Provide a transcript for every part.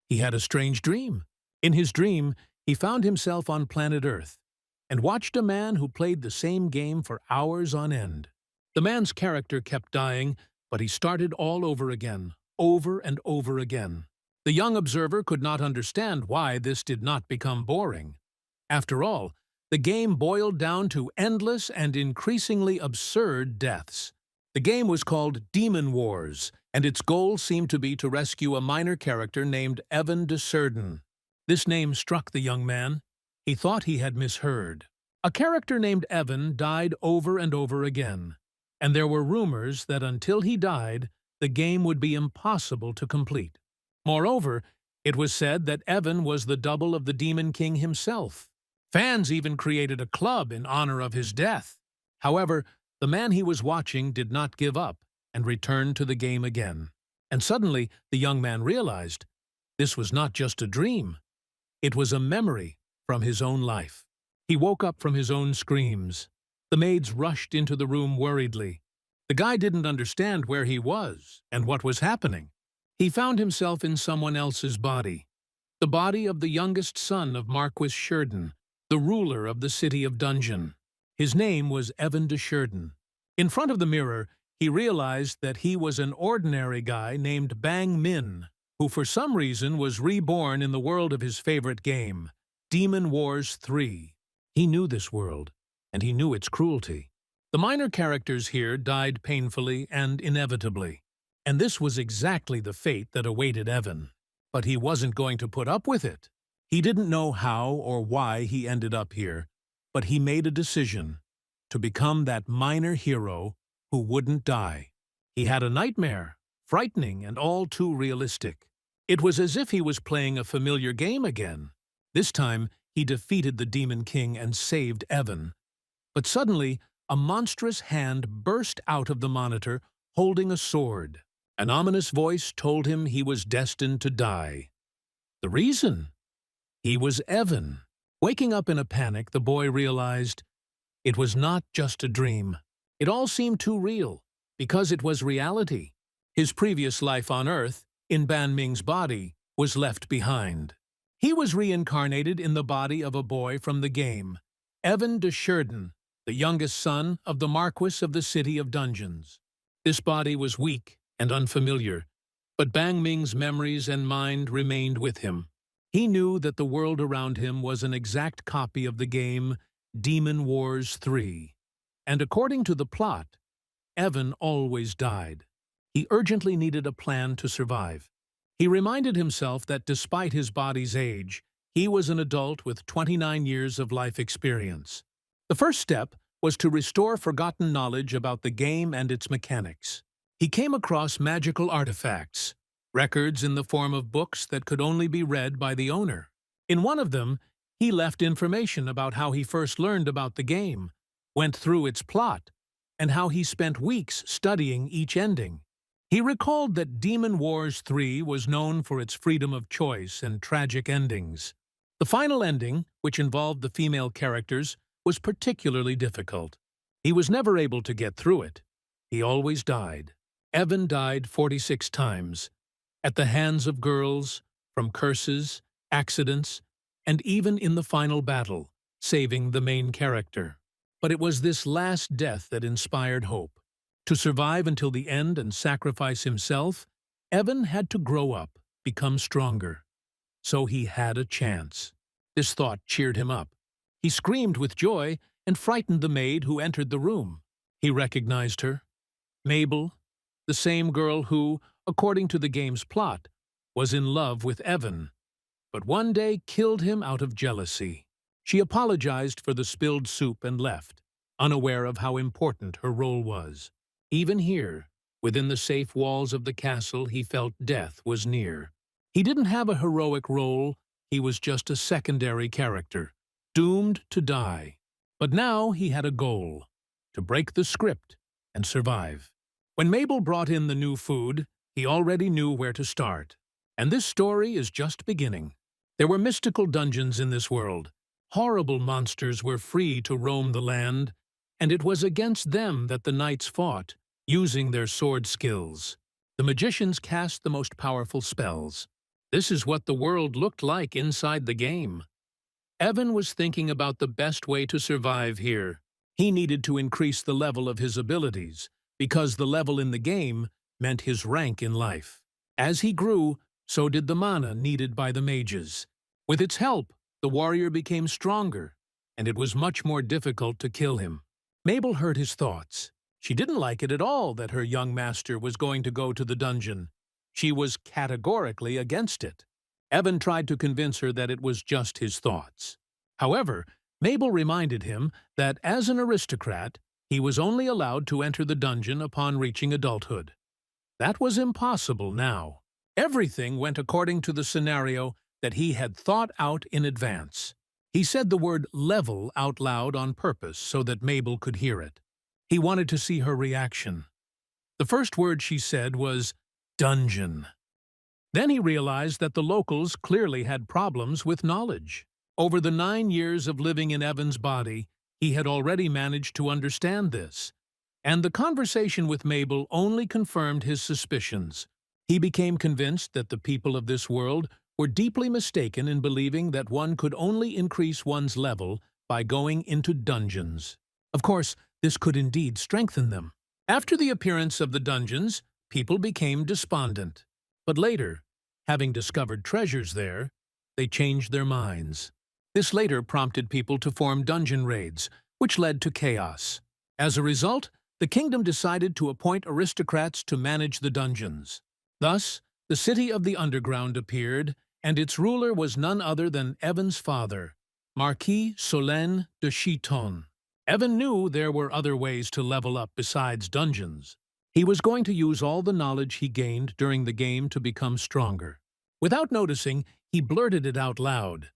He had a strange dream. In his dream, he found himself on planet Earth and watched a man who played the same game for hours on end. The man's character kept dying, but he started all over again, over and over again. The young observer could not understand why this did not become boring. After all, the game boiled down to endless and increasingly absurd deaths. The game was called Demon Wars, and its goal seemed to be to rescue a minor character named Evan de Cerdan. This name struck the young man. He thought he had misheard. A character named Evan died over and over again, and there were rumors that until he died, the game would be impossible to complete. Moreover, it was said that Evan was the double of the Demon King himself. Fans even created a club in honor of his death. However, the man he was watching did not give up and returned to the game again. And suddenly, the young man realized this was not just a dream. It was a memory from his own life. He woke up from his own screams. The maids rushed into the room worriedly. The guy didn't understand where he was and what was happening. He found himself in someone else's body, the body of the youngest son of Marquis Sheridan, the ruler of the city of Dungeon. His name was Evan de Cerdan. In front of the mirror, he realized that he was an ordinary guy named Bang Min, who for some reason was reborn in the world of his favorite game, Demon Wars 3. He knew this world, and he knew its cruelty. The minor characters here died painfully and inevitably, and this was exactly the fate that awaited Evan. But he wasn't going to put up with it. He didn't know how or why he ended up here, but he made a decision to become that minor hero who wouldn't die. He had a nightmare, frightening and all too realistic. It was as if he was playing a familiar game again. This time, he defeated the Demon King and saved Evan. But suddenly, a monstrous hand burst out of the monitor, holding a sword. An ominous voice told him he was destined to die. The reason? He was Evan. Waking up in a panic, the boy realized it was not just a dream. It all seemed too real, because it was reality. His previous life on Earth, in Ban Ming's body, was left behind. He was reincarnated in the body of a boy from the game, Evan de Cerdan, the youngest son of the Marquis of the City of Dungeons. This body was weak and unfamiliar, but Bang Ming's memories and mind remained with him. He knew that the world around him was an exact copy of the game Demon Wars 3. And according to the plot, Evan always died. He urgently needed a plan to survive. He reminded himself that despite his body's age, he was an adult with 29 years of life experience. The first step was to restore forgotten knowledge about the game and its mechanics. He came across magical artifacts, records in the form of books that could only be read by the owner. In one of them, he left information about how he first learned about the game, went through its plot, and how he spent weeks studying each ending. He recalled that Demon Wars 3 was known for its freedom of choice and tragic endings. The final ending, which involved the female characters, was particularly difficult. He was never able to get through it. He always died. Evan died 46 times, at the hands of girls, from curses, accidents, and even in the final battle, saving the main character. But it was this last death that inspired hope. To survive until the end and sacrifice himself, Evan had to grow up, become stronger. So he had a chance. This thought cheered him up. He screamed with joy and frightened the maid who entered the room. He recognized her. Mabel, the same girl who, according to the game's plot, was in love with Evan, but one day killed him out of jealousy. She apologized for the spilled soup and left, unaware of how important her role was. Even here, within the safe walls of the castle, he felt death was near. He didn't have a heroic role, he was just a secondary character, doomed to die. But now he had a goal, to break the script and survive. When Mabel brought in the new food, he already knew where to start. And this story is just beginning. There were mystical dungeons in this world. Horrible monsters were free to roam the land, and it was against them that the knights fought, using their sword skills. The magicians cast the most powerful spells. This is what the world looked like inside the game. Evan was thinking about the best way to survive here. He needed to increase the level of his abilities, because the level in the game meant his rank in life. As he grew, so did the mana needed by the mages. With its help, the warrior became stronger, and it was much more difficult to kill him. Mabel heard his thoughts. She didn't like it at all that her young master was going to go to the dungeon. She was categorically against it. Evan tried to convince her that it was just his thoughts. However, Mabel reminded him that as an aristocrat, he was only allowed to enter the dungeon upon reaching adulthood. That was impossible now. Everything went according to the scenario that he had thought out in advance. He said the word level out loud on purpose so that Mabel could hear it. He wanted to see her reaction. The first word she said was dungeon. Then he realized that the locals clearly had problems with knowledge. Over the 9 years of living in Evan's body, he had already managed to understand this, and the conversation with Mabel only confirmed his suspicions. He became convinced that the people of this world were deeply mistaken in believing that one could only increase one's level by going into dungeons. Of course, this could indeed strengthen them. After the appearance of the dungeons, people became despondent. But later, having discovered treasures there, they changed their minds. This later prompted people to form dungeon raids, which led to chaos. As a result, the kingdom decided to appoint aristocrats to manage the dungeons. Thus, the city of the underground appeared, and its ruler was none other than Evan's father, Marquis Solène de Chiton. Evan knew there were other ways to level up besides dungeons. He was going to use all the knowledge he gained during the game to become stronger. Without noticing, he blurted it out loud.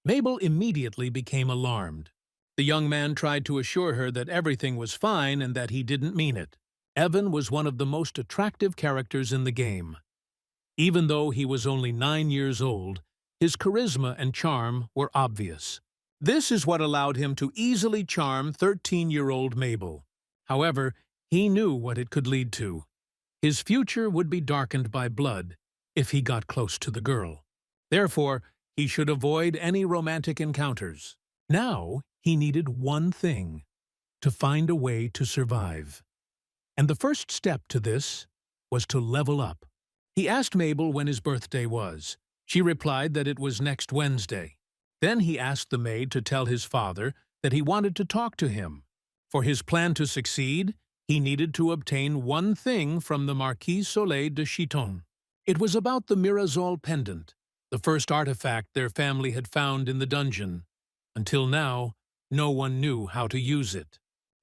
Mabel immediately became alarmed. The young man tried to assure her that everything was fine and that he didn't mean it. Evan was one of the most attractive characters in the game. Even though he was only 9 years old, his charisma and charm were obvious. This is what allowed him to easily charm 13-year-old Mabel. However, he knew what it could lead to. His future would be darkened by blood if he got close to the girl. Therefore, he should avoid any romantic encounters. Now, he needed one thing: to find a way to survive. And the first step to this was to level up. He asked Mabel when his birthday was. She replied that it was next Wednesday. Then he asked the maid to tell his father that he wanted to talk to him. For his plan to succeed, he needed to obtain one thing from the Marquis Solène de Chiton. It was about the Mirazole pendant, the first artifact their family had found in the dungeon. Until now, no one knew how to use it.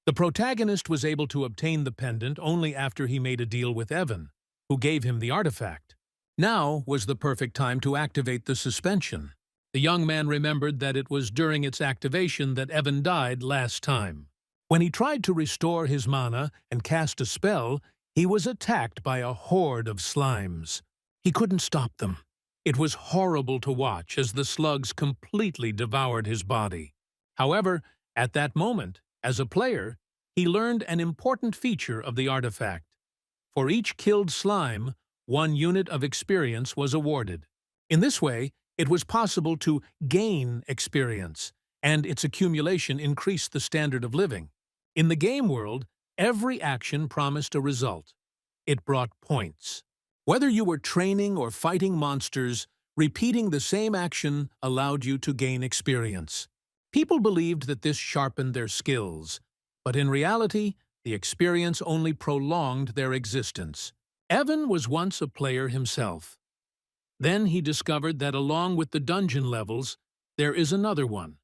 The protagonist was able to obtain the pendant only after he made a deal with Evan, who gave him the artifact. Now was the perfect time to activate the suspension. The young man remembered that it was during its activation that Evan died last time. When he tried to restore his mana and cast a spell, he was attacked by a horde of slimes. He couldn't stop them. It was horrible to watch as the slugs completely devoured his body. However, at that moment, as a player, he learned an important feature of the artifact. For each killed slime, 1 unit of experience was awarded. In this way, it was possible to gain experience, and its accumulation increased the standard of living. In the game world, every action promised a result. It brought points. Whether you were training or fighting monsters, repeating the same action allowed you to gain experience. People believed that this sharpened their skills, but in reality, the experience only prolonged their existence. Evan was once a player himself. Then he discovered that along with the dungeon levels, there is another one,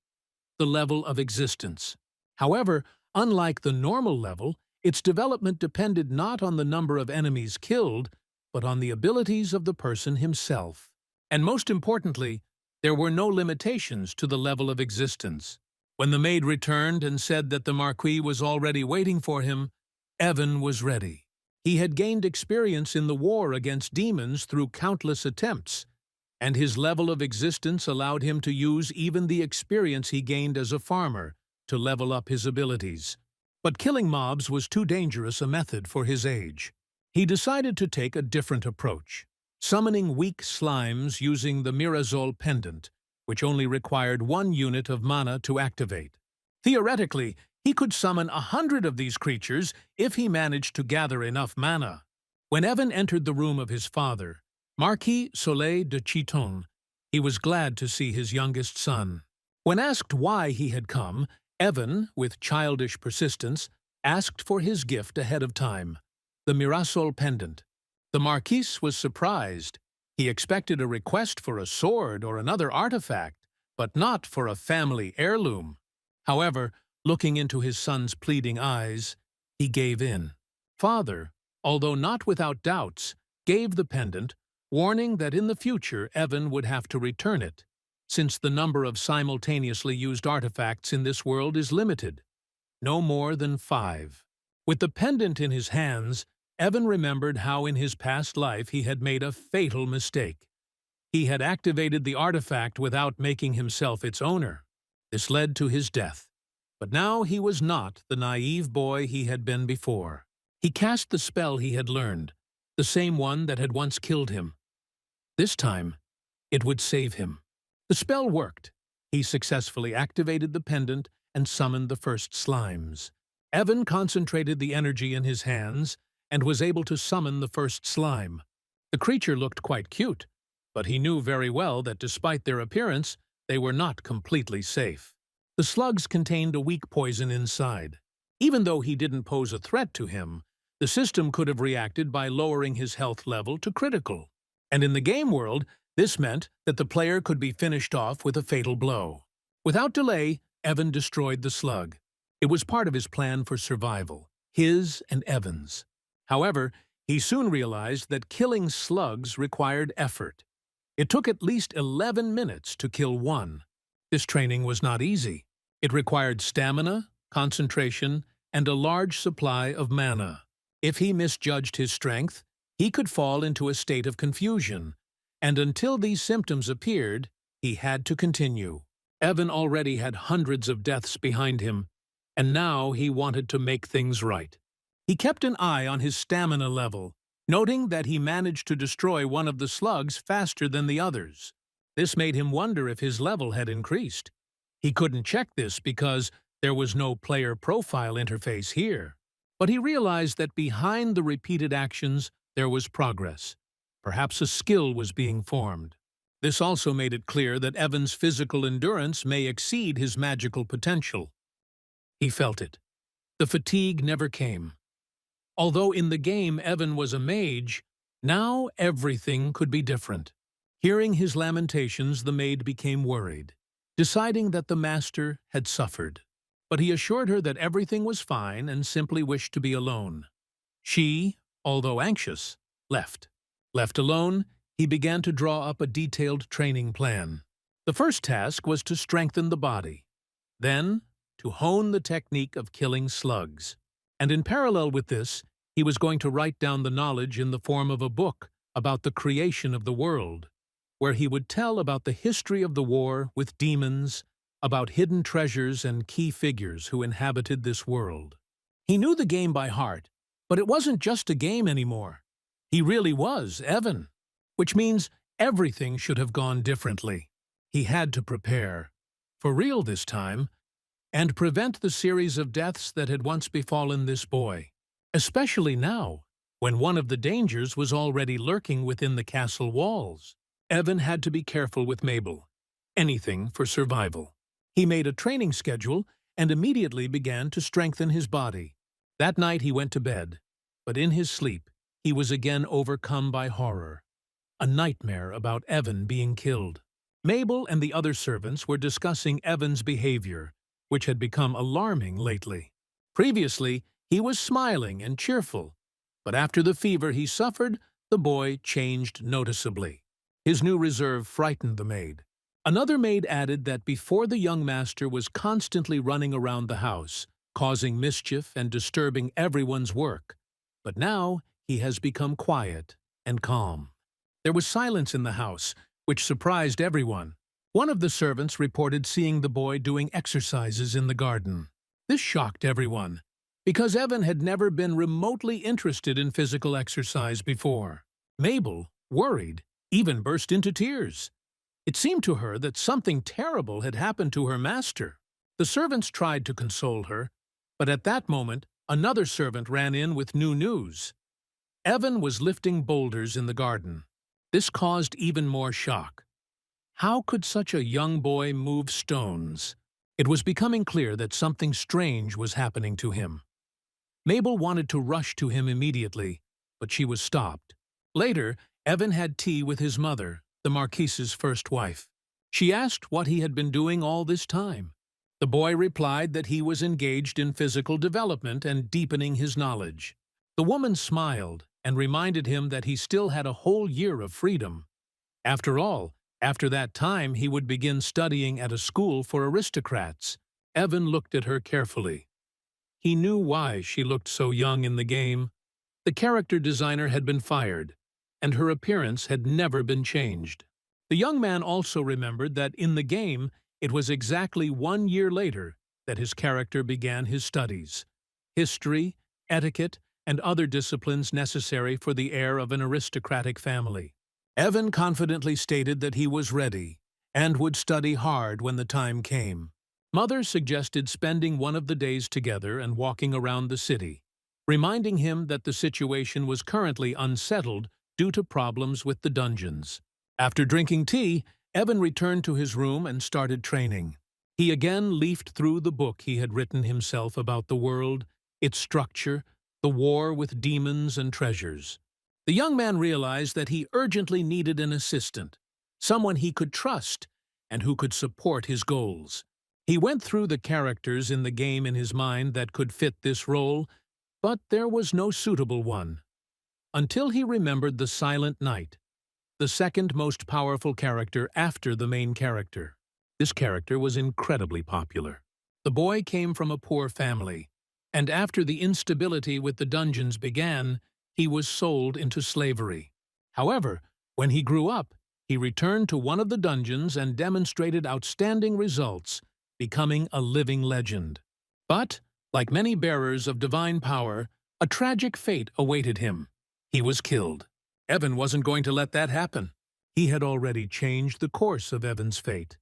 the level of existence. However, unlike the normal level, its development depended not on the number of enemies killed, but on the abilities of the person himself. And most importantly, there were no limitations to the level of existence. When the maid returned and said that the Marquis was already waiting for him, Evan was ready. He had gained experience in the war against demons through countless attempts, and his level of existence allowed him to use even the experience he gained as a farmer to level up his abilities. But killing mobs was too dangerous a method for his age. He decided to take a different approach. summoning weak slimes using the Mirazole pendant, which only required 1 unit of mana to activate. Theoretically, he could summon 100 of these creatures if he managed to gather enough mana. When Evan entered the room of his father, Marquis Soleil de Chiton, he was glad to see his youngest son. When asked why he had come, Evan, with childish persistence, asked for his gift ahead of time, the Mirazole pendant. The Marquis was surprised. He expected a request for a sword or another artifact, but not for a family heirloom. However, looking into his son's pleading eyes, he gave in. Father, although not without doubts, gave the pendant, warning that in the future Evan would have to return it, since the number of simultaneously used artifacts in this world is limited, no more than 5. With the pendant in his hands, Evan remembered how in his past life he had made a fatal mistake. He had activated the artifact without making himself its owner. This led to his death. But now he was not the naive boy he had been before. He cast the spell he had learned, the same one that had once killed him. This time, it would save him. The spell worked. He successfully activated the pendant and summoned the first slimes. Evan concentrated the energy in his hands and was able to summon the first slime. The creature looked quite cute, but he knew very well that despite their appearance, they were not completely safe. The slugs contained a weak poison inside. Even though he didn't pose a threat to him, the system could have reacted by lowering his health level to critical. And in the game world, this meant that the player could be finished off with a fatal blow. Without delay, Evan destroyed the slug. It was part of his plan for survival, his and Evan's. However, he soon realized that killing slugs required effort. It took at least 11 minutes to kill one. This training was not easy. It required stamina, concentration, and a large supply of mana. If he misjudged his strength, he could fall into a state of confusion, and until these symptoms appeared, he had to continue. Evan already had hundreds of deaths behind him, and now he wanted to make things right. He kept an eye on his stamina level, noting that he managed to destroy one of the slugs faster than the others. This made him wonder if his level had increased. He couldn't check this because there was no player profile interface here. But he realized that behind the repeated actions, there was progress. Perhaps a skill was being formed. This also made it clear that Evan's physical endurance may exceed his magical potential. He felt it. The fatigue never came. Although in the game Evan was a mage, now everything could be different. Hearing his lamentations, the maid became worried, deciding that the master had suffered. But he assured her that everything was fine and simply wished to be alone. She, although anxious, left. Left alone, he began to draw up a detailed training plan. The first task was to strengthen the body, then to hone the technique of killing slugs. And in parallel with this, he was going to write down the knowledge in the form of a book about the creation of the world, where he would tell about the history of the war with demons, about hidden treasures and key figures who inhabited this world. He knew the game by heart, but it wasn't just a game anymore. He really was Evan, which means everything should have gone differently. He had to prepare, for real this time, and prevent the series of deaths that had once befallen this boy, especially now, when one of the dangers was already lurking within the castle walls. Evan had to be careful with Mabel. Anything for survival. He made a training schedule and immediately began to strengthen his body. That night he went to bed, but in his sleep he was again overcome by horror. A nightmare about Evan being killed. Mabel and the other servants were discussing Evan's behavior, which had become alarming lately. Previously, he was smiling and cheerful, but after the fever he suffered, the boy changed noticeably. His new reserve frightened the maid. Another maid added that before the young master was constantly running around the house, causing mischief and disturbing everyone's work, but now he has become quiet and calm. There was silence in the house, which surprised everyone. One of the servants reported seeing the boy doing exercises in the garden. This shocked everyone, because Evan had never been remotely interested in physical exercise before. Mabel worried, even burst into tears. It seemed to her that something terrible had happened to her master. The servants tried to console her, but at that moment, another servant ran in with new news. Evan was lifting boulders in the garden. This caused even more shock. How could such a young boy move stones? It was becoming clear that something strange was happening to him. Mabel wanted to rush to him immediately, but she was stopped. Later, Evan had tea with his mother, the Marquise's first wife. She asked what he had been doing all this time. The boy replied that he was engaged in physical development and deepening his knowledge. The woman smiled and reminded him that he still had a whole year of freedom. After all, after that time he would begin studying at a school for aristocrats. Evan looked at her carefully. He knew why she looked so young in the game. The character designer had been fired, and her appearance had never been changed. The young man also remembered that in the game, it was exactly 1 year later that his character began his studies. History, etiquette, and other disciplines necessary for the heir of an aristocratic family. Evan confidently stated that he was ready and would study hard when the time came. Mother suggested spending one of the days together and walking around the city, reminding him that the situation was currently unsettled due to problems with the dungeons. After drinking tea, Evan returned to his room and started training. He again leafed through the book he had written himself about the world, its structure, the war with demons and treasures. The young man realized that he urgently needed an assistant, someone he could trust and who could support his goals. He went through the characters in the game in his mind that could fit this role, but there was no suitable one. Until he remembered the Silent Knight, the second most powerful character after the main character. This character was incredibly popular. The boy came from a poor family, and after the instability with the dungeons began, he was sold into slavery. However, when he grew up, he returned to one of the dungeons and demonstrated outstanding results, becoming a living legend. But, like many bearers of divine power, a tragic fate awaited him. He was killed. Evan wasn't going to let that happen. He had already changed the course of Evan's fate,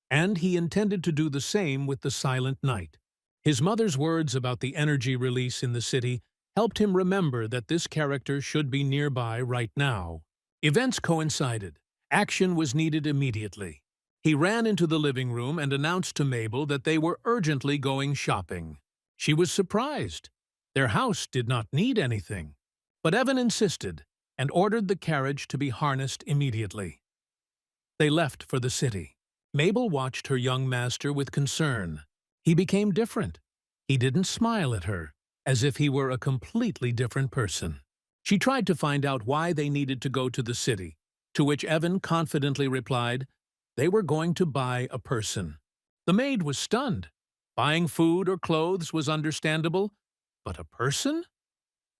and he intended to do the same with the Silent Knight. His mother's words about the energy release in the city helped him remember that this character should be nearby right now. Events coincided. Action was needed immediately. He ran into the living room and announced to Mabel that they were urgently going shopping. She was surprised. Their house did not need anything. But Evan insisted and ordered the carriage to be harnessed immediately. They left for the city. Mabel watched her young master with concern. He became different. He didn't smile at her, as if he were a completely different person. She tried to find out why they needed to go to the city, to which Evan confidently replied, they were going to buy a person. The maid was stunned. Buying food or clothes was understandable, but a person?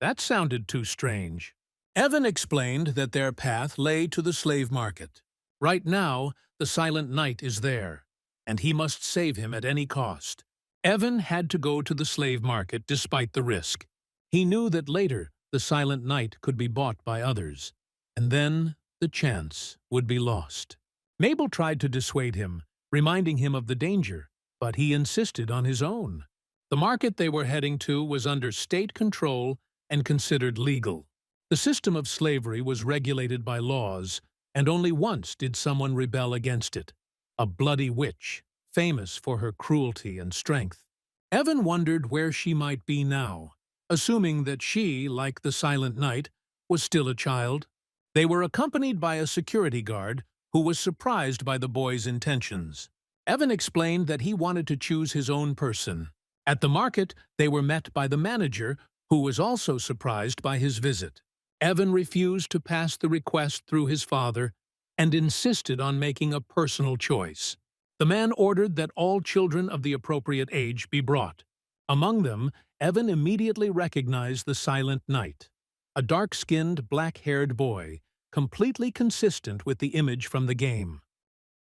That sounded too strange. Evan explained that their path lay to the slave market. Right now, the Silent Knight is there, and he must save him at any cost. Evan had to go to the slave market despite the risk. He knew that later the Silent Knight could be bought by others, and then the chance would be lost. Mabel tried to dissuade him, reminding him of the danger, but he insisted on his own. The market they were heading to was under state control and considered legal. The system of slavery was regulated by laws, and only once did someone rebel against it, a bloody witch, famous for her cruelty and strength. Evan wondered where she might be now, assuming that she, like the Silent Knight, was still a child. They were accompanied by a security guard who was surprised by the boy's intentions. Evan explained that he wanted to choose his own person. At the market, they were met by the manager, who was also surprised by his visit. Evan refused to pass the request through his father and insisted on making a personal choice. The man ordered that all children of the appropriate age be brought. Among them, Evan immediately recognized the Silent Knight, a dark-skinned, black-haired boy, completely consistent with the image from the game.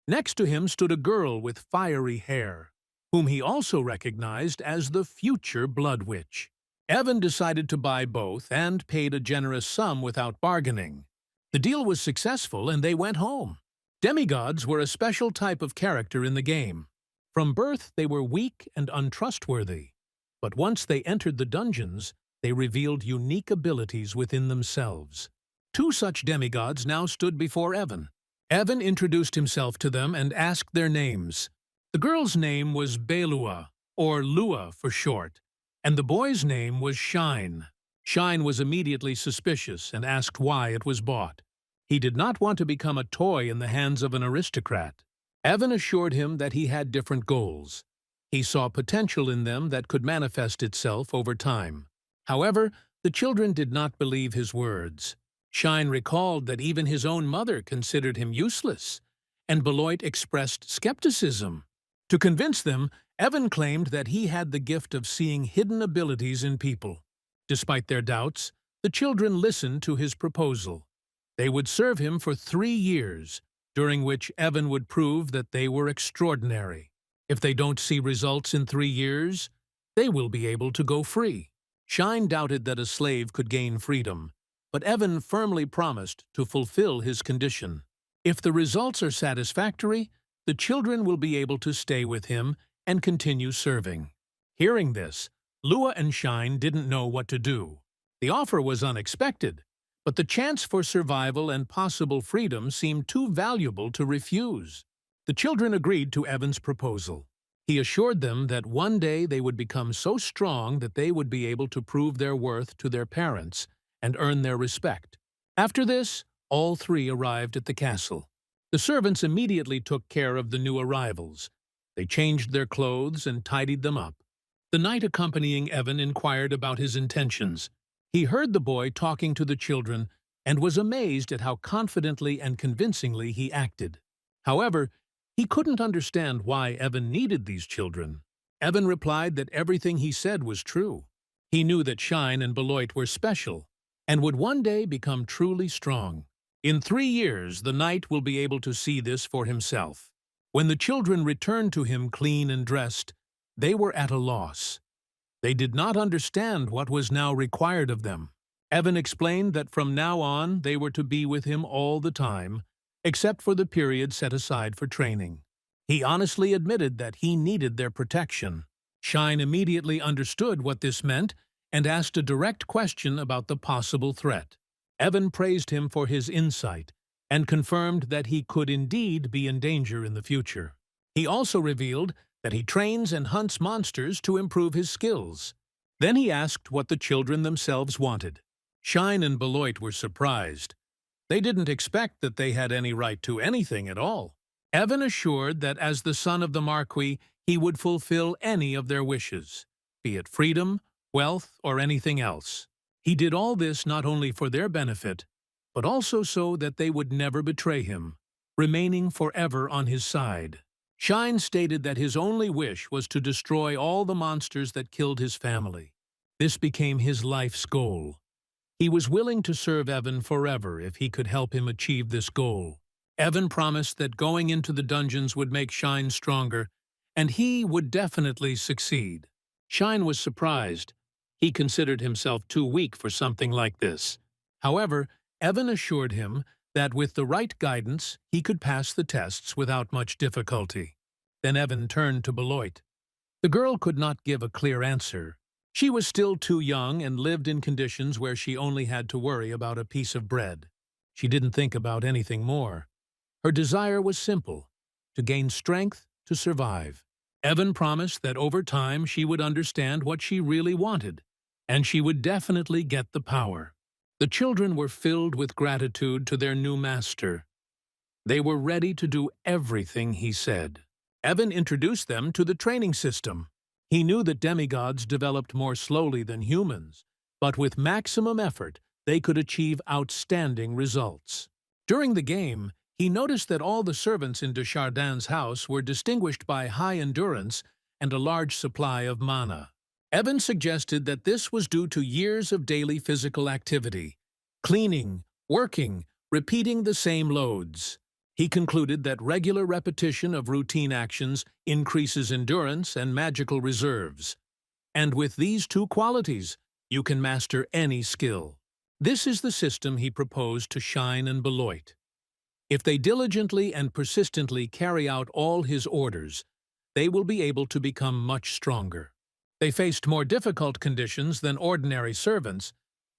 Next to him stood a girl with fiery hair, whom he also recognized as the future Blood Witch. Evan decided to buy both and paid a generous sum without bargaining. The deal was successful and they went home. Demigods were a special type of character in the game. From birth, they were weak and untrustworthy. But once they entered the dungeons, they revealed unique abilities within themselves. Two such demigods now stood before Evan. Evan introduced himself to them and asked their names. The girl's name was Belua, or Lua for short, and the boy's name was Shine. Shine was immediately suspicious and asked why it was bought. He did not want to become a toy in the hands of an aristocrat. Evan assured him that he had different goals. He saw potential in them that could manifest itself over time. However, the children did not believe his words. Shine recalled that even his own mother considered him useless, and Beloit expressed skepticism. To convince them, Evan claimed that he had the gift of seeing hidden abilities in people. Despite their doubts, the children listened to his proposal. They would serve him for 3 years, during which Evan would prove that they were extraordinary. If they don't see results in 3 years, they will be able to go free. Shine doubted that a slave could gain freedom, but Evan firmly promised to fulfill his condition. If the results are satisfactory, the children will be able to stay with him and continue serving. Hearing this, Lua and Shine didn't know what to do. The offer was unexpected, but the chance for survival and possible freedom seemed too valuable to refuse. The children agreed to Evan's proposal. He assured them that one day they would become so strong that they would be able to prove their worth to their parents and earn their respect. After this, all 3 arrived at the castle. The servants immediately took care of the new arrivals. They changed their clothes and tidied them up. The knight accompanying Evan inquired about his intentions. He heard the boy talking to the children and was amazed at how confidently and convincingly he acted. However, he couldn't understand why Evan needed these children. Evan replied that everything he said was true. He knew that Shine and Beloit were special and would one day become truly strong. In 3 years, the knight will be able to see this for himself. When the children returned to him clean and dressed, they were at a loss. They did not understand what was now required of them. Evan explained that from now on they were to be with him all the time, except for the period set aside for training. He honestly admitted that he needed their protection. Shine immediately understood what this meant and asked a direct question about the possible threat. Evan praised him for his insight and confirmed that he could indeed be in danger in the future. He also revealed that he trains and hunts monsters to improve his skills. Then he asked what the children themselves wanted. Shine and Beloit were surprised. They didn't expect that they had any right to anything at all. Evan assured that as the son of the Marquis, he would fulfill any of their wishes, be it freedom, wealth, or anything else. He did all this not only for their benefit, but also so that they would never betray him, remaining forever on his side. Shine stated that his only wish was to destroy all the monsters that killed his family. This became his life's goal. He was willing to serve Evan forever if he could help him achieve this goal. Evan promised that going into the dungeons would make Shine stronger, and he would definitely succeed. Shine was surprised. He considered himself too weak for something like this. However, Evan assured him that with the right guidance, he could pass the tests without much difficulty. Then Evan turned to Beloit. The girl could not give a clear answer. She was still too young and lived in conditions where she only had to worry about a piece of bread. She didn't think about anything more. Her desire was simple: to gain strength to survive. Evan promised that over time she would understand what she really wanted, and she would definitely get the power. The children were filled with gratitude to their new master. They were ready to do everything he said. Evan introduced them to the training system. He knew that demigods developed more slowly than humans, but with maximum effort, they could achieve outstanding results. During the game, he noticed that all the servants in Desjardins' house were distinguished by high endurance and a large supply of mana. Evan suggested that this was due to years of daily physical activity, cleaning, working, repeating the same loads. He concluded that regular repetition of routine actions increases endurance and magical reserves. And with these two qualities, you can master any skill. This is the system he proposed to Shine and Beloit. If they diligently and persistently carry out all his orders, they will be able to become much stronger. They faced more difficult conditions than ordinary servants,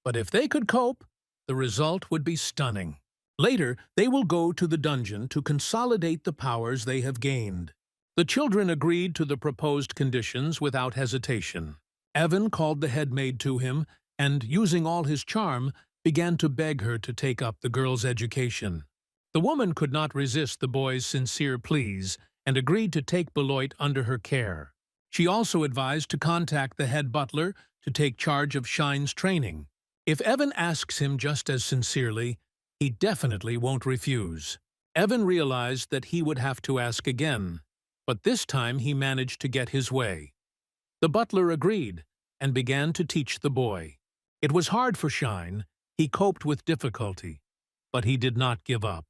but if they could cope, the result would be stunning. Later, they will go to the dungeon to consolidate the powers they have gained. The children agreed to the proposed conditions without hesitation. Evan called the head maid to him and, using all his charm, began to beg her to take up the girl's education. The woman could not resist the boy's sincere pleas and agreed to take Beloit under her care. She also advised to contact the head butler to take charge of Shine's training. If Evan asks him just as sincerely, he definitely won't refuse. Evan realized that he would have to ask again, but this time he managed to get his way. The butler agreed and began to teach the boy. It was hard for Shine. He coped with difficulty, but he did not give up.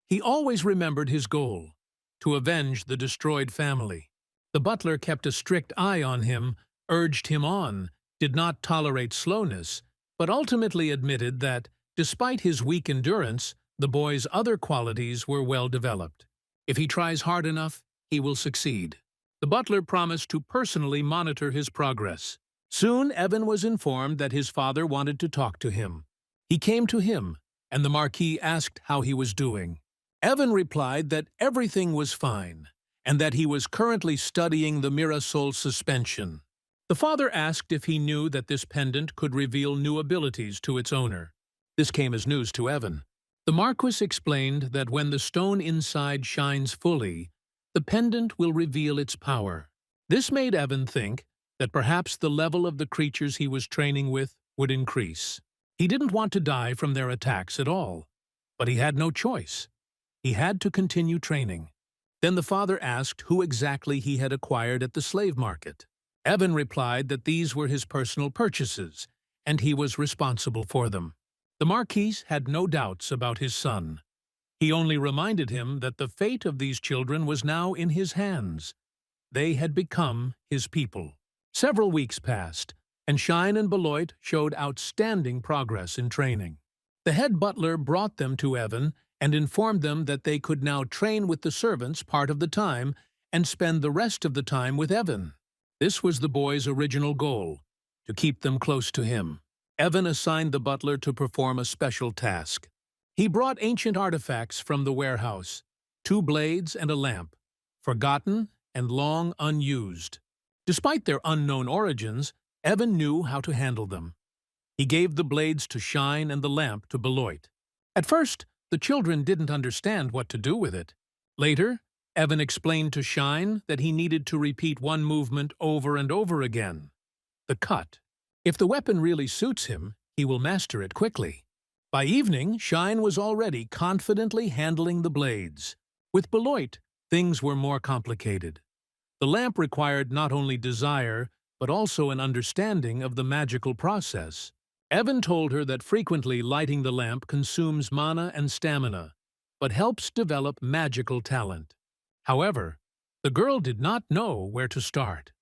He always remembered his goal, to avenge the destroyed family. The butler kept a strict eye on him, urged him on, did not tolerate slowness, but ultimately admitted that, despite his weak endurance, the boy's other qualities were well developed. If he tries hard enough, he will succeed. The butler promised to personally monitor his progress. Soon Evan was informed that his father wanted to talk to him. He came to him, and the Marquis asked how he was doing. Evan replied that everything was fine, and that he was currently studying the Mirazole suspension. The father asked if he knew that this pendant could reveal new abilities to its owner. This came as news to Evan. The Marquis explained that when the stone inside shines fully, the pendant will reveal its power. This made Evan think that perhaps the level of the creatures he was training with would increase. He didn't want to die from their attacks at all, but he had no choice. He had to continue training. Then the father asked who exactly he had acquired at the slave market. Evan replied that these were his personal purchases, and he was responsible for them. The Marquis had no doubts about his son. He only reminded him that the fate of these children was now in his hands. They had become his people. Several weeks passed, and Shine and Beloit showed outstanding progress in training. The head butler brought them to Evan and informed them that they could now train with the servants part of the time and spend the rest of the time with Evan. This was the boy's original goal, to keep them close to him. Evan assigned the butler to perform a special task. He brought ancient artifacts from the warehouse, 2 blades and a lamp, forgotten and long unused. Despite their unknown origins, Evan knew how to handle them. He gave the blades to Shine and the lamp to Beloit. At first, the children didn't understand what to do with it. Later, Evan explained to Shine that he needed to repeat one movement over and over again. The cut. If the weapon really suits him, he will master it quickly. By evening, Shine was already confidently handling the blades. With Beloit, things were more complicated. The lamp required not only desire, but also an understanding of the magical process. Evan told her that frequently lighting the lamp consumes mana and stamina, but helps develop magical talent. However, the girl did not know where to start.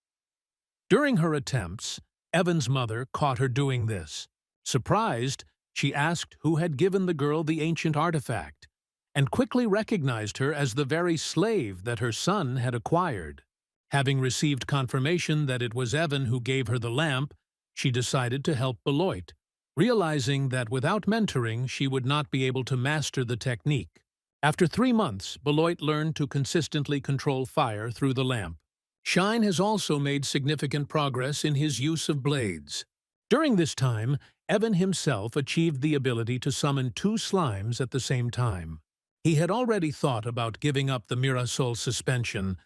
During her attempts, Evan's mother caught her doing this. Surprised, she asked who had given the girl the ancient artifact, and quickly recognized her as the very slave that her son had acquired. Having received confirmation that it was Evan who gave her the lamp, she decided to help Beloit, realizing that without mentoring she would not be able to master the technique. After 3 months, Beloit learned to consistently control fire through the lamp. Shine has also made significant progress in his use of blades. During this time, Evan himself achieved the ability to summon 2 slimes at the same time. He had already thought about giving up the Mirazole suspension,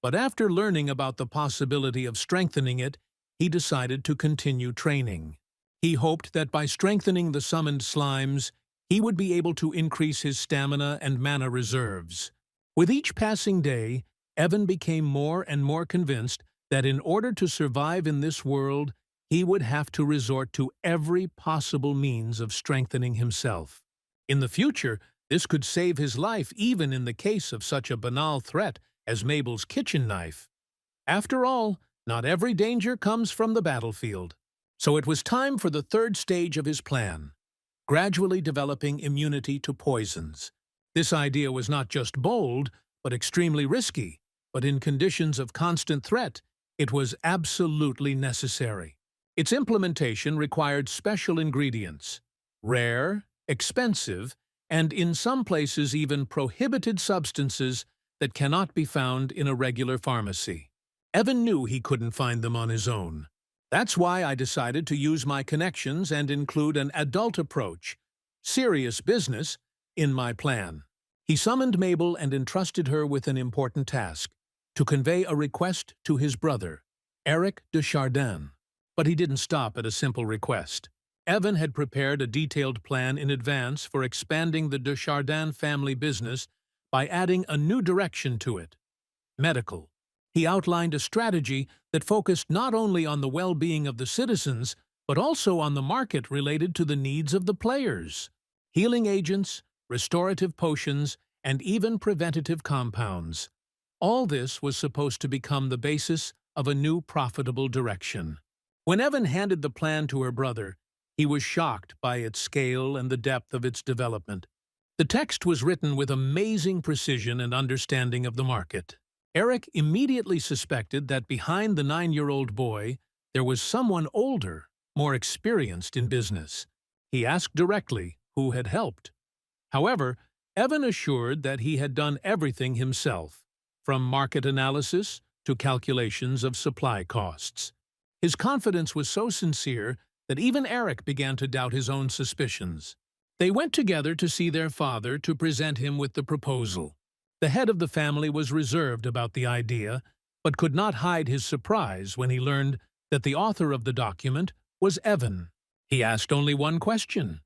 but after learning about the possibility of strengthening it, he decided to continue training. He hoped that by strengthening the summoned slimes, he would be able to increase his stamina and mana reserves. With each passing day, Evan became more and more convinced that in order to survive in this world, he would have to resort to every possible means of strengthening himself. In the future, this could save his life even in the case of such a banal threat as Mabel's kitchen knife. After all, not every danger comes from the battlefield. So it was time for the third stage of his plan, gradually developing immunity to poisons. This idea was not just bold, but extremely risky, but in conditions of constant threat, it was absolutely necessary. Its implementation required special ingredients, rare, expensive, and in some places even prohibited substances that cannot be found in a regular pharmacy. Evan knew he couldn't find them on his own. That's why I decided to use my connections and include an adult approach, serious business, in my plan. He summoned Mabel and entrusted her with an important task, to convey a request to his brother, Eric de Chardin. But he didn't stop at a simple request. Evan had prepared a detailed plan in advance for expanding the de Chardin family business by adding a new direction to it, medical. He outlined a strategy that focused not only on the well-being of the citizens, but also on the market related to the needs of the players. Healing agents, restorative potions, and even preventative compounds. All this was supposed to become the basis of a new profitable direction. When Evan handed the plan to her brother, he was shocked by its scale and the depth of its development. The text was written with amazing precision and understanding of the market. Eric immediately suspected that behind the 9-year-old boy, there was someone older, more experienced in business. He asked directly who had helped. However, Evan assured that he had done everything himself, from market analysis to calculations of supply costs. His confidence was so sincere that even Eric began to doubt his own suspicions. They went together to see their father to present him with the proposal. The head of the family was reserved about the idea, but could not hide his surprise when he learned that the author of the document was Evan. He asked only one question.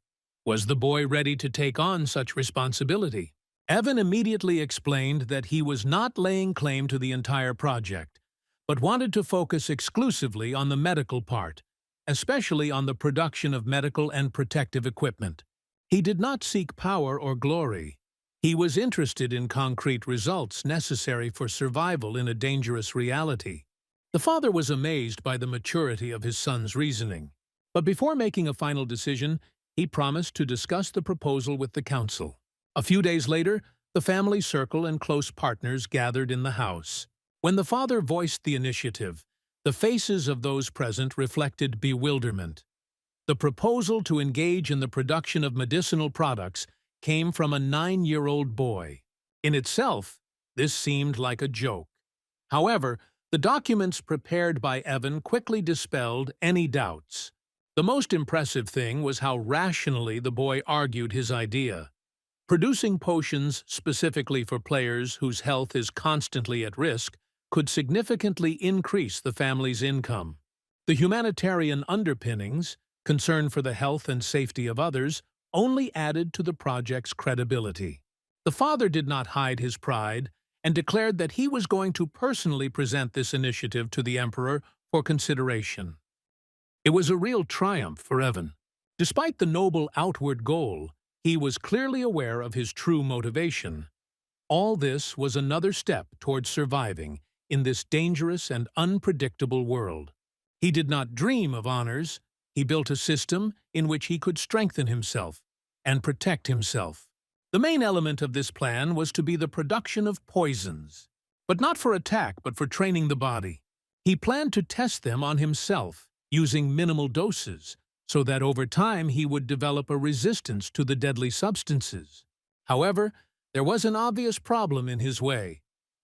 Was the boy ready to take on such responsibility? Evan immediately explained that he was not laying claim to the entire project, but wanted to focus exclusively on the medical part, especially on the production of medical and protective equipment. He did not seek power or glory. He was interested in concrete results necessary for survival in a dangerous reality. The father was amazed by the maturity of his son's reasoning. But before making a final decision, he promised to discuss the proposal with the council. A few days later, the family circle and close partners gathered in the house. When the father voiced the initiative, the faces of those present reflected bewilderment. The proposal to engage in the production of medicinal products came from a 9-year-old boy. In itself, this seemed like a joke. However, the documents prepared by Evan quickly dispelled any doubts. The most impressive thing was how rationally the boy argued his idea. Producing potions specifically for players whose health is constantly at risk could significantly increase the family's income. The humanitarian underpinnings, concern for the health and safety of others, only added to the project's credibility. The father did not hide his pride and declared that he was going to personally present this initiative to the emperor for consideration. It was a real triumph for Evan. Despite the noble outward goal, he was clearly aware of his true motivation. All this was another step towards surviving in this dangerous and unpredictable world. He did not dream of honors. He built a system in which he could strengthen himself and protect himself. The main element of this plan was to be the production of poisons, but not for attack but for training the body. He planned to test them on himself, using minimal doses, so that over time he would develop a resistance to the deadly substances. However, there was an obvious problem in his way.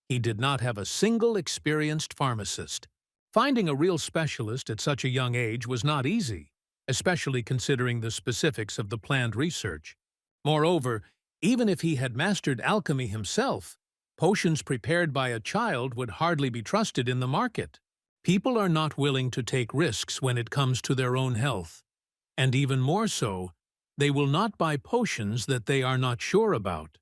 He did not have a single experienced pharmacist. Finding a real specialist at such a young age was not easy, especially considering the specifics of the planned research. Moreover, even if he had mastered alchemy himself, potions prepared by a child would hardly be trusted in the market. People are not willing to take risks when it comes to their own health. And even more so, they will not buy potions that they are not sure about.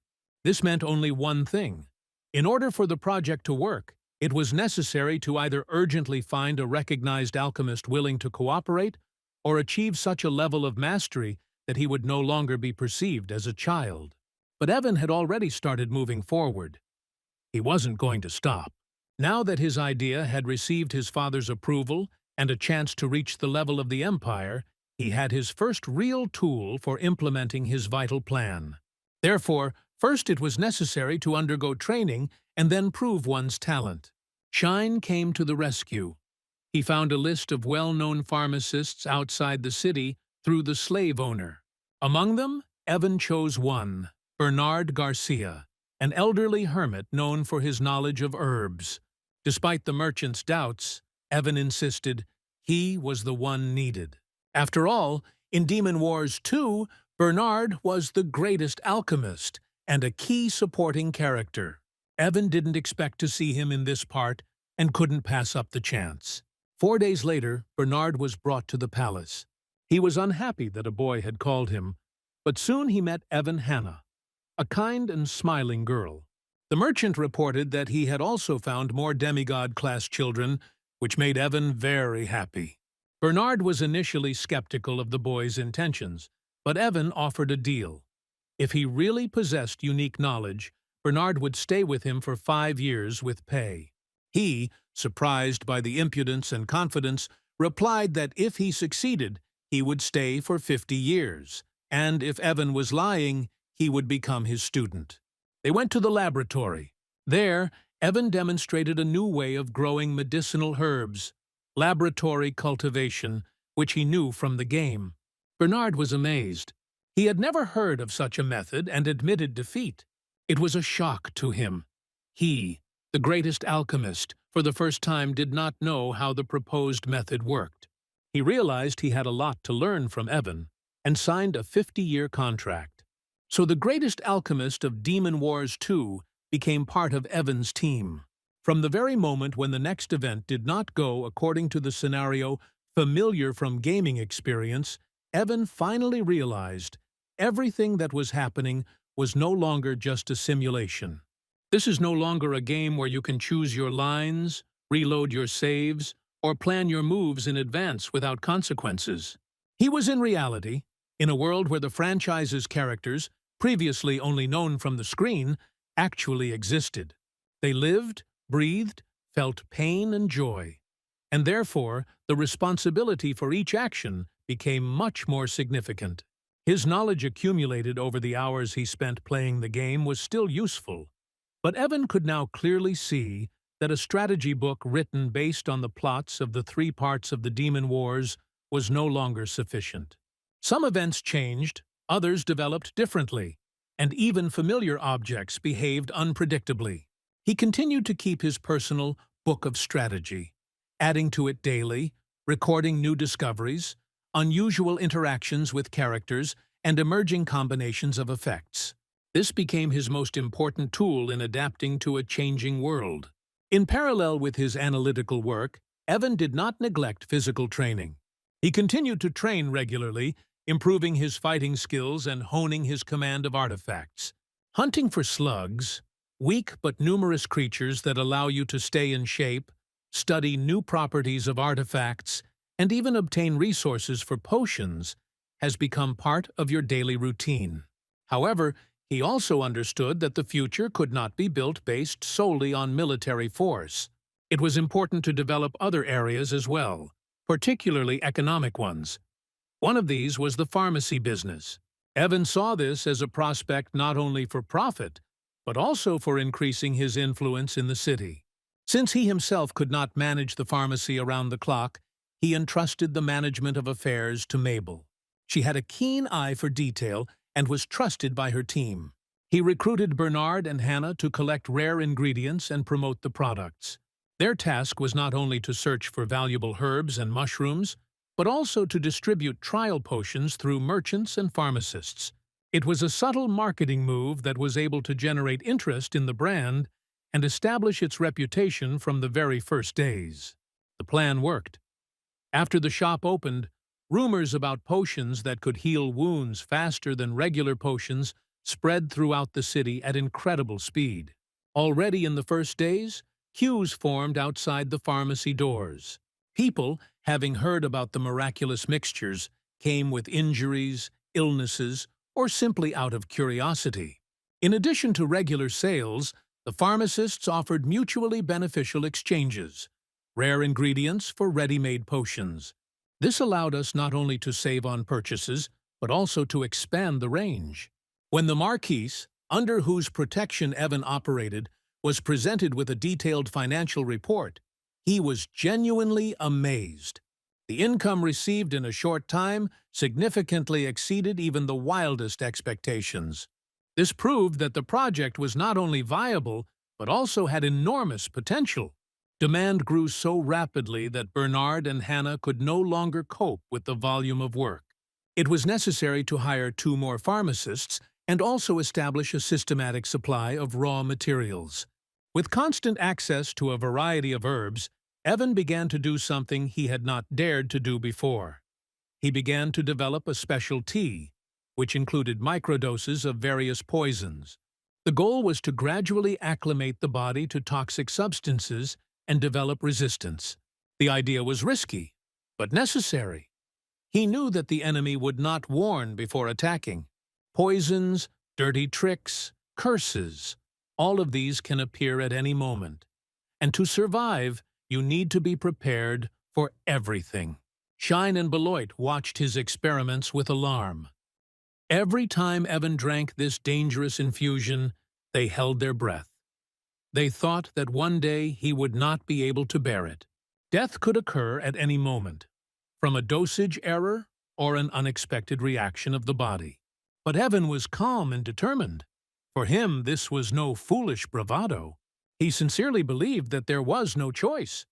This meant only one thing. In order for the project to work, it was necessary to either urgently find a recognized alchemist willing to cooperate or achieve such a level of mastery that he would no longer be perceived as a child. But Evan had already started moving forward. He wasn't going to stop. Now that his idea had received his father's approval and a chance to reach the level of the Empire, he had his first real tool for implementing his vital plan. Therefore, first it was necessary to undergo training and then prove one's talent. Shine came to the rescue. He found a list of well-known pharmacists outside the city through the slave owner. Among them, Evan chose one, Bernard Garcia, an elderly hermit known for his knowledge of herbs. Despite the merchant's doubts, Evan insisted he was the one needed. After all, in Demon Wars 2, Bernard was the greatest alchemist and a key supporting character. Evan didn't expect to see him in this part and couldn't pass up the chance. 4 days later, Bernard was brought to the palace. He was unhappy that a boy had called him, but soon he met Evan Hannah, a kind and smiling girl. The merchant reported that he had also found more demigod-class children, which made Evan very happy. Bernard was initially skeptical of the boy's intentions, but Evan offered a deal. If he really possessed unique knowledge, Bernard would stay with him for 5 years with pay. He, surprised by the impudence and confidence, replied that if he succeeded, he would stay for 50 years, and if Evan was lying, he would become his student. They went to the laboratory. There, Evan demonstrated a new way of growing medicinal herbs, laboratory cultivation, which he knew from the game. Bernard was amazed. He had never heard of such a method and admitted defeat. It was a shock to him. He, the greatest alchemist, for the first time did not know how the proposed method worked. He realized he had a lot to learn from Evan and signed a 50-year contract. So the greatest alchemist of Demon Wars 2 became part of Evan's team. From the very moment when the next event did not go according to the scenario familiar from gaming experience, Evan finally realized everything that was happening was no longer just a simulation. This is no longer a game where you can choose your lines, reload your saves, or plan your moves in advance without consequences. He was in reality, in a world where the franchise's characters, previously only known from the screen, actually existed. They lived, breathed, felt pain and joy, and therefore the responsibility for each action became much more significant. His knowledge accumulated over the hours he spent playing the game was still useful, but Evan could now clearly see that a strategy book written based on the plots of the 3 parts of the Demon Wars was no longer sufficient. Some events changed, others developed differently, and even familiar objects behaved unpredictably. He continued to keep his personal book of strategy, adding to it daily, recording new discoveries, unusual interactions with characters, and emerging combinations of effects. This became his most important tool in adapting to a changing world. In parallel with his analytical work, Evan did not neglect physical training. He continued to train regularly, improving his fighting skills and honing his command of artifacts. Hunting for slugs, weak but numerous creatures that allow you to stay in shape, study new properties of artifacts, and even obtain resources for potions, has become part of your daily routine. However, he also understood that the future could not be built based solely on military force. It was important to develop other areas as well, particularly economic ones. One of these was the pharmacy business. Evan saw this as a prospect not only for profit, but also for increasing his influence in the city. Since he himself could not manage the pharmacy around the clock, he entrusted the management of affairs to Mabel. She had a keen eye for detail and was trusted by her team. He recruited Bernard and Hannah to collect rare ingredients and promote the products. Their task was not only to search for valuable herbs and mushrooms, but also to distribute trial potions through merchants and pharmacists. It was a subtle marketing move that was able to generate interest in the brand and establish its reputation from the very first days. The plan worked. After the shop opened, rumors about potions that could heal wounds faster than regular potions spread throughout the city at incredible speed. Already in the first days, queues formed outside the pharmacy doors. People, having heard about the miraculous mixtures, came with injuries, illnesses, or simply out of curiosity. In addition to regular sales, the pharmacists offered mutually beneficial exchanges. rare ingredients for ready-made potions. This allowed us not only to save on purchases, but also to expand the range. When the Marquise, under whose protection Evan operated, was presented with a detailed financial report, he was genuinely amazed. The income received in a short time significantly exceeded even the wildest expectations. This proved that the project was not only viable, but also had enormous potential. Demand grew so rapidly that Bernard and Hannah could no longer cope with the volume of work. It was necessary to hire 2 more pharmacists and also establish a systematic supply of raw materials. With constant access to a variety of herbs, Evan began to do something he had not dared to do before. He began to develop a special tea, which included microdoses of various poisons. The goal was to gradually acclimate the body to toxic substances and develop resistance. The idea was risky, but necessary. He knew that the enemy would not warn before attacking. Poisons, dirty tricks, curses, all of these can appear at any moment. And to survive, you need to be prepared for everything. Shine and Beloit watched his experiments with alarm. Every time Evan drank this dangerous infusion, they held their breath. They thought that one day he would not be able to bear it. Death could occur at any moment, from a dosage error or an unexpected reaction of the body. But Evan was calm and determined. For him, this was no foolish bravado. He sincerely believed that there was no choice.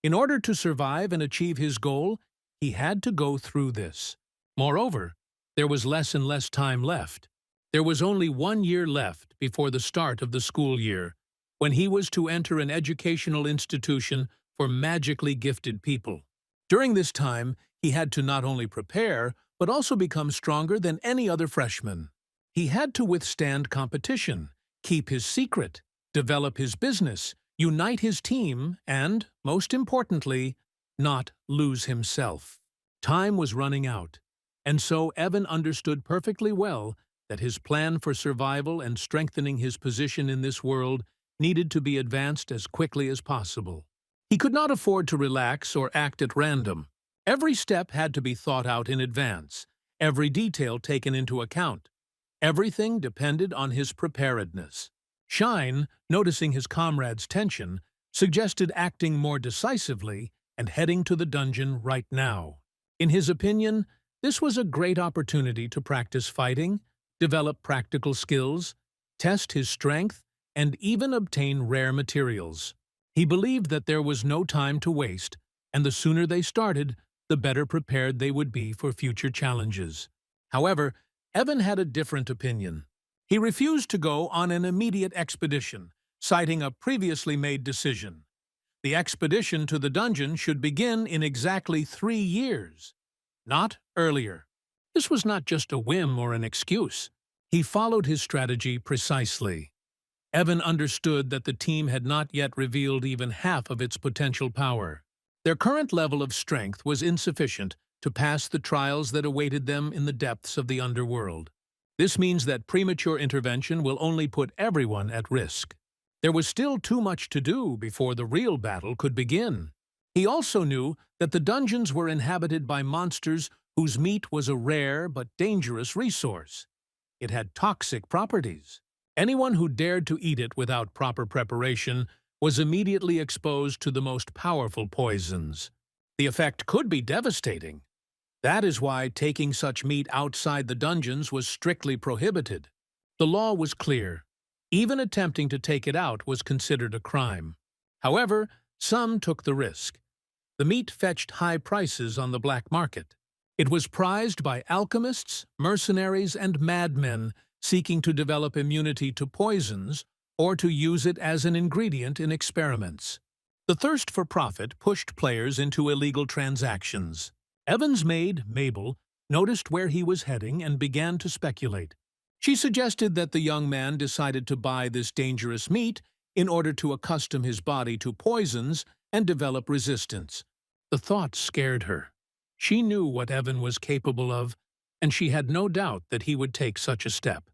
In order to survive and achieve his goal, he had to go through this. Moreover, there was less and less time left. There was only 1 year left before the start of the school year, when he was to enter an educational institution for magically gifted people. During this time, he had to not only prepare, but also become stronger than any other freshman. He had to withstand competition, keep his secret, develop his business, unite his team, and, most importantly, not lose himself. Time was running out, and so Evan understood perfectly well that his plan for survival and strengthening his position in this world needed to be advanced as quickly as possible. He could not afford to relax or act at random. Every step had to be thought out in advance, every detail taken into account. Everything depended on his preparedness. Shine, noticing his comrade's tension, suggested acting more decisively and heading to the dungeon right now. In his opinion, this was a great opportunity to practice fighting, develop practical skills, test his strength, and even obtain rare materials. He believed that there was no time to waste, and the sooner they started, the better prepared they would be for future challenges. However, Evan had a different opinion. He refused to go on an immediate expedition, citing a previously made decision. The expedition to the dungeon should begin in exactly 3 years, not earlier. This was not just a whim or an excuse. He followed his strategy precisely. Evan understood that the team had not yet revealed even half of its potential power. Their current level of strength was insufficient to pass the trials that awaited them in the depths of the underworld. This means that premature intervention will only put everyone at risk. There was still too much to do before the real battle could begin. He also knew that the dungeons were inhabited by monsters whose meat was a rare but dangerous resource. It had toxic properties. Anyone who dared to eat it without proper preparation was immediately exposed to the most powerful poisons. The effect could be devastating. That is why taking such meat outside the dungeons was strictly prohibited. The law was clear. Even attempting to take it out was considered a crime. However, some took the risk. The meat fetched high prices on the black market. It was prized by alchemists, mercenaries, and madmen seeking to develop immunity to poisons or to use it as an ingredient in experiments. The thirst for profit pushed players into illegal transactions. Evan's maid, Mabel, noticed where he was heading and began to speculate. She suggested that the young man decided to buy this dangerous meat in order to accustom his body to poisons and develop resistance. The thought scared her. She knew what Evan was capable of, and she had no doubt that he would take such a step.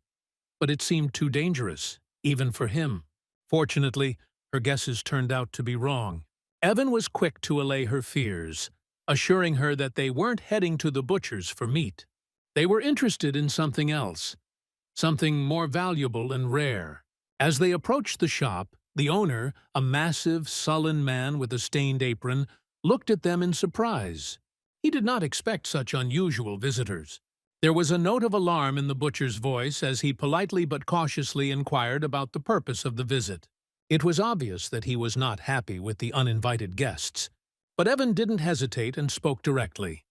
But it seemed too dangerous, even for him. Fortunately, her guesses turned out to be wrong. Evan was quick to allay her fears, assuring her that they weren't heading to the butcher's for meat. They were interested in something else, something more valuable and rare. As they approached the shop, the owner, a massive, sullen man with a stained apron, looked at them in surprise. He did not expect such unusual visitors. There was a note of alarm in the butcher's voice as he politely but cautiously inquired about the purpose of the visit. It was obvious that he was not happy with the uninvited guests, but Evan didn't hesitate and spoke directly.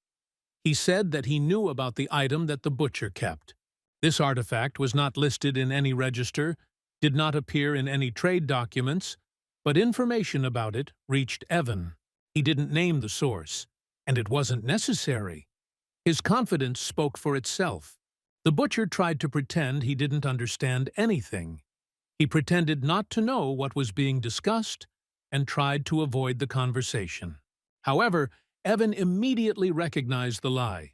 He said that he knew about the item that the butcher kept. This artifact was not listed in any register, did not appear in any trade documents, but information about it reached Evan. He didn't name the source, and it wasn't necessary. His confidence spoke for itself. The butcher tried to pretend he didn't understand anything. He pretended not to know what was being discussed and tried to avoid the conversation. However, Evan immediately recognized the lie.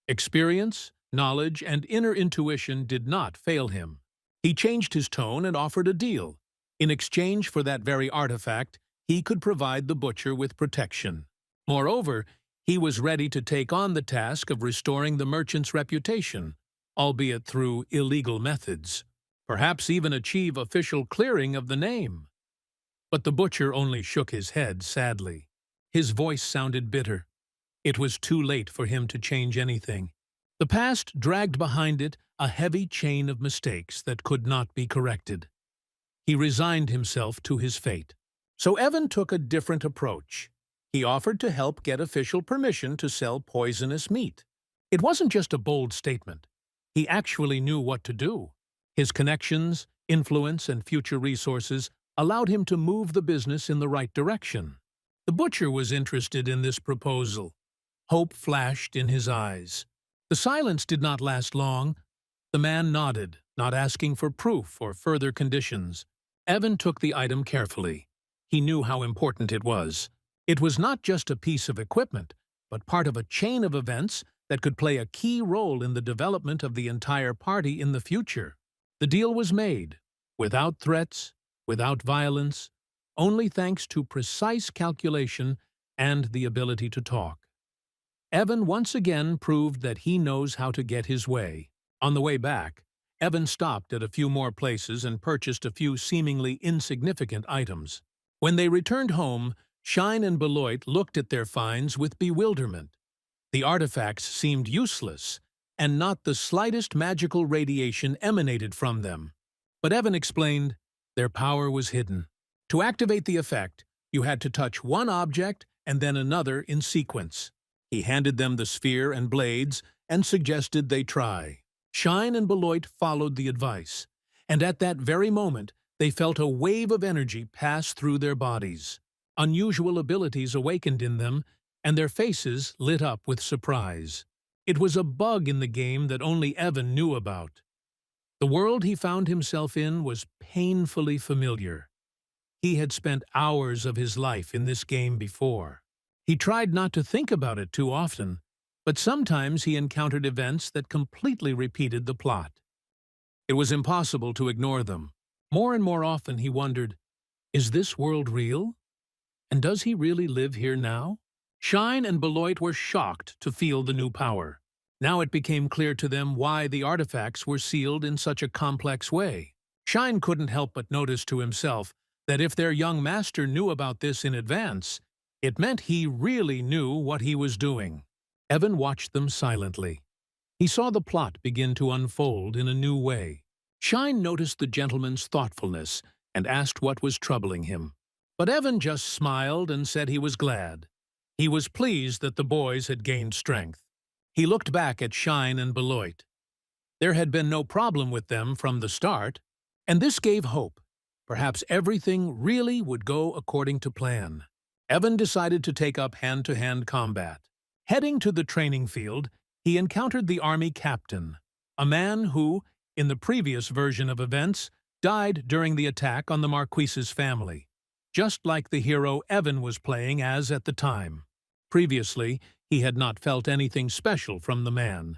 Experience, knowledge, and inner intuition did not fail him. He changed his tone and offered a deal. In exchange for that very artifact, he could provide the butcher with protection. Moreover, he was ready to take on the task of restoring the merchant's reputation, albeit through illegal methods, perhaps even achieve official clearing of the name. But the butcher only shook his head sadly. His voice sounded bitter. It was too late for him to change anything. The past dragged behind it a heavy chain of mistakes that could not be corrected. He resigned himself to his fate. So Evan took a different approach. He offered to help get official permission to sell poisonous meat. It wasn't just a bold statement. He actually knew what to do. His connections, influence, and future resources allowed him to move the business in the right direction. The butcher was interested in this proposal. Hope flashed in his eyes. The silence did not last long. The man nodded, not asking for proof or further conditions. Evan took the item carefully. He knew how important it was. It was not just a piece of equipment, but part of a chain of events that could play a key role in the development of the entire party in the future. The deal was made, without threats, without violence, only thanks to precise calculation and the ability to talk. Evan once again proved that he knows how to get his way. On the way back, Evan stopped at a few more places and purchased a few seemingly insignificant items. When they returned home, Shine and Beloit looked at their finds with bewilderment. The artifacts seemed useless, and not the slightest magical radiation emanated from them. But Evan explained, their power was hidden. To activate the effect, you had to touch one object and then another in sequence. He handed them the sphere and blades and suggested they try. Shine and Beloit followed the advice, and at that very moment they felt a wave of energy pass through their bodies. Unusual abilities awakened in them, and their faces lit up with surprise. It was a bug in the game that only Evan knew about. The world he found himself in was painfully familiar. He had spent hours of his life in this game before. He tried not to think about it too often, but sometimes he encountered events that completely repeated the plot. It was impossible to ignore them. More and more often he wondered, is this world real? And does he really live here now? Shine and Beloit were shocked to feel the new power. Now it became clear to them why the artifacts were sealed in such a complex way. Shine couldn't help but notice to himself that if their young master knew about this in advance, it meant he really knew what he was doing. Evan watched them silently. He saw the plot begin to unfold in a new way. Shine noticed the gentleman's thoughtfulness and asked what was troubling him. But Evan just smiled and said he was glad. He was pleased that the boys had gained strength. He looked back at Shine and Beloit. There had been no problem with them from the start, and this gave hope. Perhaps everything really would go according to plan. Evan decided to take up hand-to-hand combat. Heading to the training field, he encountered the army captain, a man who, in the previous version of events, died during the attack on the Marquise's family, just like the hero Evan was playing as at the time. Previously, he had not felt anything special from the man,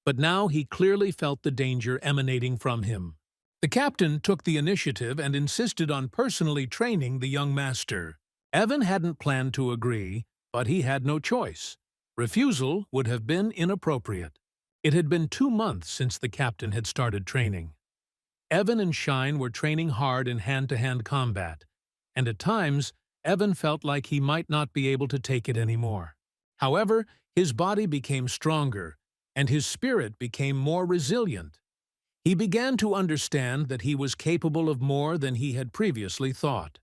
but now he clearly felt the danger emanating from him. The captain took the initiative and insisted on personally training the young master. Evan hadn't planned to agree, but he had no choice. Refusal would have been inappropriate. It had been 2 months since the captain had started training. Evan and Shine were training hard in hand-to-hand combat, and at times, Evan felt like he might not be able to take it anymore. However, his body became stronger, and his spirit became more resilient. He began to understand that he was capable of more than he had previously thought.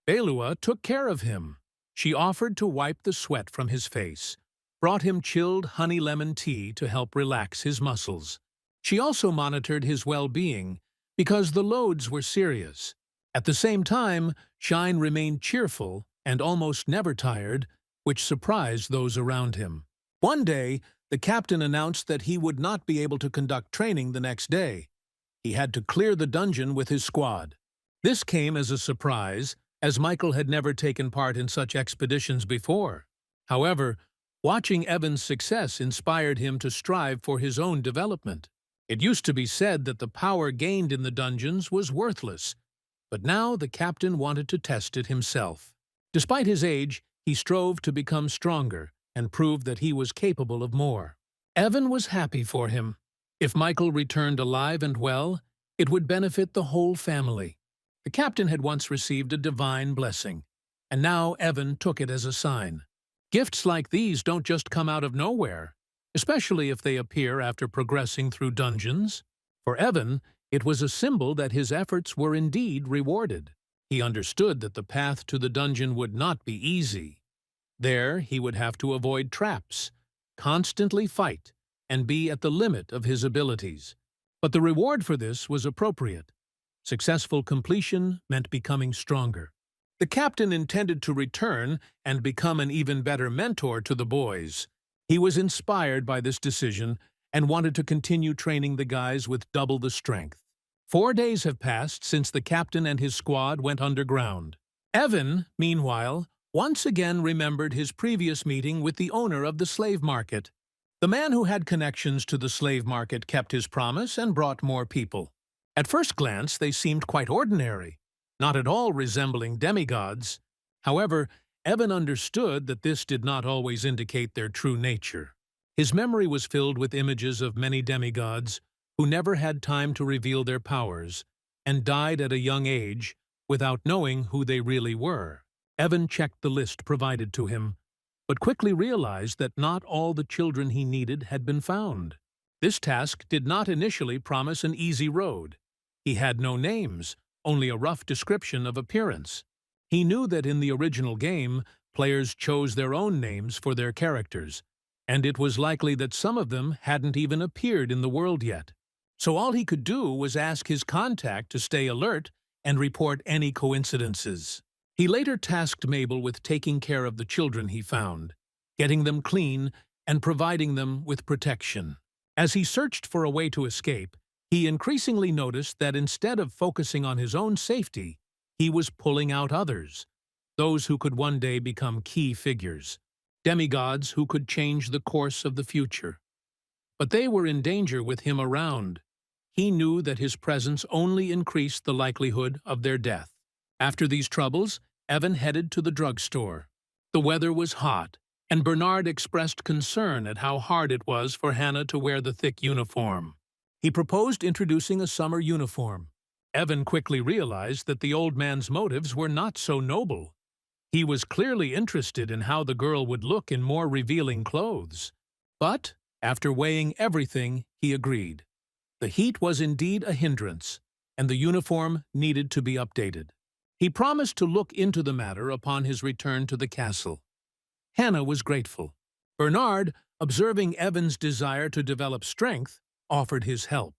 Belua took care of him. She offered to wipe the sweat from his face, brought him chilled honey lemon tea to help relax his muscles. She also monitored his well-being, because the loads were serious. At the same time, Shine remained cheerful and almost never tired, which surprised those around him. One day, the captain announced that he would not be able to conduct training the next day. He had to clear the dungeon with his squad. This came as a surprise, as Michael had never taken part in such expeditions before. However, watching Evan's success inspired him to strive for his own development. It used to be said that the power gained in the dungeons was worthless, but now the captain wanted to test it himself. Despite his age, he strove to become stronger and prove that he was capable of more. Evan was happy for him. If Michael returned alive and well, it would benefit the whole family. The captain had once received a divine blessing, and now Evan took it as a sign. Gifts like these don't just come out of nowhere, especially if they appear after progressing through dungeons. For Evan, it was a symbol that his efforts were indeed rewarded. He understood that the path to the dungeon would not be easy. There, he would have to avoid traps, constantly fight, and be at the limit of his abilities. But the reward for this was appropriate. Successful completion meant becoming stronger. The captain intended to return and become an even better mentor to the boys. He was inspired by this decision and wanted to continue training the guys with double the strength. 4 days have passed since the captain and his squad went underground. Evan, meanwhile, once again remembered his previous meeting with the owner of the slave market. The man who had connections to the slave market kept his promise and brought more people. At first glance, they seemed quite ordinary, not at all resembling demigods. However, Evan understood that this did not always indicate their true nature. His memory was filled with images of many demigods who never had time to reveal their powers and died at a young age without knowing who they really were. Evan checked the list provided to him, but quickly realized that not all the children he needed had been found. This task did not initially promise an easy road. He had no names, only a rough description of appearance. He knew that in the original game, players chose their own names for their characters, and it was likely that some of them hadn't even appeared in the world yet. So all he could do was ask his contact to stay alert and report any coincidences. He later tasked Mabel with taking care of the children he found, getting them clean, and providing them with protection. As he searched for a way to escape, he increasingly noticed that instead of focusing on his own safety, he was pulling out others, those who could one day become key figures, demigods who could change the course of the future. But they were in danger with him around. He knew that his presence only increased the likelihood of their death. After these troubles, Evan headed to the drugstore. The weather was hot, and Bernard expressed concern at how hard it was for Hannah to wear the thick uniform. He proposed introducing a summer uniform. Evan quickly realized that the old man's motives were not so noble. He was clearly interested in how the girl would look in more revealing clothes. But, after weighing everything, he agreed. The heat was indeed a hindrance, and the uniform needed to be updated. He promised to look into the matter upon his return to the castle. Hannah was grateful. Bernard, observing Evan's desire to develop strength, offered his help.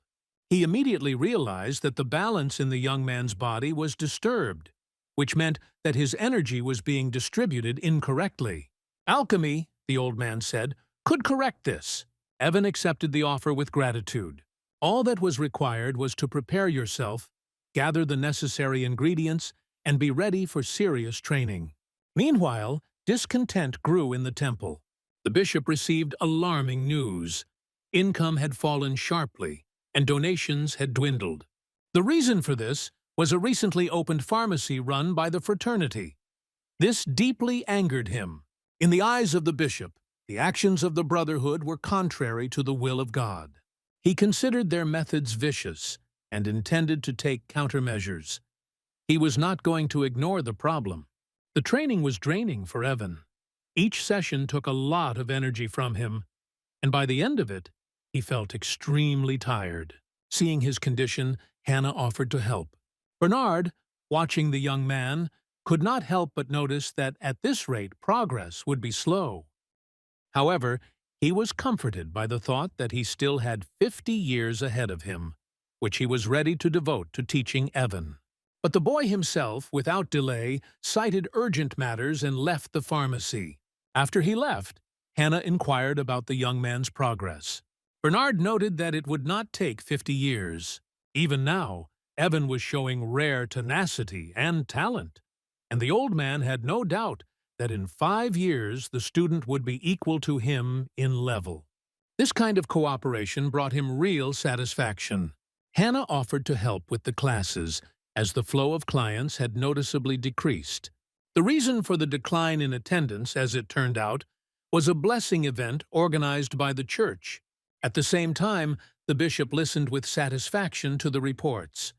He immediately realized that the balance in the young man's body was disturbed, which meant that his energy was being distributed incorrectly. Alchemy, the old man said, could correct this. Evan accepted the offer with gratitude. All that was required was to prepare yourself, gather the necessary ingredients, and be ready for serious training. Meanwhile, discontent grew in the temple. The bishop received alarming news. Income had fallen sharply, and donations had dwindled. The reason for this was a recently opened pharmacy run by the fraternity. This deeply angered him. In the eyes of the bishop, the actions of the Brotherhood were contrary to the will of God. He considered their methods vicious and intended to take countermeasures. He was not going to ignore the problem. The training was draining for Evan. Each session took a lot of energy from him, and by the end of it, he felt extremely tired. Seeing his condition, Hannah offered to help. Bernard, watching the young man, could not help but notice that at this rate progress would be slow. However, he was comforted by the thought that he still had 50 years ahead of him, which he was ready to devote to teaching Evan. But the boy himself, without delay, cited urgent matters and left the pharmacy. After he left, Hannah inquired about the young man's progress. Bernard noted that it would not take 50 years. Even now, Evan was showing rare tenacity and talent, and the old man had no doubt that in 5 years the student would be equal to him in level. This kind of cooperation brought him real satisfaction. Hannah offered to help with the classes, as the flow of clients had noticeably decreased. The reason for the decline in attendance, as it turned out, was a blessing event organized by the church. At the same time, the bishop listened with satisfaction to the reports.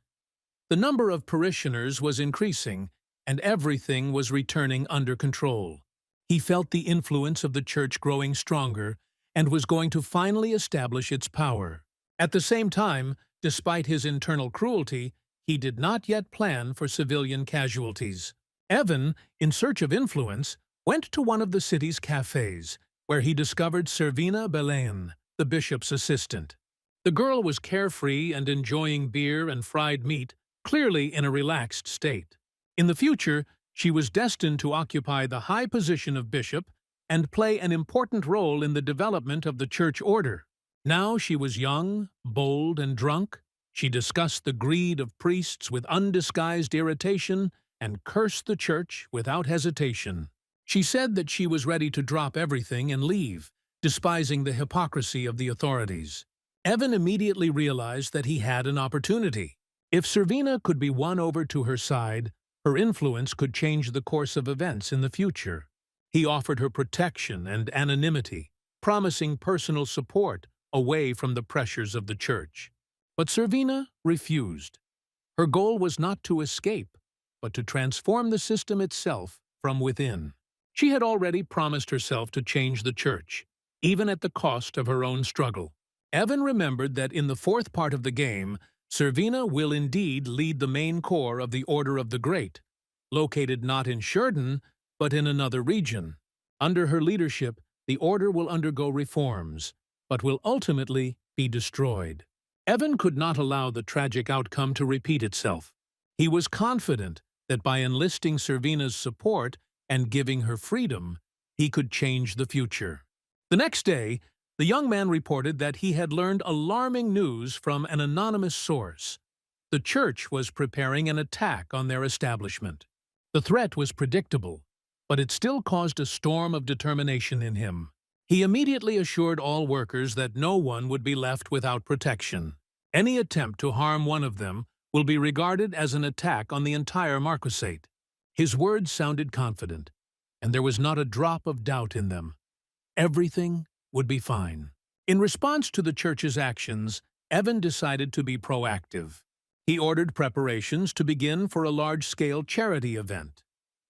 The number of parishioners was increasing, and everything was returning under control. He felt the influence of the church growing stronger and was going to finally establish its power. At the same time, despite his internal cruelty, he did not yet plan for civilian casualties. Evan, in search of influence, went to one of the city's cafes, where he discovered Servina Belaine, the bishop's assistant. The girl was carefree and enjoying beer and fried meat, clearly in a relaxed state. In the future, she was destined to occupy the high position of bishop and play an important role in the development of the church order. Now she was young, bold, and drunk. She discussed the greed of priests with undisguised irritation and cursed the church without hesitation. She said that she was ready to drop everything and leave, despising the hypocrisy of the authorities. Evan immediately realized that he had an opportunity. If Servina could be won over to her side, her influence could change the course of events in the future. He offered her protection and anonymity, promising personal support away from the pressures of the church. But Servina refused. Her goal was not to escape, but to transform the system itself from within. She had already promised herself to change the church, even at the cost of her own struggle. Evan remembered that in the fourth part of the game, Servina will indeed lead the main core of the Order of the Great, located not in Shurden, but in another region. Under her leadership, the Order will undergo reforms, but will ultimately be destroyed. Evan could not allow the tragic outcome to repeat itself. He was confident that by enlisting Servina's support and giving her freedom, he could change the future. The next day, the young man reported that he had learned alarming news from an anonymous source. The church was preparing an attack on their establishment. The threat was predictable, but it still caused a storm of determination in him. He immediately assured all workers that no one would be left without protection. Any attempt to harm one of them will be regarded as an attack on the entire marquisate. His words sounded confident, and there was not a drop of doubt in them. Everything would be fine. In response to the church's actions, Evan decided to be proactive. He ordered preparations to begin for a large-scale charity event,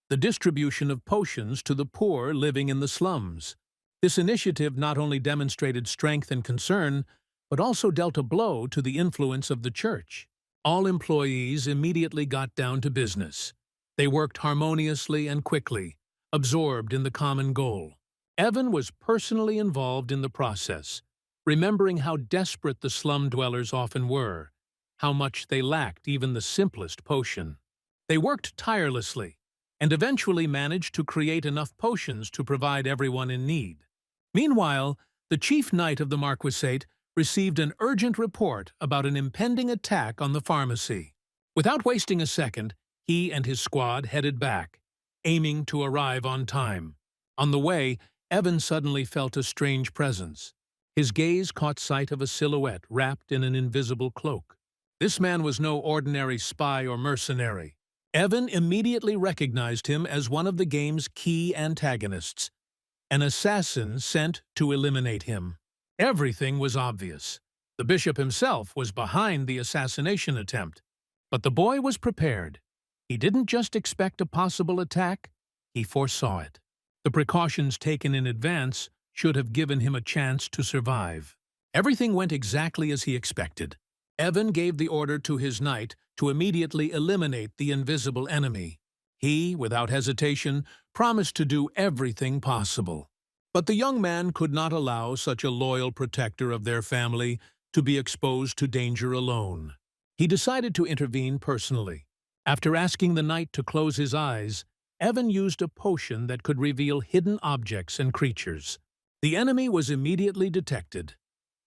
the distribution of potions to the poor living in the slums. This initiative not only demonstrated strength and concern, but also dealt a blow to the influence of the church. All employees immediately got down to business. They worked harmoniously and quickly, absorbed in the common goal. Evan was personally involved in the process, remembering how desperate the slum dwellers often were, how much they lacked even the simplest potion. They worked tirelessly, and eventually managed to create enough potions to provide everyone in need. Meanwhile, the chief knight of the marquisate received an urgent report about an impending attack on the pharmacy. Without wasting a second, he and his squad headed back, aiming to arrive on time. On the way, Evan suddenly felt a strange presence. His gaze caught sight of a silhouette wrapped in an invisible cloak. This man was no ordinary spy or mercenary. Evan immediately recognized him as one of the game's key antagonists, an assassin sent to eliminate him. Everything was obvious. The bishop himself was behind the assassination attempt. But the boy was prepared. He didn't just expect a possible attack, he foresaw it. The precautions taken in advance should have given him a chance to survive. Everything went exactly as he expected. Evan gave the order to his knight to immediately eliminate the invisible enemy. He, without hesitation, promised to do everything possible. But the young man could not allow such a loyal protector of their family to be exposed to danger alone. He decided to intervene personally. After asking the knight to close his eyes, Evan used a potion that could reveal hidden objects and creatures. The enemy was immediately detected.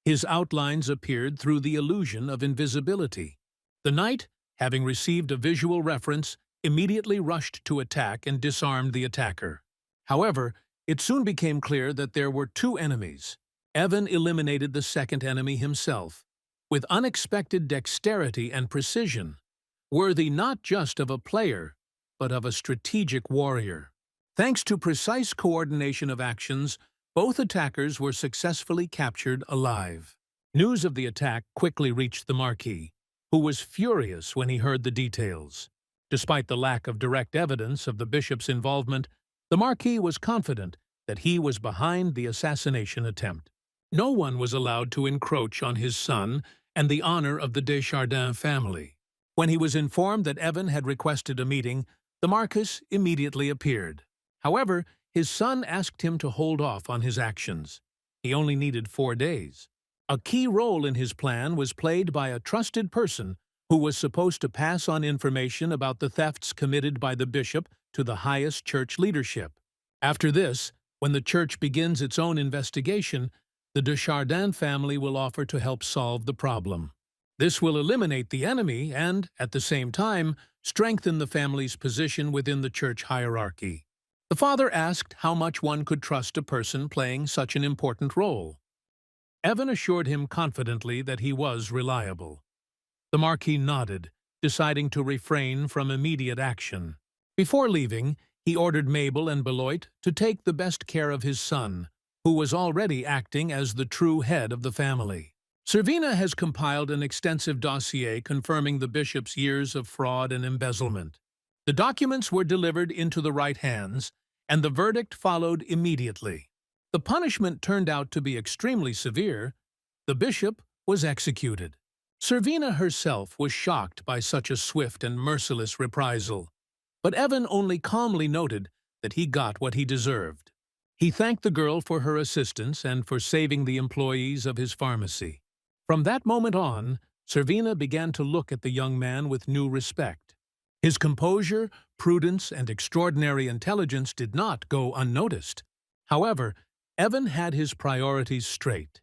His outlines appeared through the illusion of invisibility. The knight, having received a visual reference, immediately rushed to attack and disarmed the attacker. However, it soon became clear that there were two enemies. Evan eliminated the second enemy himself, with unexpected dexterity and precision, worthy not just of a player, but of a strategic warrior. Thanks to precise coordination of actions, both attackers were successfully captured alive. News of the attack quickly reached the Marquis, who was furious when he heard the details. Despite the lack of direct evidence of the bishop's involvement, the Marquis was confident that he was behind the assassination attempt. No one was allowed to encroach on his son and the honor of the Desjardins family. When he was informed that Evan had requested a meeting, the Marquis immediately appeared. However, his son asked him to hold off on his actions. He only needed 4 days. A key role in his plan was played by a trusted person who was supposed to pass on information about the thefts committed by the bishop to the highest church leadership. After this, when the church begins its own investigation, the Desjardins family will offer to help solve the problem. This will eliminate the enemy and, at the same time, strengthen the family's position within the church hierarchy. The father asked how much one could trust a person playing such an important role. Evan assured him confidently that he was reliable. The Marquis nodded, deciding to refrain from immediate action. Before leaving, he ordered Mabel and Beloit to take the best care of his son, who was already acting as the true head of the family. Servina has compiled an extensive dossier confirming the bishop's years of fraud and embezzlement. The documents were delivered into the right hands, and the verdict followed immediately. The punishment turned out to be extremely severe. The bishop was executed. Servina herself was shocked by such a swift and merciless reprisal, but Evan only calmly noted that he got what he deserved. He thanked the girl for her assistance and for saving the employees of his pharmacy. From that moment on, Servina began to look at the young man with new respect. His composure, prudence, and extraordinary intelligence did not go unnoticed. However, Evan had his priorities straight.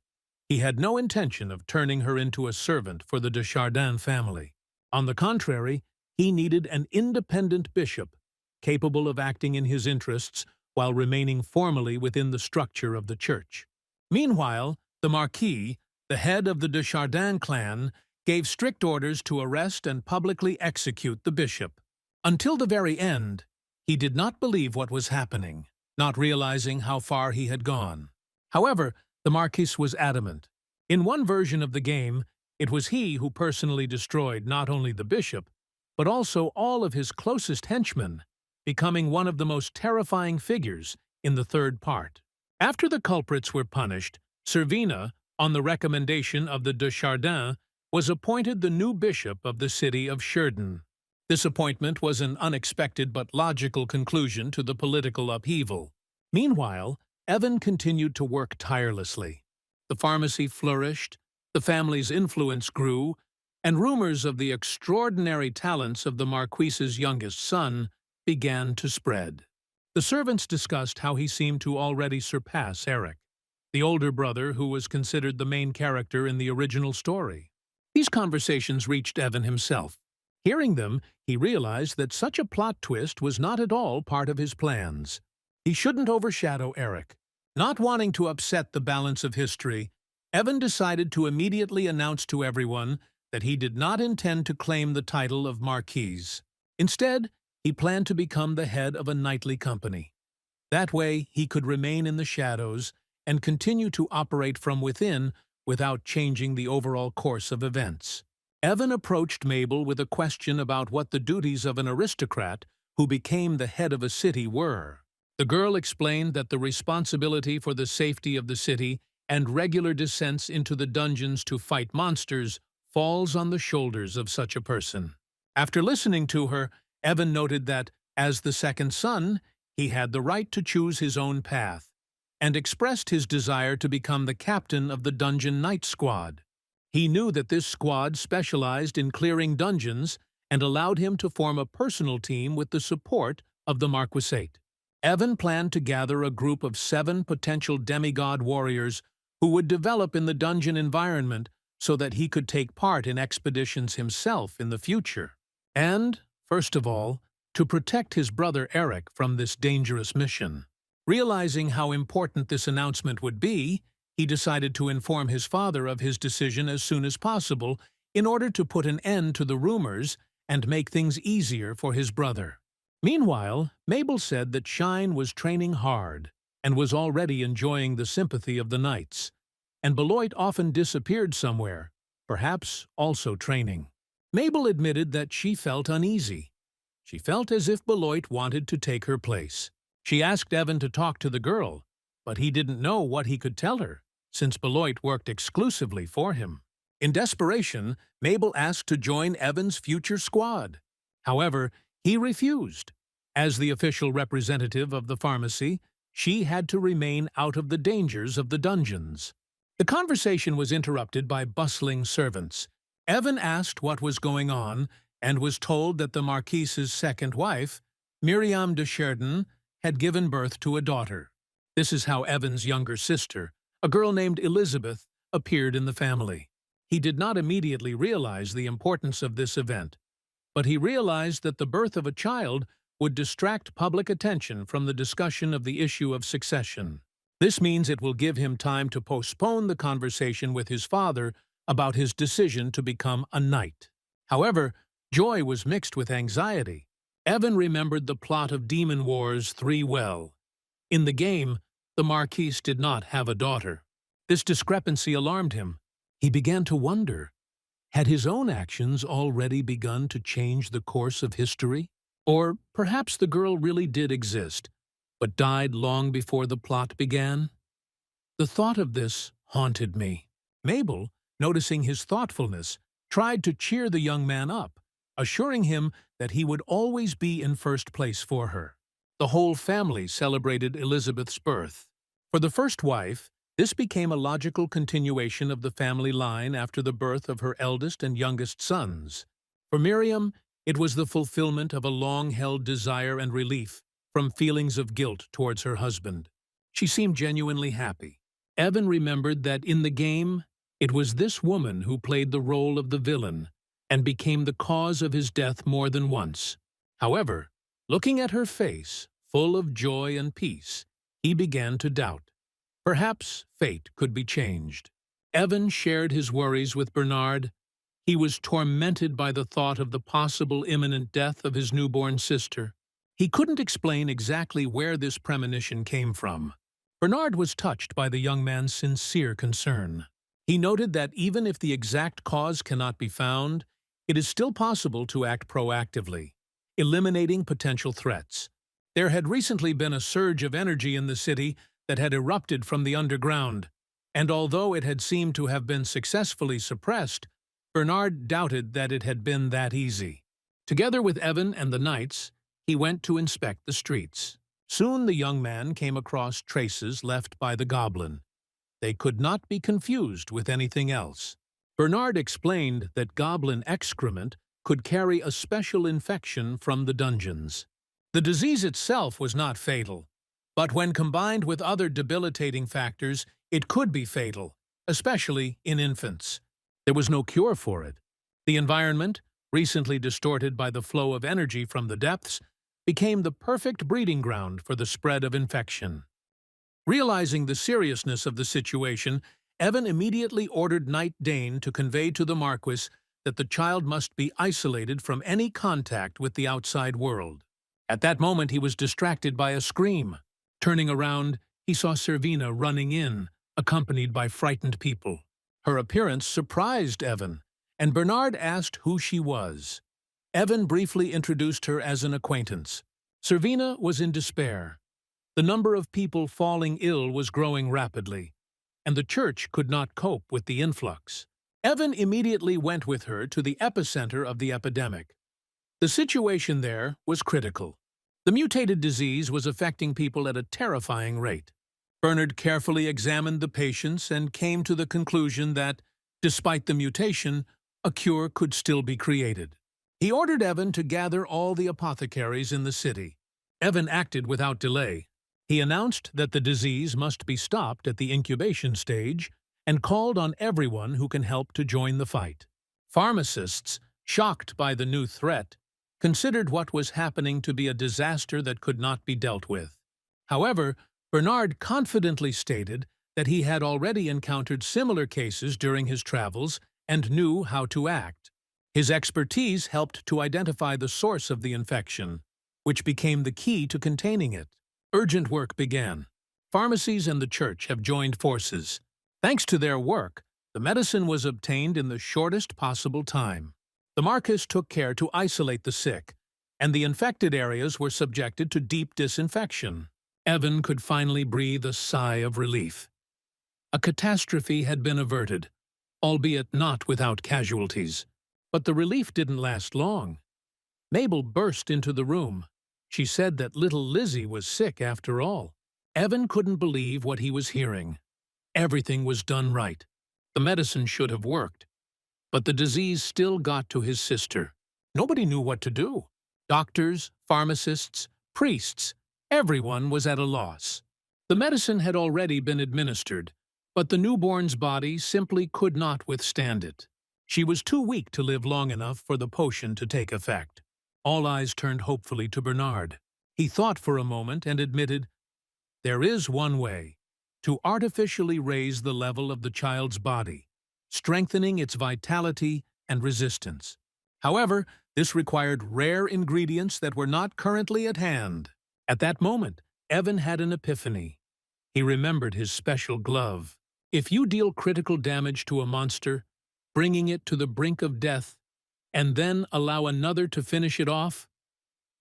He had no intention of turning her into a servant for the Desjardins family. On the contrary, he needed an independent bishop, capable of acting in his interests while remaining formally within the structure of the church. Meanwhile, the Marquis, the head of the Desjardins clan, gave strict orders to arrest and publicly execute the bishop. Until the very end, he did not believe what was happening, not realizing how far he had gone. However, the Marquis was adamant. In one version of the game, it was he who personally destroyed not only the bishop, but also all of his closest henchmen, becoming one of the most terrifying figures in the third part. After the culprits were punished, Servina, on the recommendation of the Desjardins, was appointed the new bishop of the city of Sheridan. This appointment was an unexpected but logical conclusion to the political upheaval. Meanwhile, Evan continued to work tirelessly. The pharmacy flourished, the family's influence grew, and rumors of the extraordinary talents of the Marquis's youngest son began to spread. The servants discussed how he seemed to already surpass Eric, the older brother who was considered the main character in the original story. These conversations reached Evan himself. Hearing them, he realized that such a plot twist was not at all part of his plans. He shouldn't overshadow Eric. Not wanting to upset the balance of history, Evan decided to immediately announce to everyone that he did not intend to claim the title of Marquis. Instead, he planned to become the head of a knightly company. That way, he could remain in the shadows and continue to operate from within without changing the overall course of events. Evan approached Mabel with a question about what the duties of an aristocrat who became the head of a city were. The girl explained that the responsibility for the safety of the city and regular descents into the dungeons to fight monsters falls on the shoulders of such a person. After listening to her, Evan noted that, as the second son, he had the right to choose his own path, and expressed his desire to become the captain of the Dungeon Knight Squad. He knew that this squad specialized in clearing dungeons and allowed him to form a personal team with the support of the Marquisate. Evan planned to gather a group of 7 potential demigod warriors who would develop in the dungeon environment so that he could take part in expeditions himself in the future. And, first of all, to protect his brother Eric from this dangerous mission. Realizing how important this announcement would be, he decided to inform his father of his decision as soon as possible in order to put an end to the rumors and make things easier for his brother. Meanwhile, Mabel said that Shine was training hard and was already enjoying the sympathy of the knights, and Beloit often disappeared somewhere, perhaps also training. Mabel admitted that she felt uneasy. She felt as if Beloit wanted to take her place. She asked Evan to talk to the girl, but he didn't know what he could tell her, since Beloit worked exclusively for him. In desperation, Mabel asked to join Evan's future squad. However, he refused. As the official representative of the pharmacy, she had to remain out of the dangers of the dungeons. The conversation was interrupted by bustling servants. Evan asked what was going on and was told that the Marquise's second wife, Miriam de Sheridan, had given birth to a daughter. This is how Evan's younger sister, a girl named Elizabeth, appeared in the family. He did not immediately realize the importance of this event, but he realized that the birth of a child would distract public attention from the discussion of the issue of succession. This means it will give him time to postpone the conversation with his father about his decision to become a knight. However, joy was mixed with anxiety. Evan remembered the plot of Demon Wars 3 well. In the game, the Marquise did not have a daughter. This discrepancy alarmed him. He began to wonder, had his own actions already begun to change the course of history? Or perhaps the girl really did exist, but died long before the plot began? The thought of this haunted me. Mabel, noticing his thoughtfulness, tried to cheer the young man up, assuring him that he would always be in first place for her. The whole family celebrated Elizabeth's birth. For the first wife, this became a logical continuation of the family line after the birth of her eldest and youngest sons. For Miriam, it was the fulfillment of a long-held desire and relief from feelings of guilt towards her husband. She seemed genuinely happy. Evan remembered that in the game, it was this woman who played the role of the villain and became the cause of his death more than once. However, looking at her face, full of joy and peace, he began to doubt. Perhaps fate could be changed. Evan shared his worries with Bernard. He was tormented by the thought of the possible imminent death of his newborn sister. He couldn't explain exactly where this premonition came from. Bernard was touched by the young man's sincere concern. He noted that even if the exact cause cannot be found, it is still possible to act proactively, eliminating potential threats. There had recently been a surge of energy in the city that had erupted from the underground, and although it had seemed to have been successfully suppressed, Bernard doubted that it had been that easy. Together with Evan and the knights, he went to inspect the streets. Soon the young man came across traces left by the goblin. They could not be confused with anything else. Bernard explained that goblin excrement could carry a special infection from the dungeons. The disease itself was not fatal, but when combined with other debilitating factors, it could be fatal, especially in infants. There was no cure for it. The environment, recently distorted by the flow of energy from the depths, became the perfect breeding ground for the spread of infection. Realizing the seriousness of the situation, Evan immediately ordered Knight Dane to convey to the Marquis that the child must be isolated from any contact with the outside world. At that moment, he was distracted by a scream. Turning around, he saw Servina running in, accompanied by frightened people. Her appearance surprised Evan, and Bernard asked who she was. Evan briefly introduced her as an acquaintance. Servina was in despair. The number of people falling ill was growing rapidly, and the church could not cope with the influx. Evan immediately went with her to the epicenter of the epidemic. The situation there was critical. The mutated disease was affecting people at a terrifying rate. Bernard carefully examined the patients and came to the conclusion that, despite the mutation, a cure could still be created. He ordered Evan to gather all the apothecaries in the city. Evan acted without delay. He announced that the disease must be stopped at the incubation stage and called on everyone who can help to join the fight. Pharmacists, shocked by the new threat, considered what was happening to be a disaster that could not be dealt with. However, Bernard confidently stated that he had already encountered similar cases during his travels and knew how to act. His expertise helped to identify the source of the infection, which became the key to containing it. Urgent work began. Pharmacies and the church have joined forces. Thanks to their work, the medicine was obtained in the shortest possible time. The Marquis took care to isolate the sick, and the infected areas were subjected to deep disinfection. Evan could finally breathe a sigh of relief. A catastrophe had been averted, albeit not without casualties. But the relief didn't last long. Mabel burst into the room. She said that little Lizzie was sick after all. Evan couldn't believe what he was hearing. Everything was done right. The medicine should have worked. But the disease still got to his sister. Nobody knew what to do. Doctors, pharmacists, priests, everyone was at a loss. The medicine had already been administered, but the newborn's body simply could not withstand it. She was too weak to live long enough for the potion to take effect. All eyes turned hopefully to Bernard. He thought for a moment and admitted, "There is one way, to artificially raise the level of the child's body, strengthening its vitality and resistance. However, this required rare ingredients that were not currently at hand." At that moment, Evan had an epiphany. He remembered his special glove. If you deal critical damage to a monster, bringing it to the brink of death, and then allow another to finish it off,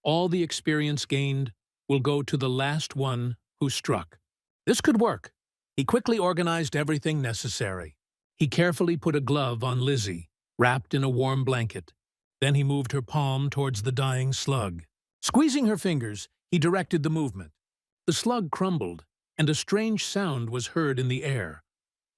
all the experience gained will go to the last one who struck. This could work. He quickly organized everything necessary. He carefully put a glove on Lizzie, wrapped in a warm blanket. Then he moved her palm towards the dying slug. Squeezing her fingers, he directed the movement. The slug crumbled, and a strange sound was heard in the air,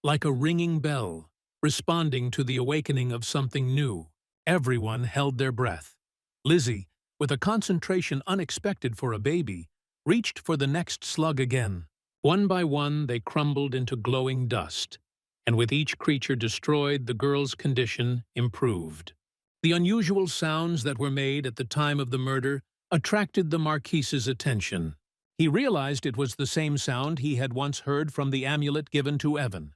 like a ringing bell, responding to the awakening of something new. Everyone held their breath. Lizzie, with a concentration unexpected for a baby, reached for the next slug again. One by one, they crumbled into glowing dust, and with each creature destroyed, the girl's condition improved. The unusual sounds that were made at the time of the murder attracted the Marquis's attention. He realized it was the same sound he had once heard from the amulet given to Evan.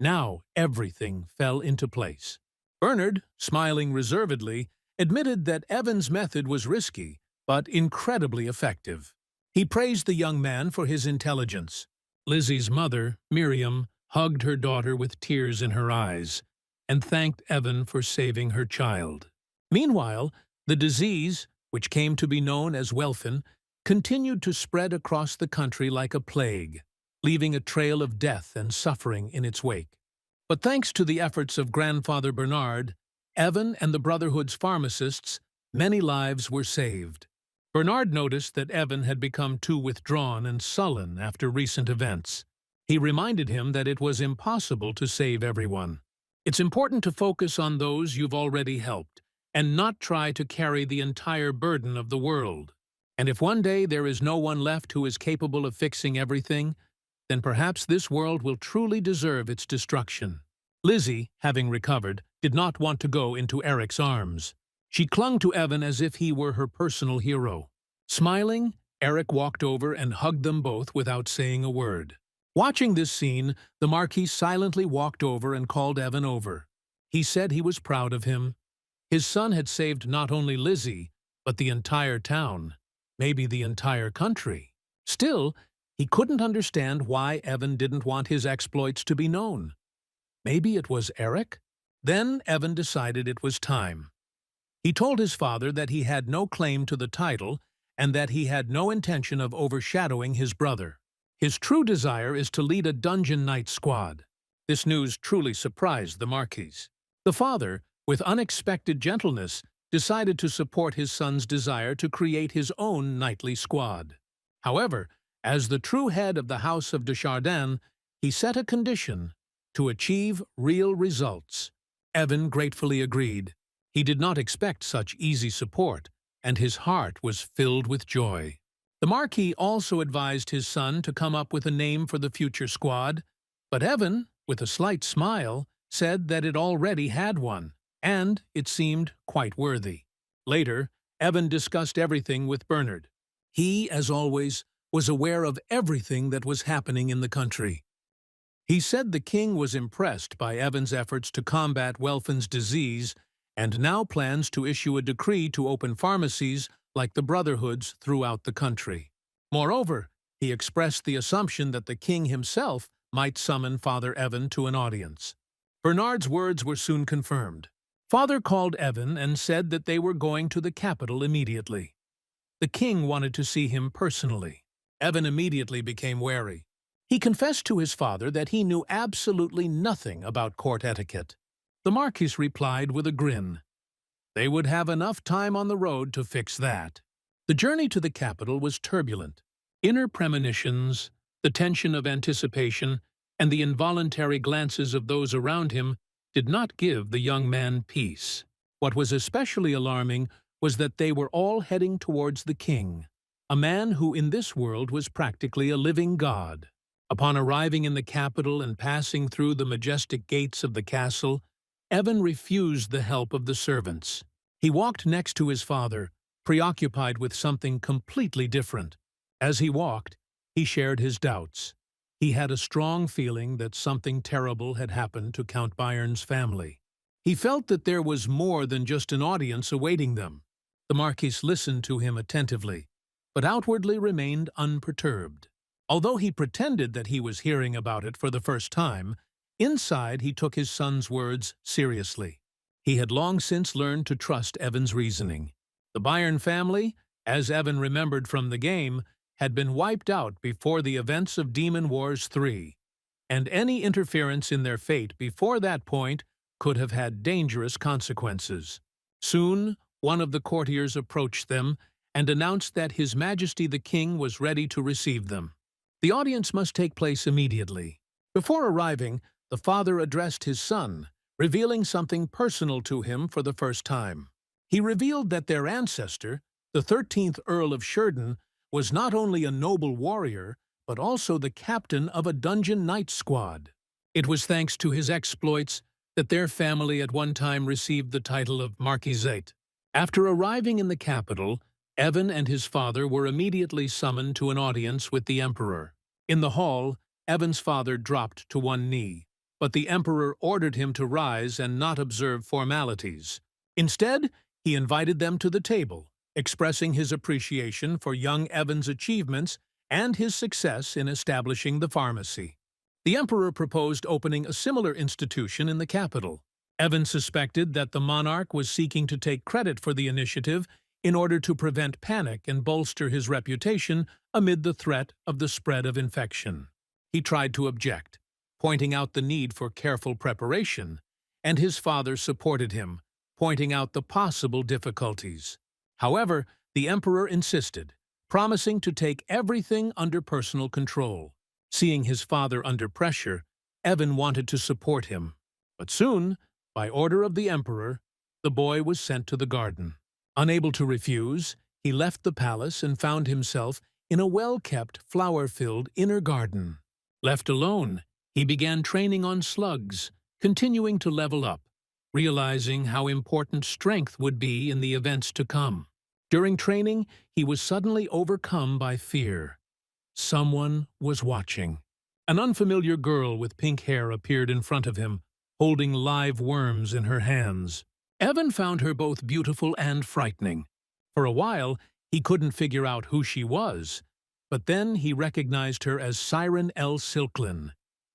Now everything fell into place. Bernard, smiling reservedly, admitted that Evan's method was risky, but incredibly effective. He praised the young man for his intelligence. Lizzie's mother, Miriam, hugged her daughter with tears in her eyes and thanked Evan for saving her child. Meanwhile, the disease, which came to be known as Welfin, continued to spread across the country like a plague, leaving a trail of death and suffering in its wake. But thanks to the efforts of Grandfather Bernard, Evan and the Brotherhood's pharmacists, many lives were saved. Bernard noticed that Evan had become too withdrawn and sullen after recent events. He reminded him that it was impossible to save everyone. It's important to focus on those you've already helped, and not try to carry the entire burden of the world. And if one day there is no one left who is capable of fixing everything, then perhaps this world will truly deserve its destruction. Lizzie, having recovered, did not want to go into Eric's arms. She clung to Evan as if he were her personal hero. Smiling, Eric walked over and hugged them both without saying a word. Watching this scene, the Marquis silently walked over and called Evan over. He said he was proud of him, His son had saved not only Lizzie, but the entire town, maybe the entire country. Still, he couldn't understand why Evan didn't want his exploits to be known. Maybe it was Eric? Then Evan decided it was time. He told his father that he had no claim to the title and that he had no intention of overshadowing his brother. His true desire is to lead a dungeon knight squad. This news truly surprised the Marquis. The father, with unexpected gentleness, decided to support his son's desire to create his own knightly squad. However, as the true head of the House of Desjardins, he set a condition: to achieve real results. Evan gratefully agreed. He did not expect such easy support, and his heart was filled with joy. The Marquis also advised his son to come up with a name for the future squad, but Evan, with a slight smile, said that it already had one, and it seemed quite worthy. Later, Evan discussed everything with Bernard. He, as always, was aware of everything that was happening in the country. He said the king was impressed by Evan's efforts to combat Welfin's disease and now plans to issue a decree to open pharmacies like the Brotherhood's throughout the country. Moreover, he expressed the assumption that the king himself might summon Father Evan to an audience. Bernard's words were soon confirmed. Father called Evan and said that they were going to the capital immediately. The king wanted to see him personally. Evan immediately became wary. He confessed to his father that he knew absolutely nothing about court etiquette. The Marquis replied with a grin. They would have enough time on the road to fix that. The journey to the capital was turbulent. Inner premonitions, the tension of anticipation, and the involuntary glances of those around him did not give the young man peace. What was especially alarming was that they were all heading towards the king, a man who in this world was practically a living god. Upon arriving in the capital and passing through the majestic gates of the castle, Evan refused the help of the servants. He walked next to his father, preoccupied with something completely different. As he walked, he shared his doubts. He had a strong feeling that something terrible had happened to Count Bayern's family. He felt that there was more than just an audience awaiting them. The Marquis listened to him attentively, but outwardly remained unperturbed. Although he pretended that he was hearing about it for the first time, inside he took his son's words seriously. He had long since learned to trust Evan's reasoning. The Bayern family, as Evan remembered from the game, had been wiped out before the events of Demon Wars 3, and any interference in their fate before that point could have had dangerous consequences. Soon, one of the courtiers approached them and announced that His Majesty the King was ready to receive them. The audience must take place immediately. Before arriving, the father addressed his son, revealing something personal to him for the first time. He revealed that their ancestor, the 13th Earl of Sheridan, was not only a noble warrior, but also the captain of a dungeon knight squad. It was thanks to his exploits that their family at one time received the title of Marquisate. After arriving in the capital, Evan and his father were immediately summoned to an audience with the Emperor. In the hall, Evan's father dropped to one knee, but the Emperor ordered him to rise and not observe formalities. Instead, he invited them to the table, expressing his appreciation for young Evan's achievements and his success in establishing the pharmacy. The Emperor proposed opening a similar institution in the capital. Evan suspected that the monarch was seeking to take credit for the initiative in order to prevent panic and bolster his reputation amid the threat of the spread of infection. He tried to object, pointing out the need for careful preparation, and his father supported him, pointing out the possible difficulties. However, the Emperor insisted, promising to take everything under personal control. Seeing his father under pressure, Evan wanted to support him. But soon, by order of the Emperor, the boy was sent to the garden. Unable to refuse, he left the palace and found himself in a well-kept, flower-filled inner garden. Left alone, he began training on slugs, continuing to level up, realizing how important strength would be in the events to come. During training, he was suddenly overcome by fear. Someone was watching. An unfamiliar girl with pink hair appeared in front of him, holding live worms in her hands. Evan found her both beautiful and frightening. For a while, he couldn't figure out who she was, but then he recognized her as Siren El Silklin,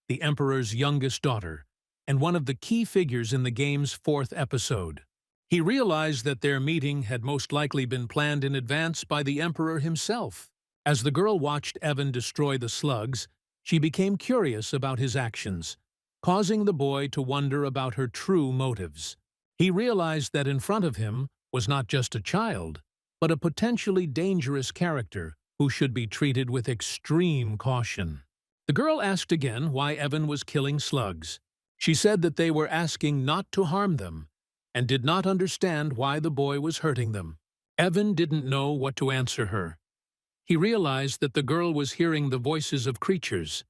the Emperor's youngest daughter, and one of the key figures in the game's fourth episode. He realized that their meeting had most likely been planned in advance by the Emperor himself. As the girl watched Evan destroy the slugs, she became curious about his actions, causing the boy to wonder about her true motives. He realized that in front of him was not just a child, but a potentially dangerous character who should be treated with extreme caution. The girl asked again why Evan was killing slugs. She said that they were asking not to harm them, and did not understand why the boy was hurting them. Evan didn't know what to answer her. He realized that the girl was hearing the voices of creatures.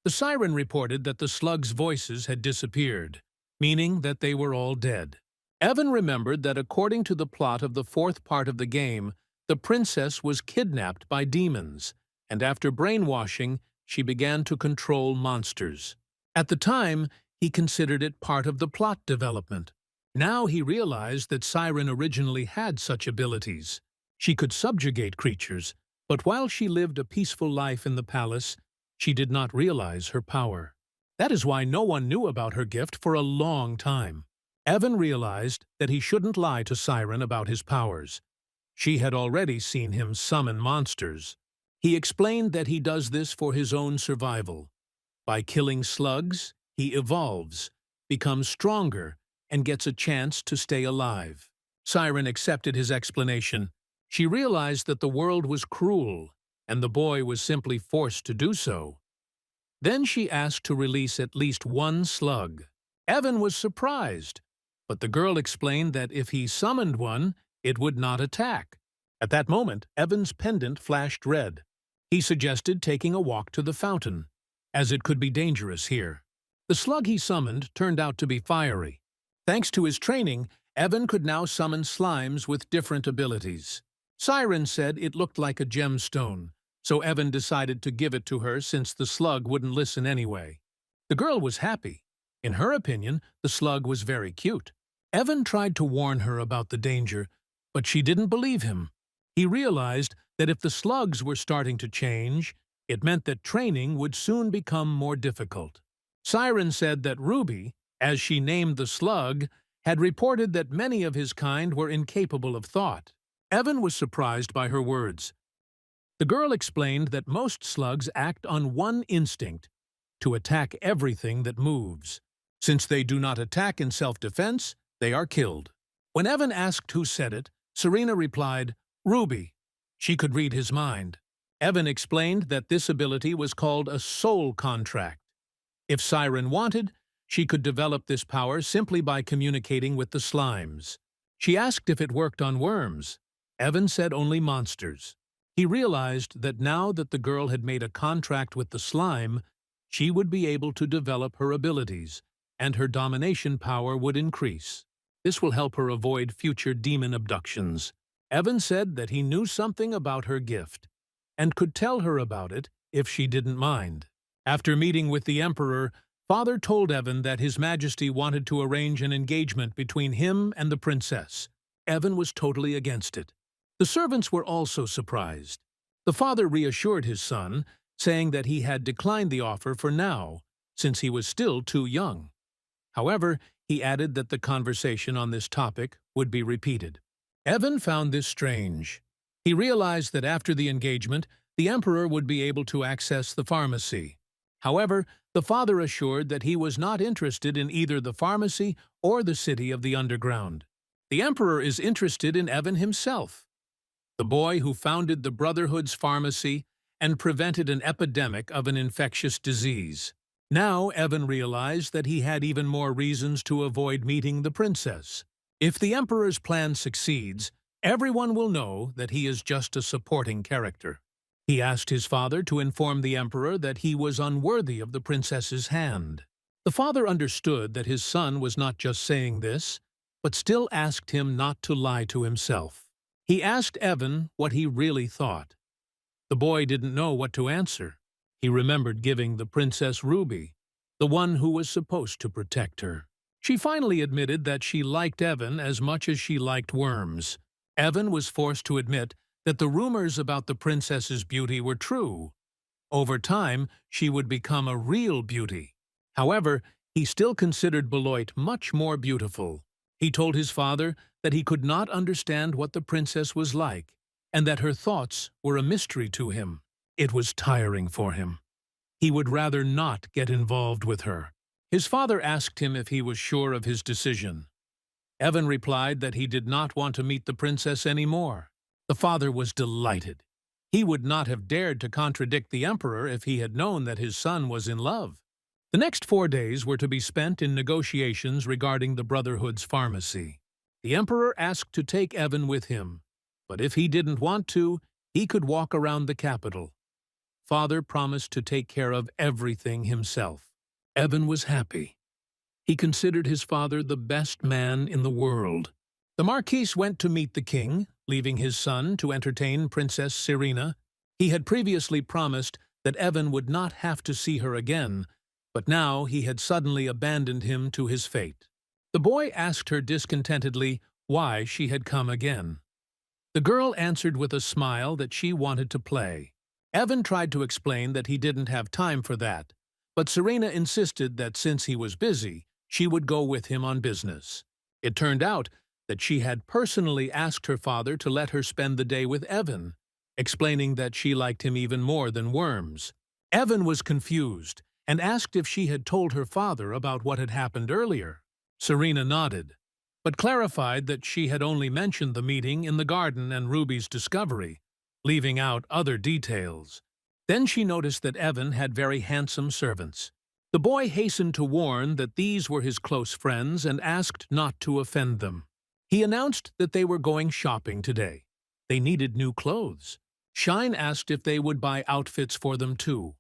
The siren reported that the slugs' voices had disappeared, meaning that they were all dead. Evan remembered that according to the plot of the fourth part of the game, the princess was kidnapped by demons, and after brainwashing, she began to control monsters. At the time, he considered it part of the plot development. Now he realized that Siren originally had such abilities. She could subjugate creatures, but while she lived a peaceful life in the palace, she did not realize her power. That is why no one knew about her gift for a long time. Evan realized that he shouldn't lie to Siren about his powers. She had already seen him summon monsters. He explained that he does this for his own survival. By killing slugs, he evolves, becomes stronger, and gets a chance to stay alive. Siren accepted his explanation. She realized that the world was cruel, and the boy was simply forced to do so. Then she asked to release at least one slug. Evan was surprised, but the girl explained that if he summoned one, it would not attack. At that moment, Evan's pendant flashed red. He suggested taking a walk to the fountain, as it could be dangerous here. The slug he summoned turned out to be fiery. Thanks to his training, Evan could now summon slimes with different abilities. Siren said it looked like a gemstone, so Evan decided to give it to her since the slug wouldn't listen anyway. The girl was happy. In her opinion, the slug was very cute. Evan tried to warn her about the danger, but she didn't believe him. He realized that if the slugs were starting to change, it meant that training would soon become more difficult. Siren said that Ruby, as she named the slug, had reported that many of his kind were incapable of thought. Evan was surprised by her words. The girl explained that most slugs act on one instinct, to attack everything that moves. Since they do not attack in self-defense, they are killed. When Evan asked who said it, Serena replied, "Ruby." She could read his mind. Evan explained that this ability was called a soul contract. If Siren wanted, she could develop this power simply by communicating with the slimes. She asked if it worked on worms. Evan said only monsters. He realized that now that the girl had made a contract with the slime, she would be able to develop her abilities, and her domination power would increase. This will help her avoid future demon abductions. Evan said that he knew something about her gift, and could tell her about it if she didn't mind. After meeting with the Emperor, Father told Evan that His Majesty wanted to arrange an engagement between him and the princess. Evan was totally against it. The servants were also surprised. The father reassured his son, saying that he had declined the offer for now, since he was still too young. However, he added that the conversation on this topic would be repeated. Evan found this strange. He realized that after the engagement, the Emperor would be able to access the pharmacy. However, the father assured that he was not interested in either the pharmacy or the city of the underground. The Emperor is interested in Evan himself, the boy who founded the Brotherhood's pharmacy and prevented an epidemic of an infectious disease. Now Evan realized that he had even more reasons to avoid meeting the princess. If the Emperor's plan succeeds, everyone will know that he is just a supporting character. He asked his father to inform the Emperor that he was unworthy of the princess's hand. The father understood that his son was not just saying this, but still asked him not to lie to himself. He asked Evan what he really thought. The boy didn't know what to answer. He remembered giving the Princess Ruby, the one who was supposed to protect her. She finally admitted that she liked Evan as much as she liked worms. Evan was forced to admit that the rumors about the princess's beauty were true. Over time, she would become a real beauty. However, he still considered Beloit much more beautiful. He told his father that he could not understand what the princess was like, and that her thoughts were a mystery to him. It was tiring for him. He would rather not get involved with her. His father asked him if he was sure of his decision. Evan replied that he did not want to meet the princess anymore. The father was delighted. He would not have dared to contradict the emperor if he had known that his son was in love. The next 4 days were to be spent in negotiations regarding the Brotherhood's pharmacy. The emperor asked to take Evan with him, but if he didn't want to, he could walk around the capital. Father promised to take care of everything himself. Evan was happy. He considered his father the best man in the world. The Marquis went to meet the king, leaving his son to entertain Princess Serena. He had previously promised that Evan would not have to see her again, but now he had suddenly abandoned him to his fate. The boy asked her discontentedly why she had come again. The girl answered with a smile that she wanted to play. Evan tried to explain that he didn't have time for that, but Serena insisted that since he was busy, she would go with him on business. It turned out that she had personally asked her father to let her spend the day with Evan, explaining that she liked him even more than worms. Evan was confused and asked if she had told her father about what had happened earlier. Serena nodded, but clarified that she had only mentioned the meeting in the garden and Ruby's discovery, leaving out other details. Then she noticed that Evan had very handsome servants. The boy hastened to warn that these were his close friends and asked not to offend them. He announced that they were going shopping today. They needed new clothes. Shine asked if they would buy outfits for them too.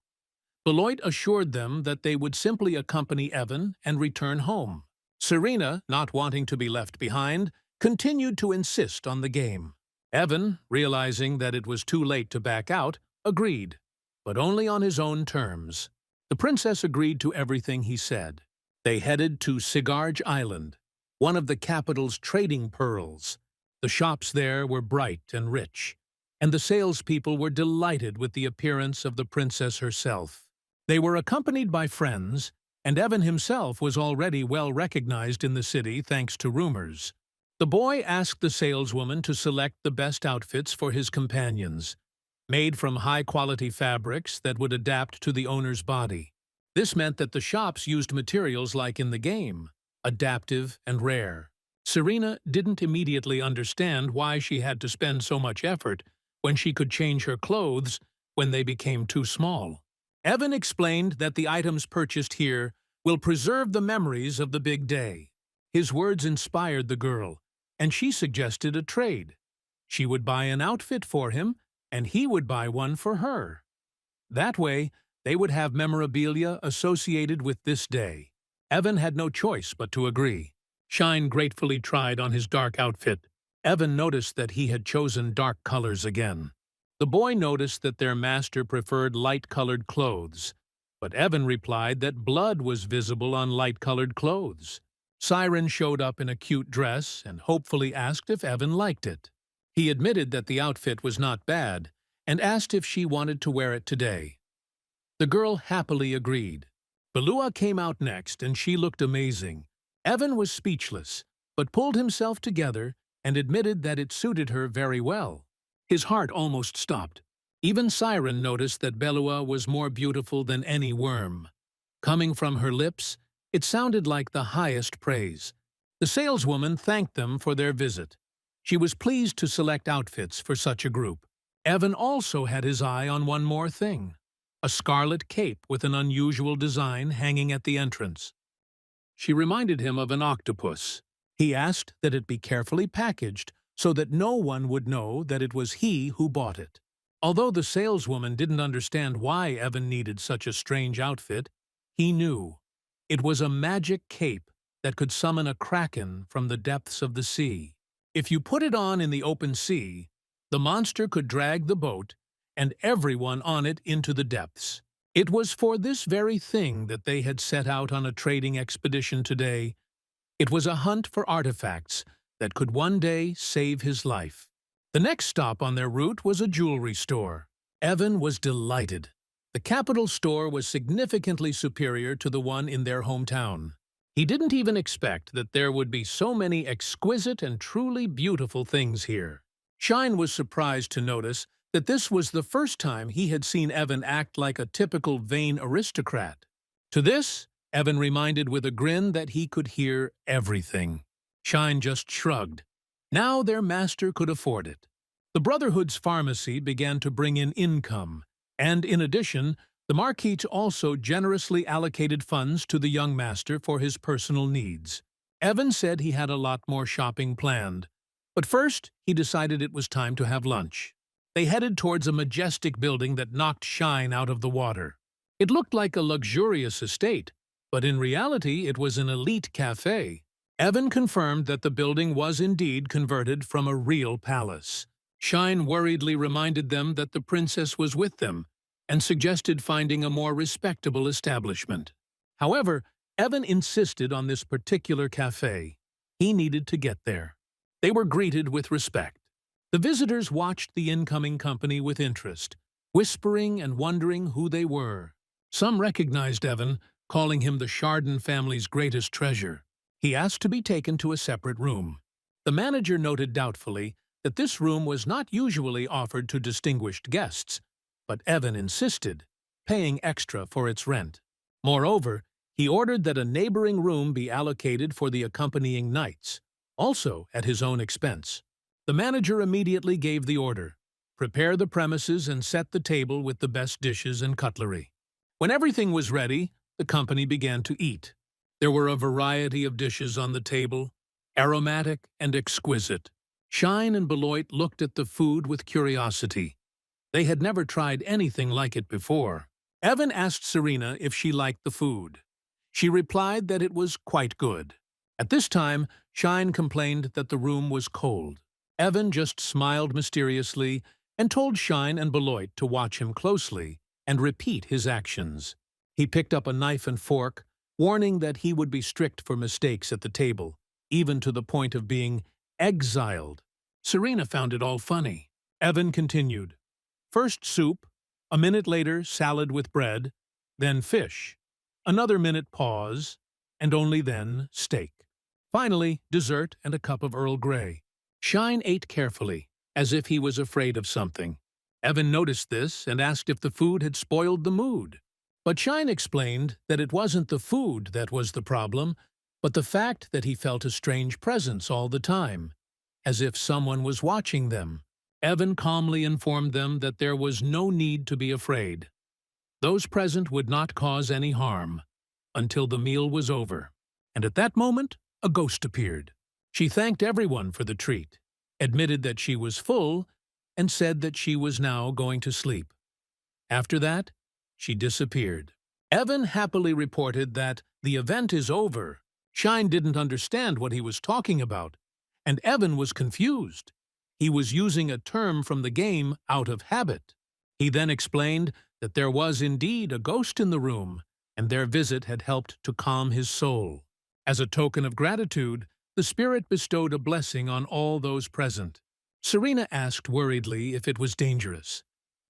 Beloit assured them that they would simply accompany Evan and return home. Serena, not wanting to be left behind, continued to insist on the game. Evan, realizing that it was too late to back out, agreed, but only on his own terms. The princess agreed to everything he said. They headed to Sigarge Island, one of the capital's trading pearls. The shops there were bright and rich, and the salespeople were delighted with the appearance of the princess herself. They were accompanied by friends, and Evan himself was already well recognized in the city thanks to rumors. The boy asked the saleswoman to select the best outfits for his companions, made from high-quality fabrics that would adapt to the owner's body. This meant that the shops used materials like in the game, adaptive and rare. Serena didn't immediately understand why she had to spend so much effort when she could change her clothes when they became too small. Evan explained that the items purchased here will preserve the memories of the big day. His words inspired the girl, and she suggested a trade. She would buy an outfit for him, and he would buy one for her. That way, they would have memorabilia associated with this day. Evan had no choice but to agree. Shine gratefully tried on his dark outfit. Evan noticed that he had chosen dark colors again. The boy noticed that their master preferred light-colored clothes, but Evan replied that blood was visible on light-colored clothes. Siren showed up in a cute dress and hopefully asked if Evan liked it. He admitted that the outfit was not bad and asked if she wanted to wear it today. The girl happily agreed. Balua came out next, and she looked amazing. Evan was speechless, but pulled himself together and admitted that it suited her very well. His heart almost stopped. Even Siren noticed that Belua was more beautiful than any worm. Coming from her lips, it sounded like the highest praise. The saleswoman thanked them for their visit. She was pleased to select outfits for such a group. Evan also had his eye on one more thing: a scarlet cape with an unusual design hanging at the entrance. She reminded him of an octopus. He asked that it be carefully packaged so that no one would know that it was he who bought it. Although the saleswoman didn't understand why Evan needed such a strange outfit, he knew. It was a magic cape that could summon a kraken from the depths of the sea. If you put it on in the open sea, the monster could drag the boat and everyone on it into the depths. It was for this very thing that they had set out on a trading expedition today, It was a hunt for artifacts that could one day save his life. The next stop on their route was a jewelry store. Evan was delighted. The capital store was significantly superior to the one in their hometown. He didn't even expect that there would be so many exquisite and truly beautiful things here. Shine was surprised to notice that this was the first time he had seen Evan act like a typical vain aristocrat. To this, Evan reminded with a grin that he could hear everything. Shine just shrugged. Now their master could afford it. The Brotherhood's pharmacy began to bring in income, and in addition, the Marquis also generously allocated funds to the young master for his personal needs. Evan said he had a lot more shopping planned, but first he decided it was time to have lunch. They headed towards a majestic building that knocked Shine out of the water. It looked like a luxurious estate, but in reality it was an elite cafe. Evan confirmed that the building was indeed converted from a real palace. Shine worriedly reminded them that the princess was with them and suggested finding a more respectable establishment. However, Evan insisted on this particular cafe. He needed to get there. They were greeted with respect. The visitors watched the incoming company with interest, whispering and wondering who they were. Some recognized Evan, calling him the Chardon family's greatest treasure. He asked to be taken to a separate room. The manager noted doubtfully that this room was not usually offered to distinguished guests, but Evan insisted, paying extra for its rent. Moreover, he ordered that a neighboring room be allocated for the accompanying knights, also at his own expense. The manager immediately gave the order, prepare the premises and set the table with the best dishes and cutlery. When everything was ready, the company began to eat. There were a variety of dishes on the table, aromatic and exquisite. Shine and Beloit looked at the food with curiosity. They had never tried anything like it before. Evan asked Serena if she liked the food. She replied that it was quite good. At this time, Shine complained that the room was cold. Evan just smiled mysteriously and told Shine and Beloit to watch him closely and repeat his actions. He picked up a knife and fork, warning that he would be strict for mistakes at the table, even to the point of being exiled. Serena found it all funny. Evan continued. First soup, a minute later salad with bread, then fish. Another minute pause, and only then steak. Finally, dessert and a cup of Earl Grey. Shine ate carefully, as if he was afraid of something. Evan noticed this and asked if the food had spoiled the mood. But Shine explained that it wasn't the food that was the problem, but the fact that he felt a strange presence all the time, as if someone was watching them. Evan calmly informed them that there was no need to be afraid. Those present would not cause any harm until the meal was over. And at that moment, a ghost appeared. She thanked everyone for the treat, admitted that she was full, and said that she was now going to sleep. After that, she disappeared. Evan happily reported that the event is over. Shine didn't understand what he was talking about, and Evan was confused. He was using a term from the game out of habit. He then explained that there was indeed a ghost in the room, and their visit had helped to calm his soul. As a token of gratitude, the spirit bestowed a blessing on all those present. Serena asked worriedly if it was dangerous.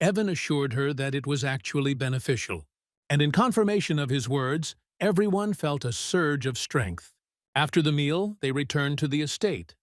Evan assured her that it was actually beneficial, and in confirmation of his words, everyone felt a surge of strength. After the meal, they returned to the estate.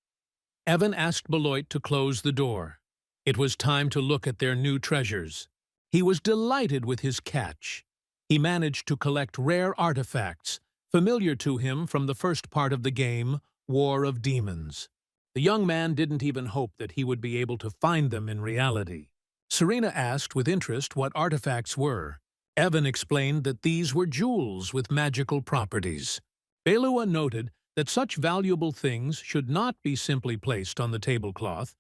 Evan asked Beloit to close the door. It was time to look at their new treasures. He was delighted with his catch. He managed to collect rare artifacts, familiar to him from the first part of the game, War of Demons. The young man didn't even hope that he would be able to find them in reality. Serena asked with interest what artifacts were. Evan explained that these were jewels with magical properties. Belua noted that such valuable things should not be simply placed on the tablecloth,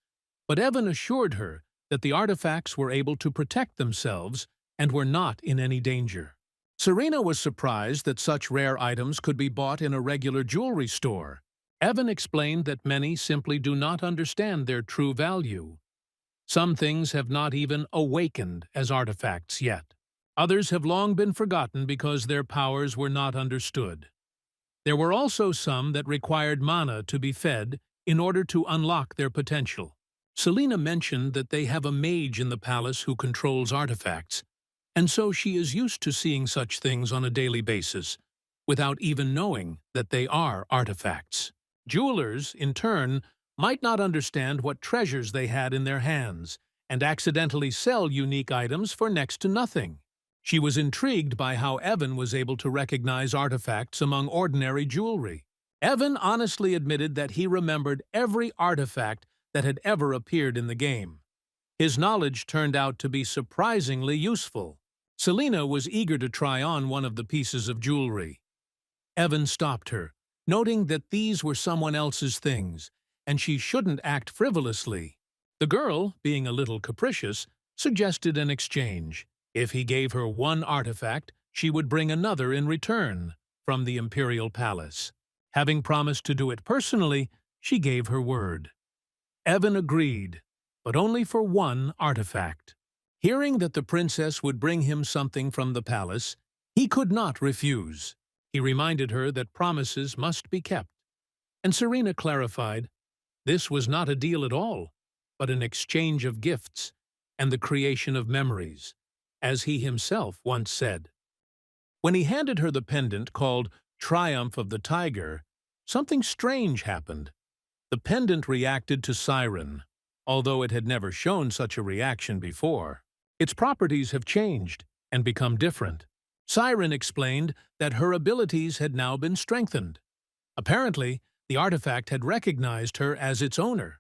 but Evan assured her that the artifacts were able to protect themselves and were not in any danger. Serena was surprised that such rare items could be bought in a regular jewelry store. Evan explained that many simply do not understand their true value. Some things have not even awakened as artifacts yet. Others have long been forgotten because their powers were not understood. There were also some that required mana to be fed in order to unlock their potential. Selena mentioned that they have a mage in the palace who controls artifacts, and so she is used to seeing such things on a daily basis, without even knowing that they are artifacts. Jewelers, in turn, might not understand what treasures they had in their hands, and accidentally sell unique items for next to nothing. She was intrigued by how Evan was able to recognize artifacts among ordinary jewelry. Evan honestly admitted that he remembered every artifact that had ever appeared in the game. His knowledge turned out to be surprisingly useful. Selena was eager to try on one of the pieces of jewelry. Evan stopped her, noting that these were someone else's things, and she shouldn't act frivolously. The girl, being a little capricious, suggested an exchange. If he gave her one artifact, she would bring another in return from the imperial palace. Having promised to do it personally, she gave her word. Evan agreed, but only for one artifact. Hearing that the princess would bring him something from the palace, he could not refuse. He reminded her that promises must be kept. And Serena clarified, this was not a deal at all, but an exchange of gifts and the creation of memories, as he himself once said. When he handed her the pendant called Triumph of the Tiger, something strange happened. The pendant reacted to Siren, although it had never shown such a reaction before. Its properties have changed and become different. Siren explained that her abilities had now been strengthened. Apparently, the artifact had recognized her as its owner.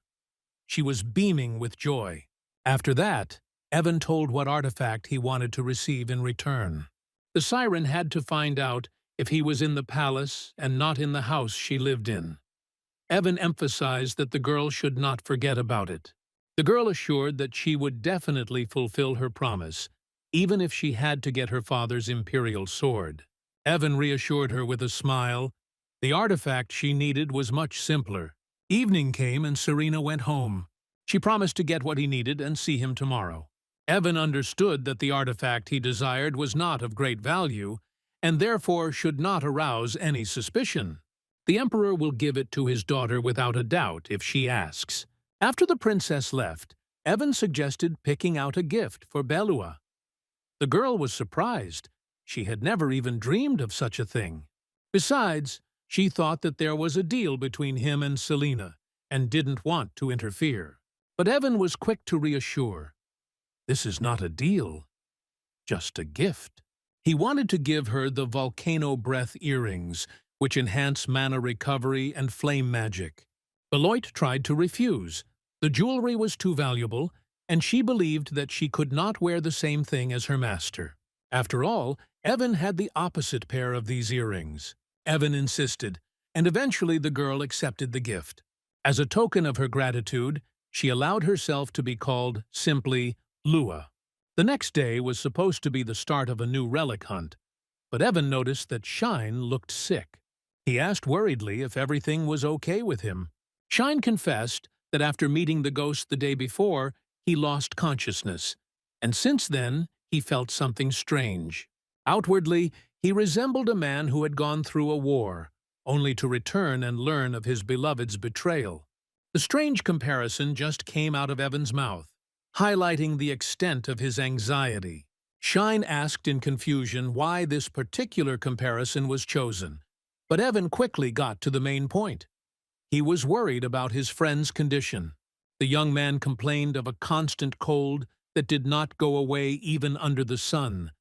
She was beaming with joy. After that, Evan told what artifact he wanted to receive in return. The Siren had to find out if he was in the palace and not in the house she lived in. Evan emphasized that the girl should not forget about it. The girl assured that she would definitely fulfill her promise, even if she had to get her father's imperial sword. Evan reassured her with a smile. The artifact she needed was much simpler. Evening came and Serena went home. She promised to get what he needed and see him tomorrow. Evan understood that the artifact he desired was not of great value, and therefore should not arouse any suspicion. The Emperor will give it to his daughter without a doubt if she asks. After the princess left, Evan suggested picking out a gift for Belua. The girl was surprised. She had never even dreamed of such a thing. Besides, she thought that there was a deal between him and Selena, and didn't want to interfere. But Evan was quick to reassure. This is not a deal, just a gift. He wanted to give her the volcano breath earrings, which enhance mana recovery and flame magic. Beloit tried to refuse. The jewelry was too valuable, and she believed that she could not wear the same thing as her master. After all, Evan had the opposite pair of these earrings. Evan insisted, and eventually the girl accepted the gift. As a token of her gratitude, she allowed herself to be called simply Lua. The next day was supposed to be the start of a new relic hunt, but Evan noticed that Shine looked sick. He asked worriedly if everything was okay with him. Shine confessed that after meeting the ghost the day before, he lost consciousness, and since then he felt something strange. Outwardly, he resembled a man who had gone through a war, only to return and learn of his beloved's betrayal. The strange comparison just came out of Evan's mouth, highlighting the extent of his anxiety. Shine asked in confusion why this particular comparison was chosen, but Evan quickly got to the main point. He was worried about his friend's condition. The young man complained of a constant cold that did not go away even under the sun,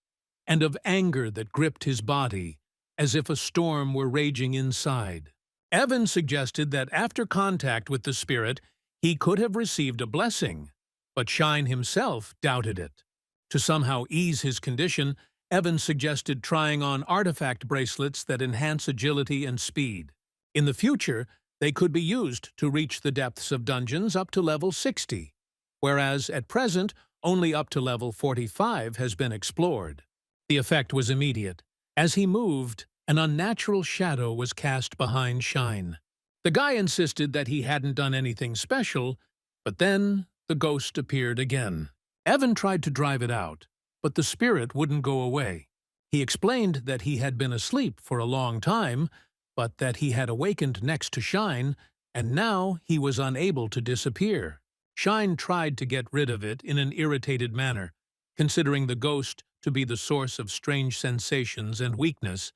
and of anger that gripped his body, as if a storm were raging inside. Evan suggested that after contact with the spirit, he could have received a blessing, but Shine himself doubted it. To somehow ease his condition, Evan suggested trying on artifact bracelets that enhance agility and speed. In the future, they could be used to reach the depths of dungeons up to level 60, whereas at present, only up to level 45 has been explored. The effect was immediate. As he moved, an unnatural shadow was cast behind Shine. The guy insisted that he hadn't done anything special, but then the ghost appeared again. Evan tried to drive it out, but the spirit wouldn't go away. He explained that he had been asleep for a long time, but that he had awakened next to Shine, and now he was unable to disappear. Shine tried to get rid of it in an irritated manner, considering the ghost to be the source of strange sensations and weakness,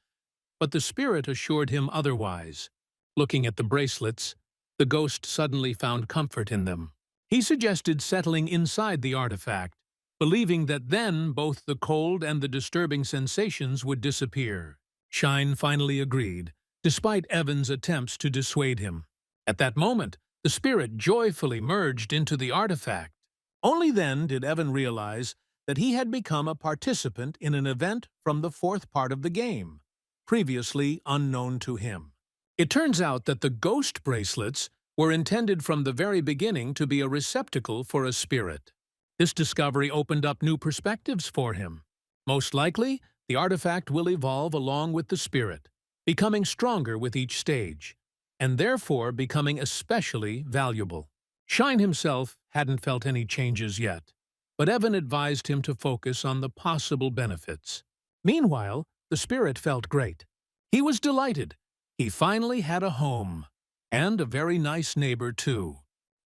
but the spirit assured him otherwise. Looking at the bracelets, the ghost suddenly found comfort in them. He suggested settling inside the artifact, believing that then both the cold and the disturbing sensations would disappear. Shine finally agreed, despite Evan's attempts to dissuade him. At that moment, the spirit joyfully merged into the artifact. Only then did Evan realize that he had become a participant in an event from the fourth part of the game, previously unknown to him. It turns out that the ghost bracelets were intended from the very beginning to be a receptacle for a spirit. This discovery opened up new perspectives for him. Most likely, the artifact will evolve along with the spirit, becoming stronger with each stage, and therefore becoming especially valuable. Shine himself hadn't felt any changes yet, but Evan advised him to focus on the possible benefits. Meanwhile, the spirit felt great. He was delighted. He finally had a home, and a very nice neighbor, too.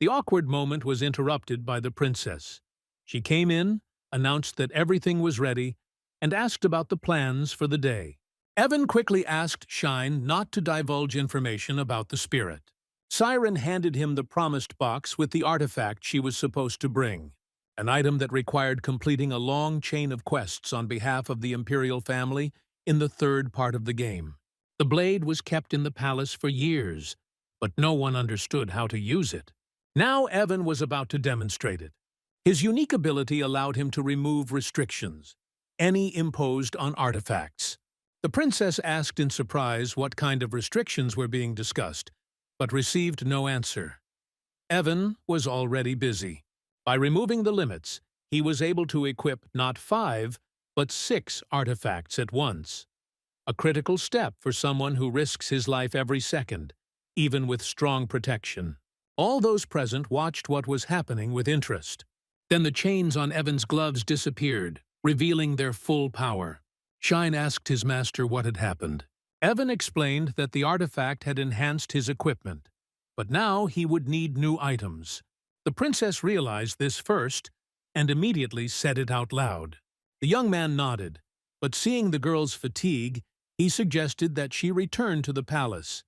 The awkward moment was interrupted by the princess. She came in, announced that everything was ready, and asked about the plans for the day. Evan quickly asked Shine not to divulge information about the spirit. Siren handed him the promised box with the artifact she was supposed to bring, an item that required completing a long chain of quests on behalf of the imperial family in the third part of the game. The blade was kept in the palace for years, but no one understood how to use it. Now Evan was about to demonstrate it. His unique ability allowed him to remove restrictions, any imposed on artifacts. The princess asked in surprise what kind of restrictions were being discussed, but received no answer. Evan was already busy. By removing the limits, he was able to equip not 5, but 6 artifacts at once. A critical step for someone who risks his life every second, even with strong protection. All those present watched what was happening with interest. Then the chains on Evan's gloves disappeared, revealing their full power. Shine asked his master what had happened. Evan explained that the artifact had enhanced his equipment, but now he would need new items. The princess realized this first and immediately said it out loud. The young man nodded, but seeing the girl's fatigue, he suggested that she return to the palace.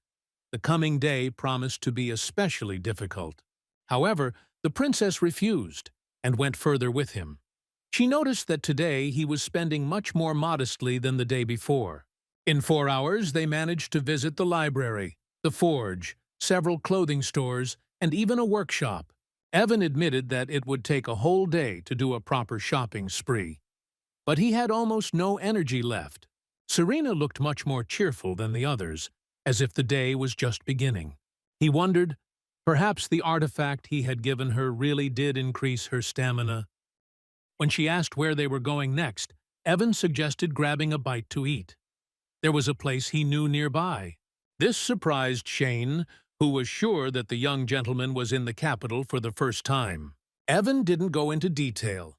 The coming day promised to be especially difficult. However, the princess refused and went further with him. She noticed that today he was spending much more modestly than the day before. In 4 hours, they managed to visit the library, the forge, several clothing stores, and even a workshop. Evan admitted that it would take a whole day to do a proper shopping spree. But he had almost no energy left. Serena looked much more cheerful than the others, as if the day was just beginning. He wondered, perhaps the artifact he had given her really did increase her stamina. When she asked where they were going next, Evan suggested grabbing a bite to eat. There was a place he knew nearby. This surprised Shane, who was sure that the young gentleman was in the capital for the first time. Evan didn't go into detail.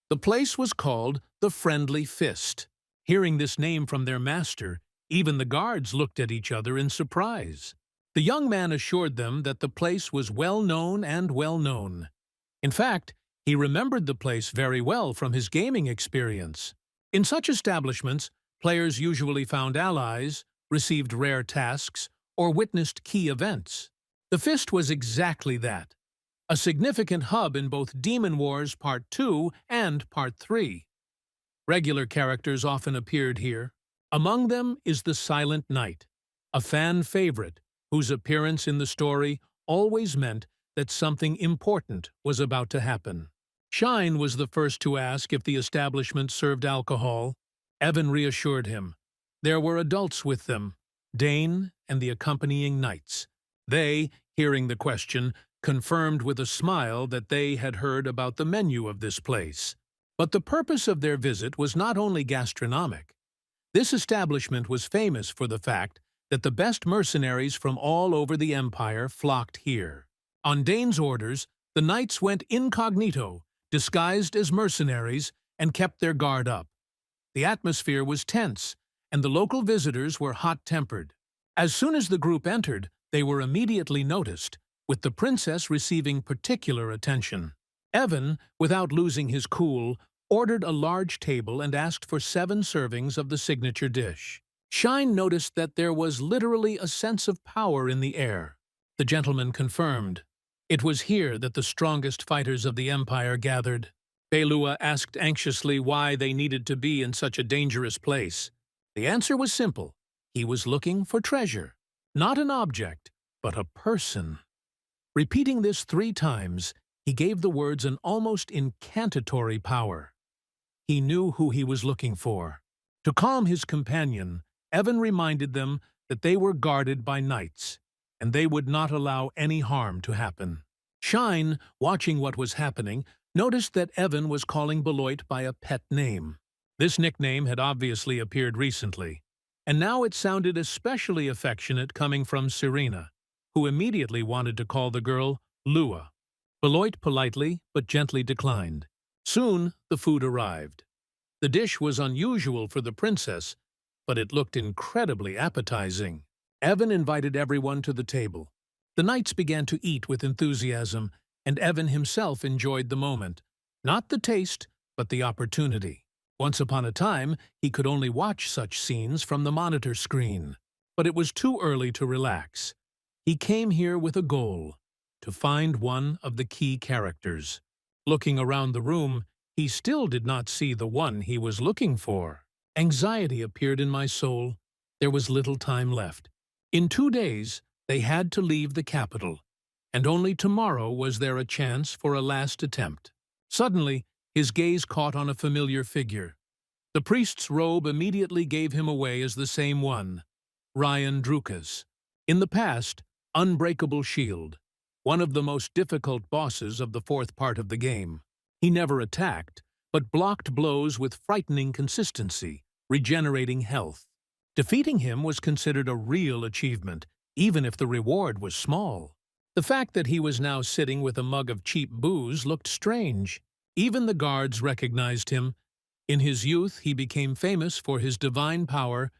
The place was called the Friendly Fist. Hearing this name from their master, even the guards looked at each other in surprise. The young man assured them that the place was well-known and well-known. In fact, he remembered the place very well from his gaming experience. In such establishments, players usually found allies, received rare tasks, or witnessed key events. The Fist was exactly that, a significant hub in both Demon Wars Part 2 and Part 3. Regular characters often appeared here. Among them is the Silent Knight, a fan favorite whose appearance in the story always meant that something important was about to happen. Shine was the first to ask if the establishment served alcohol. Evan reassured him. There were adults with them, Dane and the accompanying knights. They, hearing the question, confirmed with a smile that they had heard about the menu of this place. But the purpose of their visit was not only gastronomic. This establishment was famous for the fact that the best mercenaries from all over the empire flocked here. On Dane's orders, the knights went incognito, disguised as mercenaries, and kept their guard up. The atmosphere was tense, and the local visitors were hot-tempered. As soon as the group entered, they were immediately noticed, with the princess receiving particular attention. Evan, without losing his cool, ordered a large table and asked for 7 servings of the signature dish. Shine noticed that there was literally a sense of power in the air. The gentleman confirmed. It was here that the strongest fighters of the empire gathered. Belua asked anxiously why they needed to be in such a dangerous place. The answer was simple. He was looking for treasure. Not an object, but a person. Repeating this 3 times, he gave the words an almost incantatory power. He knew who he was looking for. To calm his companion, Evan reminded them that they were guarded by knights, and they would not allow any harm to happen. Shine, watching what was happening, noticed that Evan was calling Beloit by a pet name. This nickname had obviously appeared recently, and now it sounded especially affectionate coming from Serena, who immediately wanted to call the girl Lua. Beloit politely but gently declined. Soon the food arrived. The dish was unusual for the princess, but it looked incredibly appetizing. Evan invited everyone to the table. The knights began to eat with enthusiasm, and Evan himself enjoyed the moment. Not the taste, but the opportunity. Once upon a time, he could only watch such scenes from the monitor screen. But it was too early to relax. He came here with a goal: to find one of the key characters. Looking around the room, he still did not see the one he was looking for. Anxiety appeared in my soul. There was little time left. In 2 days, they had to leave the capital, and only tomorrow was there a chance for a last attempt. Suddenly, his gaze caught on a familiar figure. The priest's robe immediately gave him away as the same one, Ryan Dukas. In the past, Unbreakable Shield, one of the most difficult bosses of the 4th part of the game. He never attacked, but blocked blows with frightening consistency, regenerating health. Defeating him was considered a real achievement, even if the reward was small. The fact that he was now sitting with a mug of cheap booze looked strange. Even the guards recognized him. In his youth, he became famous for his divine power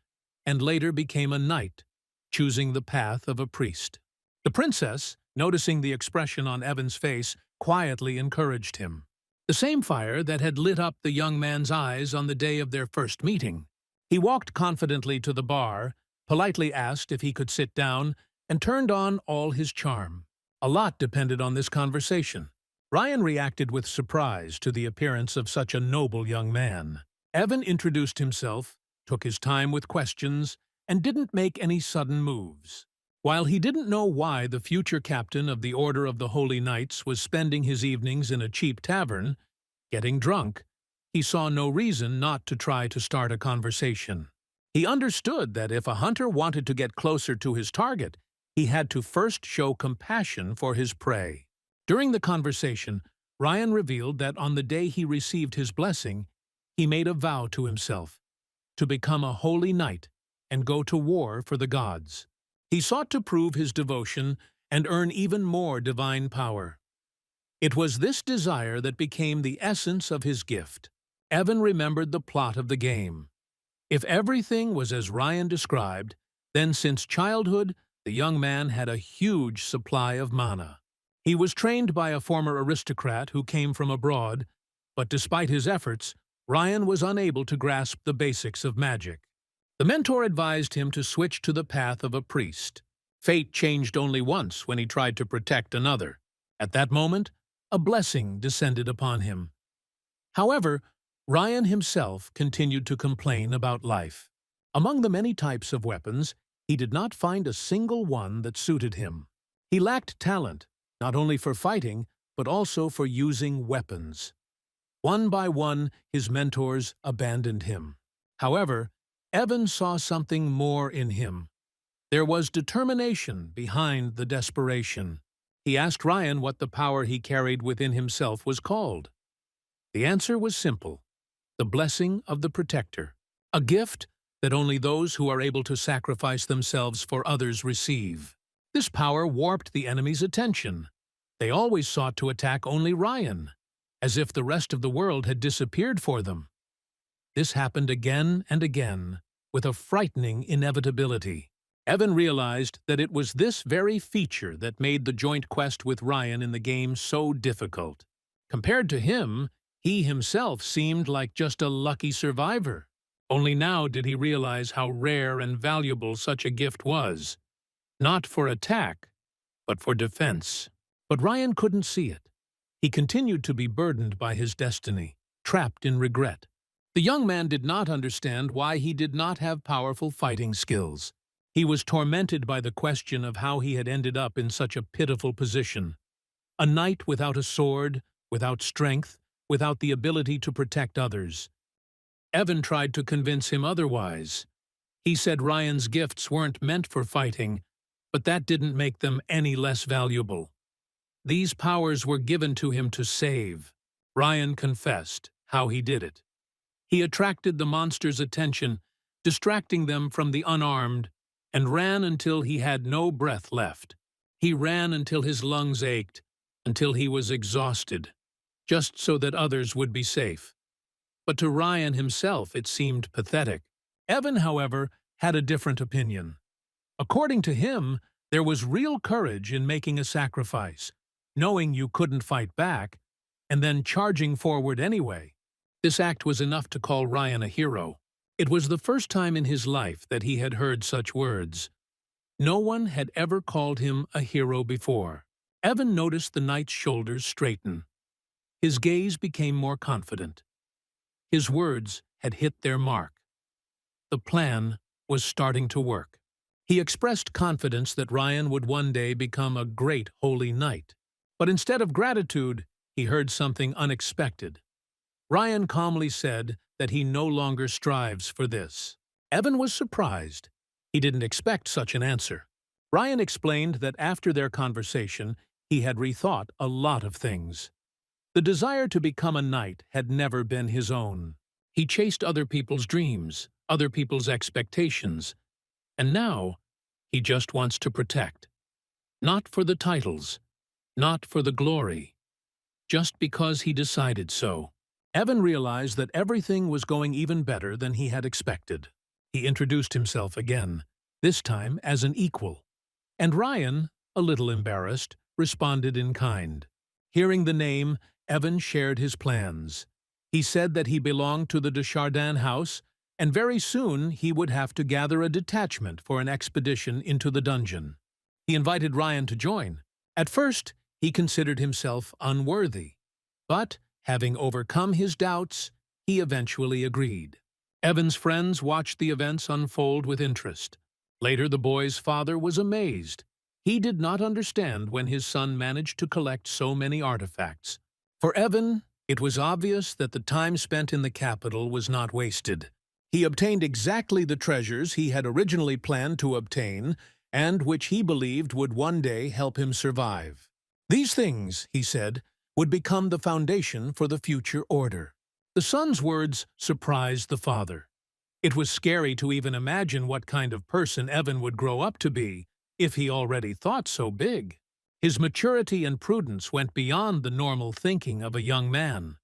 and later became a knight, choosing the path of a priest. The princess, noticing the expression on Evan's face, quietly encouraged him. The same fire that had lit up the young man's eyes on the day of their first meeting. He walked confidently to the bar, politely asked if he could sit down, and turned on all his charm. A lot depended on this conversation. Ryan reacted with surprise to the appearance of such a noble young man. Evan introduced himself, took his time with questions, and didn't make any sudden moves. While he didn't know why the future captain of the Order of the Holy Knights was spending his evenings in a cheap tavern, getting drunk, he saw no reason not to try to start a conversation. He understood that if a hunter wanted to get closer to his target, he had to first show compassion for his prey. During the conversation, Ryan revealed that on the day he received his blessing, he made a vow to himself to become a holy knight and go to war for the gods. He sought to prove his devotion and earn even more divine power. It was this desire that became the essence of his gift. Evan remembered the plot of the game. If everything was as Ryan described, then since childhood, the young man had a huge supply of mana. He was trained by a former aristocrat who came from abroad, but despite his efforts, Ryan was unable to grasp the basics of magic. The mentor advised him to switch to the path of a priest. Fate changed only once when he tried to protect another. At that moment, a blessing descended upon him. However, Ryan himself continued to complain about life. Among the many types of weapons, he did not find a single one that suited him. He lacked talent, not only for fighting, but also for using weapons. One by one, his mentors abandoned him. However, Evan saw something more in him. There was determination behind the desperation. He asked Ryan what the power he carried within himself was called. The answer was simple: the blessing of the protector, a gift that only those who are able to sacrifice themselves for others receive. This power warped the enemy's attention. They always sought to attack only Ryan, as if the rest of the world had disappeared for them. This happened again and again, with a frightening inevitability. Evan realized that it was this very feature that made the joint quest with Ryan in the game so difficult. Compared to him, he himself seemed like just a lucky survivor. Only now did he realize how rare and valuable such a gift was. Not for attack, but for defense. But Ryan couldn't see it. He continued to be burdened by his destiny, trapped in regret. The young man did not understand why he did not have powerful fighting skills. He was tormented by the question of how he had ended up in such a pitiful position. A knight without a sword, without strength, without the ability to protect others. Evan tried to convince him otherwise. He said Ryan's gifts weren't meant for fighting, but that didn't make them any less valuable. These powers were given to him to save. Ryan confessed how he did it. He attracted the monster's attention, distracting them from the unarmed, and ran until he had no breath left. He ran until his lungs ached, until he was exhausted, just so that others would be safe. But to Ryan himself it seemed pathetic. Evan, however, had a different opinion. According to him, there was real courage in making a sacrifice, knowing you couldn't fight back, and then charging forward anyway. This act was enough to call Ryan a hero. It was the first time in his life that he had heard such words. No one had ever called him a hero before. Evan noticed the knight's shoulders straighten. His gaze became more confident. His words had hit their mark. The plan was starting to work. He expressed confidence that Ryan would one day become a great holy knight. But instead of gratitude, he heard something unexpected. Ryan calmly said that he no longer strives for this. Evan was surprised. He didn't expect such an answer. Ryan explained that after their conversation, he had rethought a lot of things. The desire to become a knight had never been his own. He chased other people's dreams, other people's expectations, and now he just wants to protect. Not for the titles, not for the glory, just because he decided so. Evan realized that everything was going even better than he had expected. He introduced himself again, this time as an equal. And Ryan, a little embarrassed, responded in kind. Hearing the name, Evan shared his plans. He said that he belonged to the Desjardins house, and very soon he would have to gather a detachment for an expedition into the dungeon. He invited Ryan to join. At first, he considered himself unworthy, but having overcome his doubts, he eventually agreed. Evan's friends watched the events unfold with interest. Later, the boy's father was amazed. He did not understand when his son managed to collect so many artifacts. For Evan, it was obvious that the time spent in the capital was not wasted. He obtained exactly the treasures he had originally planned to obtain and which he believed would one day help him survive. These things, he said, would become the foundation for the future order. The son's words surprised the father. It was scary to even imagine what kind of person Evan would grow up to be, if he already thought so big. His maturity and prudence went beyond the normal thinking of a young man.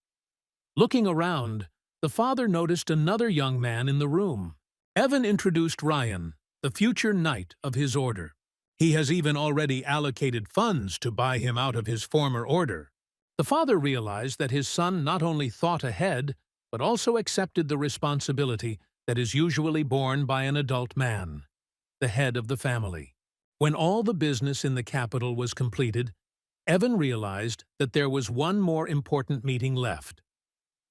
Looking around, the father noticed another young man in the room. Evan introduced Ryan, the future knight of his order. He has even already allocated funds to buy him out of his former order. The father realized that his son not only thought ahead, but also accepted the responsibility that is usually borne by an adult man, the head of the family. When all the business in the capital was completed, Evan realized that there was one more important meeting left.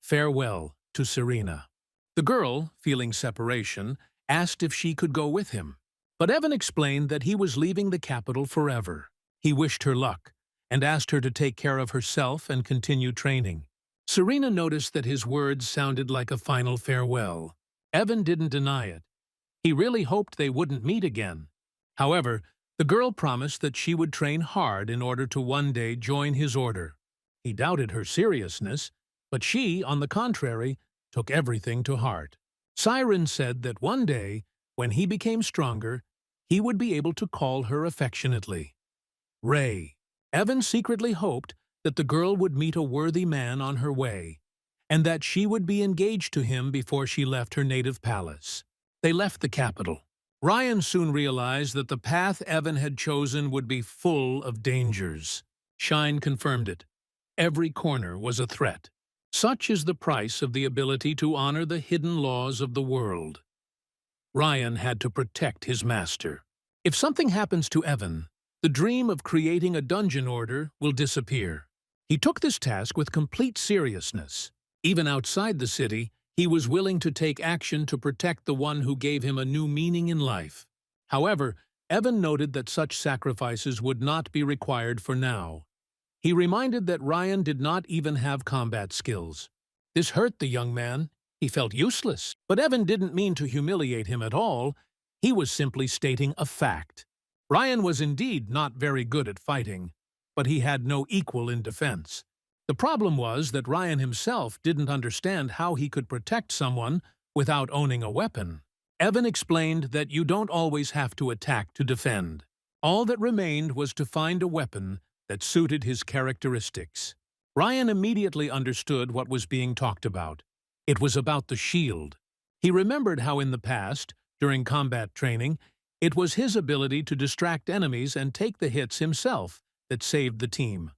Farewell to Serena. The girl, feeling separation, asked if she could go with him. But Evan explained that he was leaving the capital forever. He wished her luck and asked her to take care of herself and continue training. Serena noticed that his words sounded like a final farewell. Evan didn't deny it. He really hoped they wouldn't meet again. However, the girl promised that she would train hard in order to one day join his order. He doubted her seriousness, but she, on the contrary, took everything to heart. Siren said that one day, when he became stronger, he would be able to call her affectionately Ray. Evan secretly hoped that the girl would meet a worthy man on her way, and that she would be engaged to him before she left her native palace. They left the capital. Ryan soon realized that the path Evan had chosen would be full of dangers. Shine confirmed it. Every corner was a threat. Such is the price of the ability to honor the hidden laws of the world. Ryan had to protect his master. If something happens to Evan, the dream of creating a dungeon order will disappear. He took this task with complete seriousness. Even outside the city, he was willing to take action to protect the one who gave him a new meaning in life. However, Evan noted that such sacrifices would not be required for now. He reminded that Ryan did not even have combat skills. This hurt the young man. He felt useless. But Evan didn't mean to humiliate him at all. He was simply stating a fact. Ryan was indeed not very good at fighting, but he had no equal in defense. The problem was that Ryan himself didn't understand how he could protect someone without owning a weapon. Evan explained that you don't always have to attack to defend. All that remained was to find a weapon that suited his characteristics. Ryan immediately understood what was being talked about. It was about the shield. He remembered how in the past, during combat training, it was his ability to distract enemies and take the hits himself that saved the team.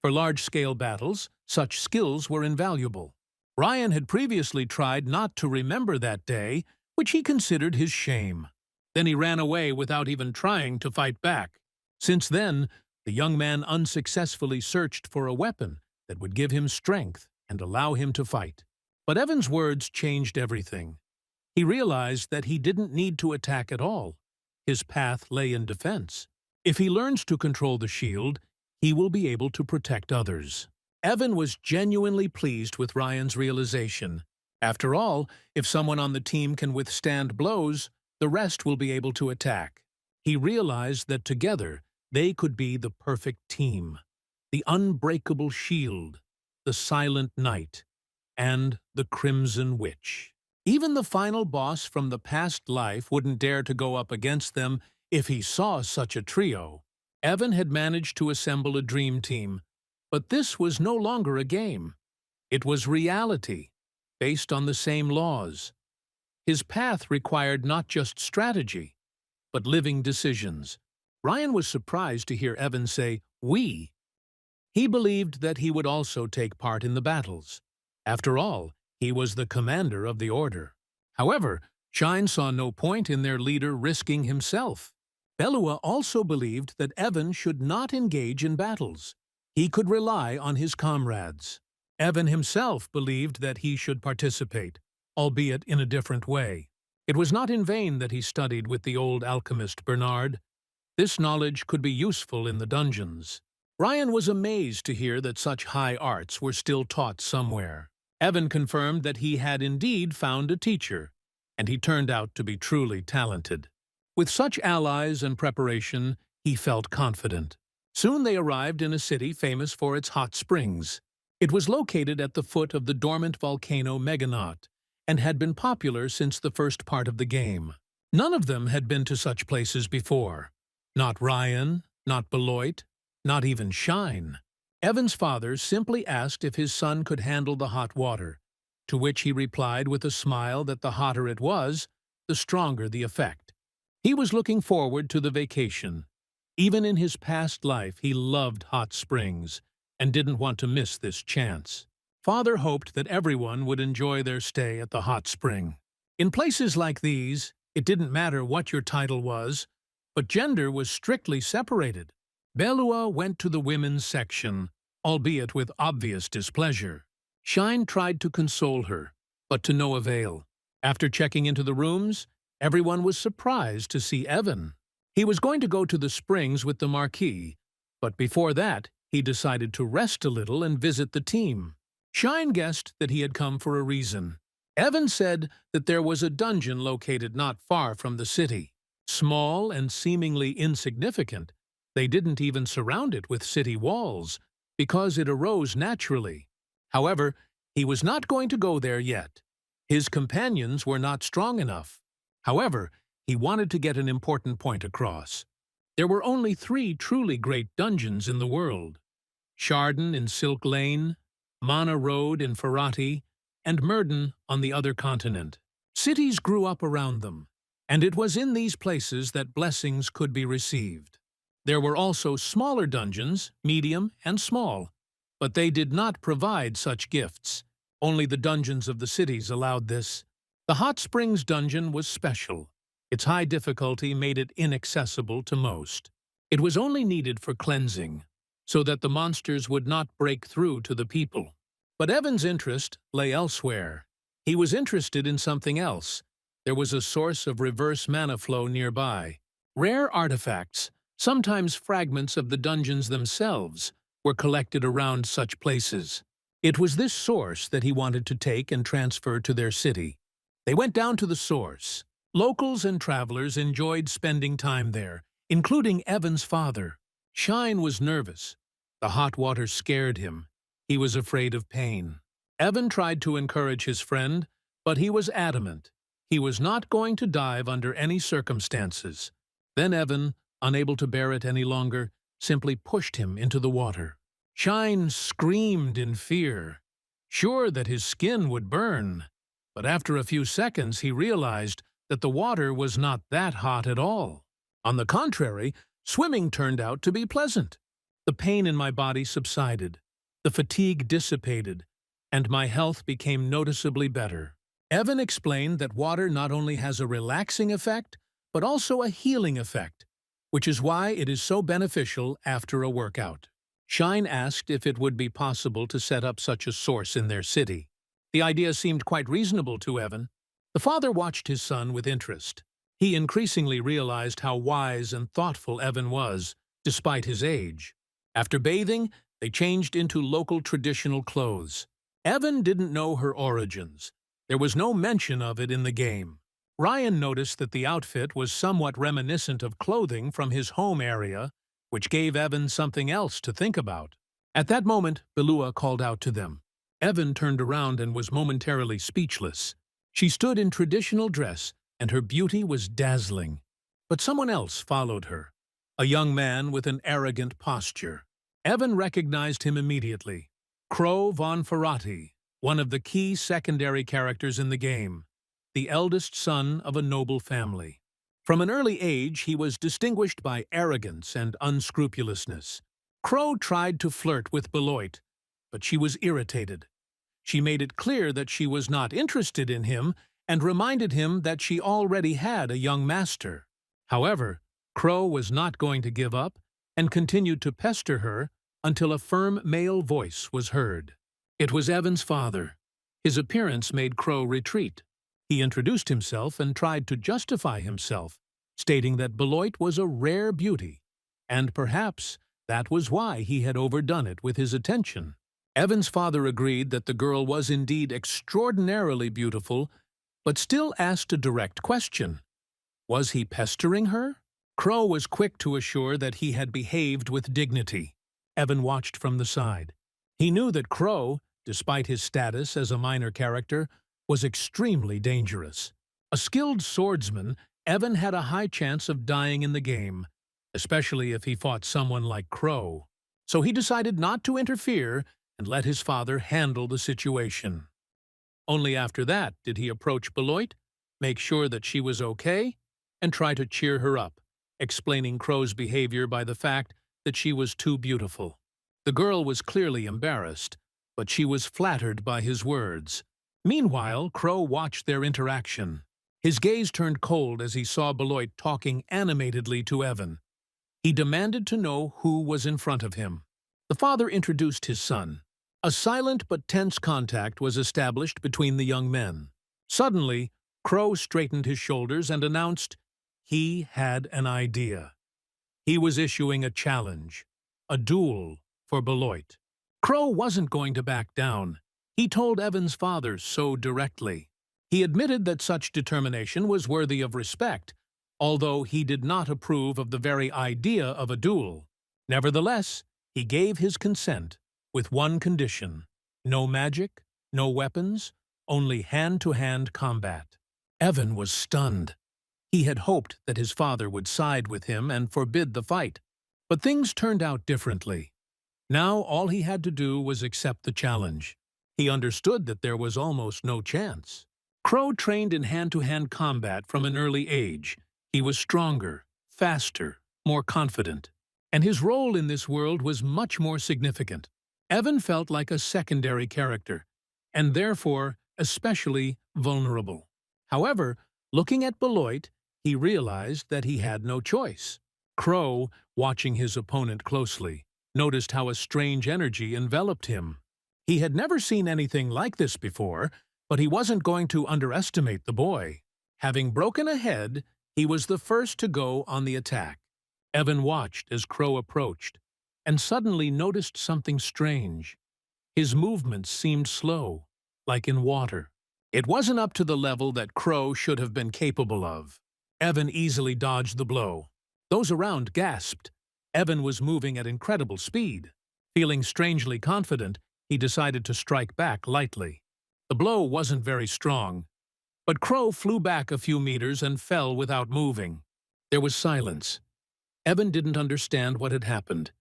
For large-scale battles, such skills were invaluable. Ryan had previously tried not to remember that day, which he considered his shame. Then he ran away without even trying to fight back. Since then, the young man unsuccessfully searched for a weapon that would give him strength and allow him to fight. But Evan's words changed everything. He realized that he didn't need to attack at all. His path lay in defense. If he learns to control the shield, he will be able to protect others. Evan was genuinely pleased with Ryan's realization. After all, if someone on the team can withstand blows, the rest will be able to attack. He realized that together they could be the perfect team. The unbreakable shield, the silent knight, and the Crimson Witch. Even the final boss from the past life wouldn't dare to go up against them if he saw such a trio. Evan had managed to assemble a dream team, but this was no longer a game. It was reality, based on the same laws. His path required not just strategy, but living decisions. Ryan was surprised to hear Evan say, "we." He believed that he would also take part in the battles. After all, he was the commander of the order. However, Shine saw no point in their leader risking himself. Belua also believed that Evan should not engage in battles. He could rely on his comrades. Evan himself believed that he should participate, albeit in a different way. It was not in vain that he studied with the old alchemist Bernard. This knowledge could be useful in the dungeons. Ryan was amazed to hear that such high arts were still taught somewhere. Evan confirmed that he had indeed found a teacher, and he turned out to be truly talented. With such allies and preparation, he felt confident. Soon they arrived in a city famous for its hot springs. It was located at the foot of the dormant volcano Meganot, and had been popular since the first part of the game. None of them had been to such places before. Not Ryan, not Beloit, not even Shine. Evan's father simply asked if his son could handle the hot water, to which he replied with a smile that the hotter it was, the stronger the effect. He was looking forward to the vacation. Even in his past life, he loved hot springs and didn't want to miss this chance. Father hoped that everyone would enjoy their stay at the hot spring. In places like these, it didn't matter what your title was, but gender was strictly separated. Belua went to the women's section, albeit with obvious displeasure. Shine tried to console her, but to no avail. After checking into the rooms, everyone was surprised to see Evan. He was going to go to the springs with the Marquis, but before that, he decided to rest a little and visit the team. Shine guessed that he had come for a reason. Evan said that there was a dungeon located not far from the city. Small and seemingly insignificant, they didn't even surround it with city walls, because it arose naturally. However, he was not going to go there yet. His companions were not strong enough. However, he wanted to get an important point across. There were only 3 truly great dungeons in the world: Chardon in Silk Lane, Mana Road in Ferrati, and Murden on the other continent. Cities grew up around them. And it was in these places that blessings could be received. There were also smaller dungeons, medium and small, but they did not provide such gifts. Only the dungeons of the cities allowed this. The Hot Springs dungeon was special. Its high difficulty made it inaccessible to most. It was only needed for cleansing, so that the monsters would not break through to the people. But Evan's interest lay elsewhere. He was interested in something else. There was a source of reverse mana flow nearby. Rare artifacts, sometimes fragments of the dungeons themselves, were collected around such places. It was this source that he wanted to take and transfer to their city. They went down to the source. Locals and travelers enjoyed spending time there, including Evan's father. Shine was nervous. The hot water scared him. He was afraid of pain. Evan tried to encourage his friend, but he was adamant. He was not going to dive under any circumstances. Then Evan, unable to bear it any longer, simply pushed him into the water. Shine screamed in fear, sure that his skin would burn. But after a few seconds he realized that the water was not that hot at all. On the contrary, swimming turned out to be pleasant. The pain in my body subsided, the fatigue dissipated, and my health became noticeably better. Evan explained that water not only has a relaxing effect, but also a healing effect, which is why it is so beneficial after a workout. Shine asked if it would be possible to set up such a source in their city. The idea seemed quite reasonable to Evan. The father watched his son with interest. He increasingly realized how wise and thoughtful Evan was, despite his age. After bathing, they changed into local traditional clothes. Evan didn't know her origins. There was no mention of it in the game. Ryan noticed that the outfit was somewhat reminiscent of clothing from his home area, which gave Evan something else to think about. At that moment, Belua called out to them. Evan turned around and was momentarily speechless. She stood in traditional dress, and her beauty was dazzling. But someone else followed her, a young man with an arrogant posture. Evan recognized him immediately. Crow von Ferrati, one of the key secondary characters in the game, the eldest son of a noble family. From an early age, he was distinguished by arrogance and unscrupulousness. Crow tried to flirt with Beloit, but she was irritated. She made it clear that she was not interested in him and reminded him that she already had a young master. However, Crow was not going to give up and continued to pester her until a firm male voice was heard. It was Evan's father. His appearance made Crow retreat. He introduced himself and tried to justify himself, stating that Beloit was a rare beauty, and perhaps that was why he had overdone it with his attention. Evan's father agreed that the girl was indeed extraordinarily beautiful, but still asked a direct question. Was he pestering her? Crow was quick to assure that he had behaved with dignity. Evan watched from the side. He knew that Crow, despite his status as a minor character, was extremely dangerous. A skilled swordsman, Evan had a high chance of dying in the game, especially if he fought someone like Crow. So he decided not to interfere and let his father handle the situation. Only after that did he approach Beloit, make sure that she was okay, and try to cheer her up, explaining Crow's behavior by the fact that she was too beautiful. The girl was clearly embarrassed, but she was flattered by his words. Meanwhile, Crow watched their interaction. His gaze turned cold as he saw Beloit talking animatedly to Evan. He demanded to know who was in front of him. The father introduced his son. A silent but tense contact was established between the young men. Suddenly, Crow straightened his shoulders and announced he had an idea. He was issuing a challenge, a duel for Beloit. Crow wasn't going to back down. He told Evan's father so directly. He admitted that such determination was worthy of respect, although he did not approve of the very idea of a duel. Nevertheless, he gave his consent, with one condition: no magic, no weapons, only hand-to-hand combat. Evan was stunned. He had hoped that his father would side with him and forbid the fight. But things turned out differently. Now all he had to do was accept the challenge. He understood that there was almost no chance. Crow trained in hand-to-hand combat from an early age. He was stronger, faster, more confident, and his role in this world was much more significant. Evan felt like a secondary character, and therefore especially vulnerable. However, looking at Beloit, he realized that he had no choice. Crow, watching his opponent closely, noticed how a strange energy enveloped him. He had never seen anything like this before, but he wasn't going to underestimate the boy. Having broken ahead, he was the first to go on the attack. Evan watched as Crow approached, and suddenly noticed something strange. His movements seemed slow, like in water. It wasn't up to the level that Crow should have been capable of. Evan easily dodged the blow. Those around gasped. Evan was moving at incredible speed. Feeling strangely confident, he decided to strike back lightly. The blow wasn't very strong, but Crow flew back a few meters and fell without moving. There was silence. Evan didn't understand what had happened.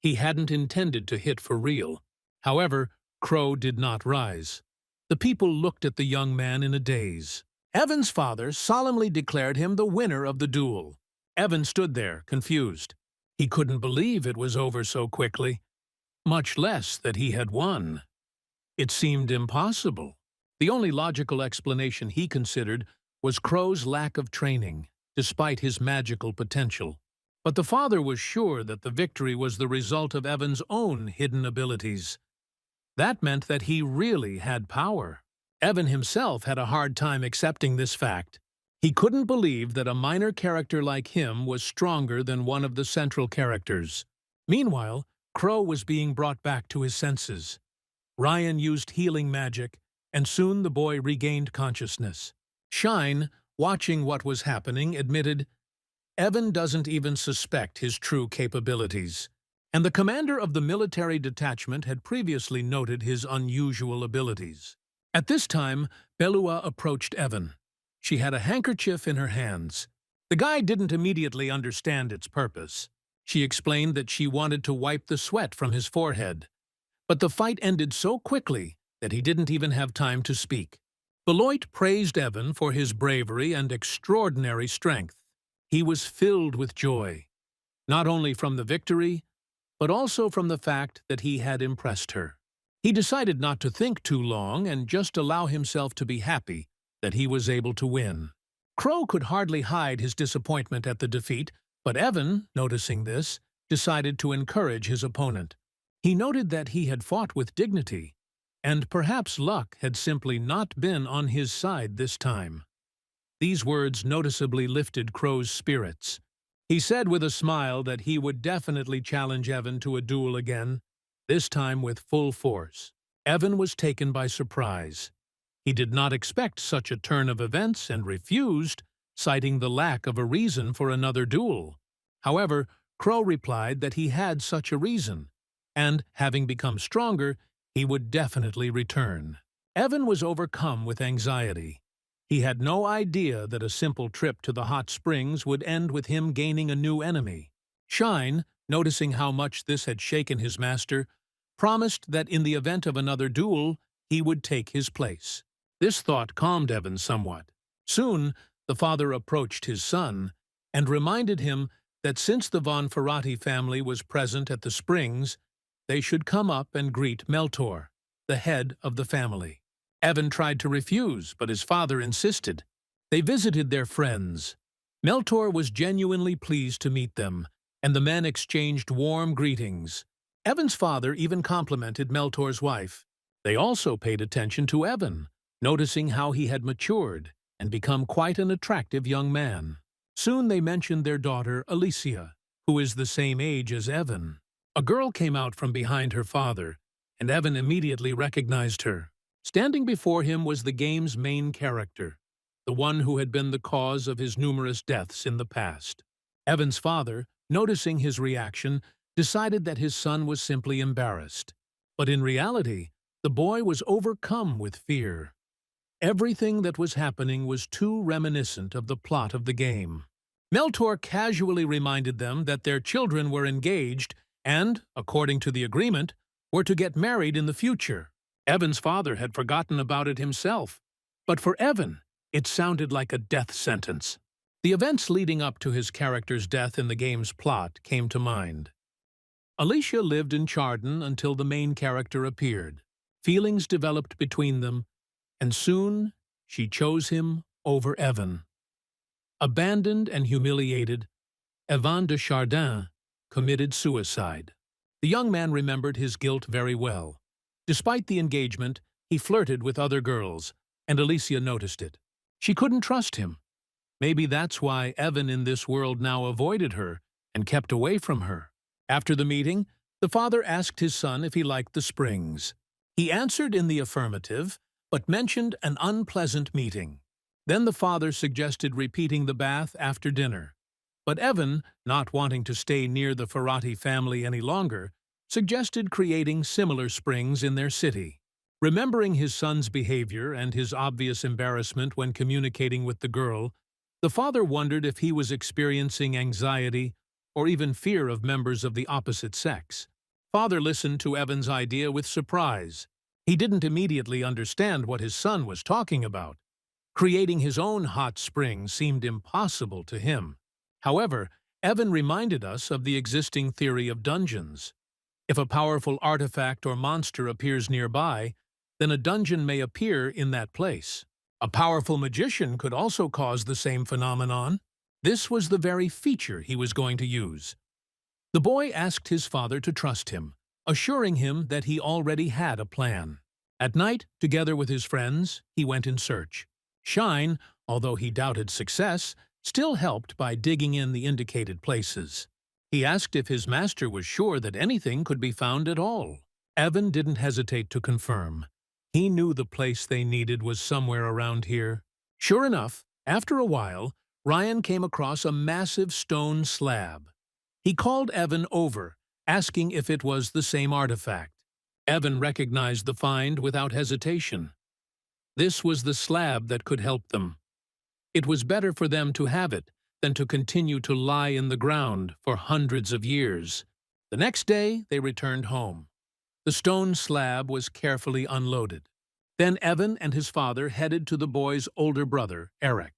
He hadn't intended to hit for real. However, Crow did not rise. The people looked at the young man in a daze. Evan's father solemnly declared him the winner of the duel. Evan stood there, confused. He couldn't believe it was over so quickly, much less that he had won. It seemed impossible. The only logical explanation he considered was Crow's lack of training, despite his magical potential. But the father was sure that the victory was the result of Evan's own hidden abilities. That meant that he really had power. Evan himself had a hard time accepting this fact. He couldn't believe that a minor character like him was stronger than one of the central characters. Meanwhile, Crow was being brought back to his senses. Ryan used healing magic, and soon the boy regained consciousness. Shine, watching what was happening, admitted, "Evan doesn't even suspect his true capabilities." And the commander of the military detachment had previously noted his unusual abilities. At this time, Belua approached Evan. She had a handkerchief in her hands. The guy didn't immediately understand its purpose. She explained that she wanted to wipe the sweat from his forehead. But the fight ended so quickly that he didn't even have time to speak. Beloit praised Evan for his bravery and extraordinary strength. He was filled with joy, not only from the victory, but also from the fact that he had impressed her. He decided not to think too long and just allow himself to be happy that he was able to win. Crow could hardly hide his disappointment at the defeat, but Evan, noticing this, decided to encourage his opponent. He noted that he had fought with dignity, and perhaps luck had simply not been on his side this time. These words noticeably lifted Crow's spirits. He said with a smile that he would definitely challenge Evan to a duel again, this time with full force. Evan was taken by surprise. He did not expect such a turn of events and refused, citing the lack of a reason for another duel. However, Crow replied that he had such a reason, and, having become stronger, he would definitely return. Evan was overcome with anxiety. He had no idea that a simple trip to the hot springs would end with him gaining a new enemy. Shine, noticing how much this had shaken his master, promised that in the event of another duel, he would take his place. This thought calmed Evan somewhat. Soon, the father approached his son and reminded him that since the Von Ferrati family was present at the springs, they should come up and greet Meltor, the head of the family. Evan tried to refuse, but his father insisted. They visited their friends. Meltor was genuinely pleased to meet them, and the men exchanged warm greetings. Evan's father even complimented Meltor's wife. They also paid attention to Evan, noticing how he had matured and become quite an attractive young man. Soon they mentioned their daughter, Alicia, who is the same age as Evan. A girl came out from behind her father, and Evan immediately recognized her. Standing before him was the game's main character, the one who had been the cause of his numerous deaths in the past. Evan's father, noticing his reaction, decided that his son was simply embarrassed. But in reality, the boy was overcome with fear. Everything that was happening was too reminiscent of the plot of the game. Meltor casually reminded them that their children were engaged and, according to the agreement, were to get married in the future. Evan's father had forgotten about it himself, But for Evan, it sounded like a death sentence. The events leading up to his character's death in the game's plot came to mind. Alicia lived in Chardon until the main character appeared. Feelings developed between them, and soon she chose him over Evan. Abandoned and humiliated, Evan de Chardin committed suicide. The young man remembered his guilt very well. Despite the engagement, he flirted with other girls, and Alicia noticed it. She couldn't trust him. Maybe that's why Evan in this world now avoided her and kept away from her. After the meeting, the father asked his son if he liked the springs. He answered in the affirmative, but mentioned an unpleasant meeting. Then the father suggested repeating the bath after dinner. But Evan, not wanting to stay near the Ferrati family any longer, suggested creating similar springs in their city. Remembering his son's behavior and his obvious embarrassment when communicating with the girl, the father wondered if he was experiencing anxiety or even fear of members of the opposite sex. Father listened to Evan's idea with surprise. He didn't immediately understand what his son was talking about. Creating his own hot spring seemed impossible to him. However, Evan reminded us of the existing theory of dungeons. If a powerful artifact or monster appears nearby, then a dungeon may appear in that place. A powerful magician could also cause the same phenomenon. This was the very feature he was going to use. The boy asked his father to trust him, assuring him that he already had a plan. At night, together with his friends, he went in search. Shine, although he doubted success, still helped by digging in the indicated places. He asked if his master was sure that anything could be found at all. Evan didn't hesitate to confirm. He knew the place they needed was somewhere around here. Sure enough, after a while, Ryan came across a massive stone slab. He called Evan over, asking if it was the same artifact. Evan recognized the find without hesitation. This was the slab that could help them. It was better for them to have it than to continue to lie in the ground for hundreds of years. The next day, they returned home. The stone slab was carefully unloaded. Then Evan and his father headed to the boy's older brother, Eric.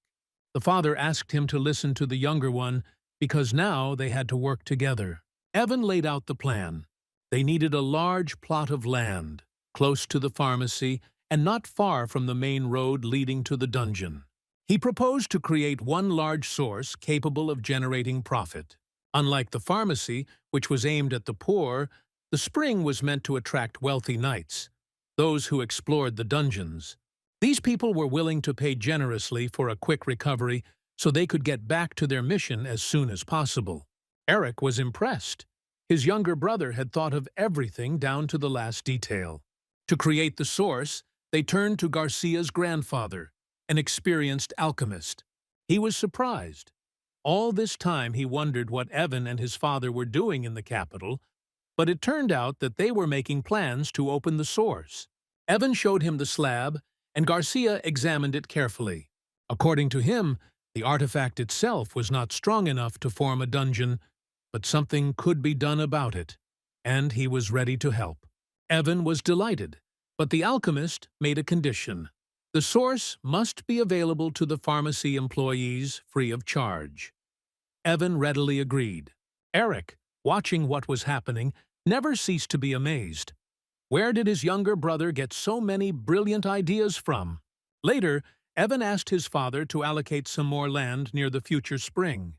The father asked him to listen to the younger one because now they had to work together. Evan laid out the plan. They needed a large plot of land, close to the pharmacy and not far from the main road leading to the dungeon. He proposed to create one large source capable of generating profit. Unlike the pharmacy, which was aimed at the poor, the spring was meant to attract wealthy knights, those who explored the dungeons. These people were willing to pay generously for a quick recovery so they could get back to their mission as soon as possible. Eric was impressed. His younger brother had thought of everything down to the last detail. To create the source, they turned to Garcia's grandfather, an experienced alchemist. He was surprised. All this time he wondered what Evan and his father were doing in the capital, but it turned out that they were making plans to open the source. Evan showed him the slab, and Garcia examined it carefully. According to him, the artifact itself was not strong enough to form a dungeon, but something could be done about it, and he was ready to help. Evan was delighted, but the alchemist made a condition. The source must be available to the pharmacy employees free of charge. Evan readily agreed. Eric, watching what was happening, never ceased to be amazed. Where did his younger brother get so many brilliant ideas from? Later, Evan asked his father to allocate some more land near the future spring.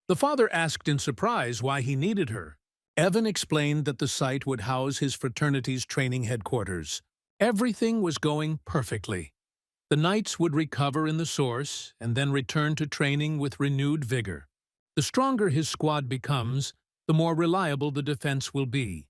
The father asked in surprise why he needed her. Evan explained that the site would house his fraternity's training headquarters. Everything was going perfectly. The knights would recover in the source and then return to training with renewed vigor. The stronger his squad becomes, the more reliable the defense will be.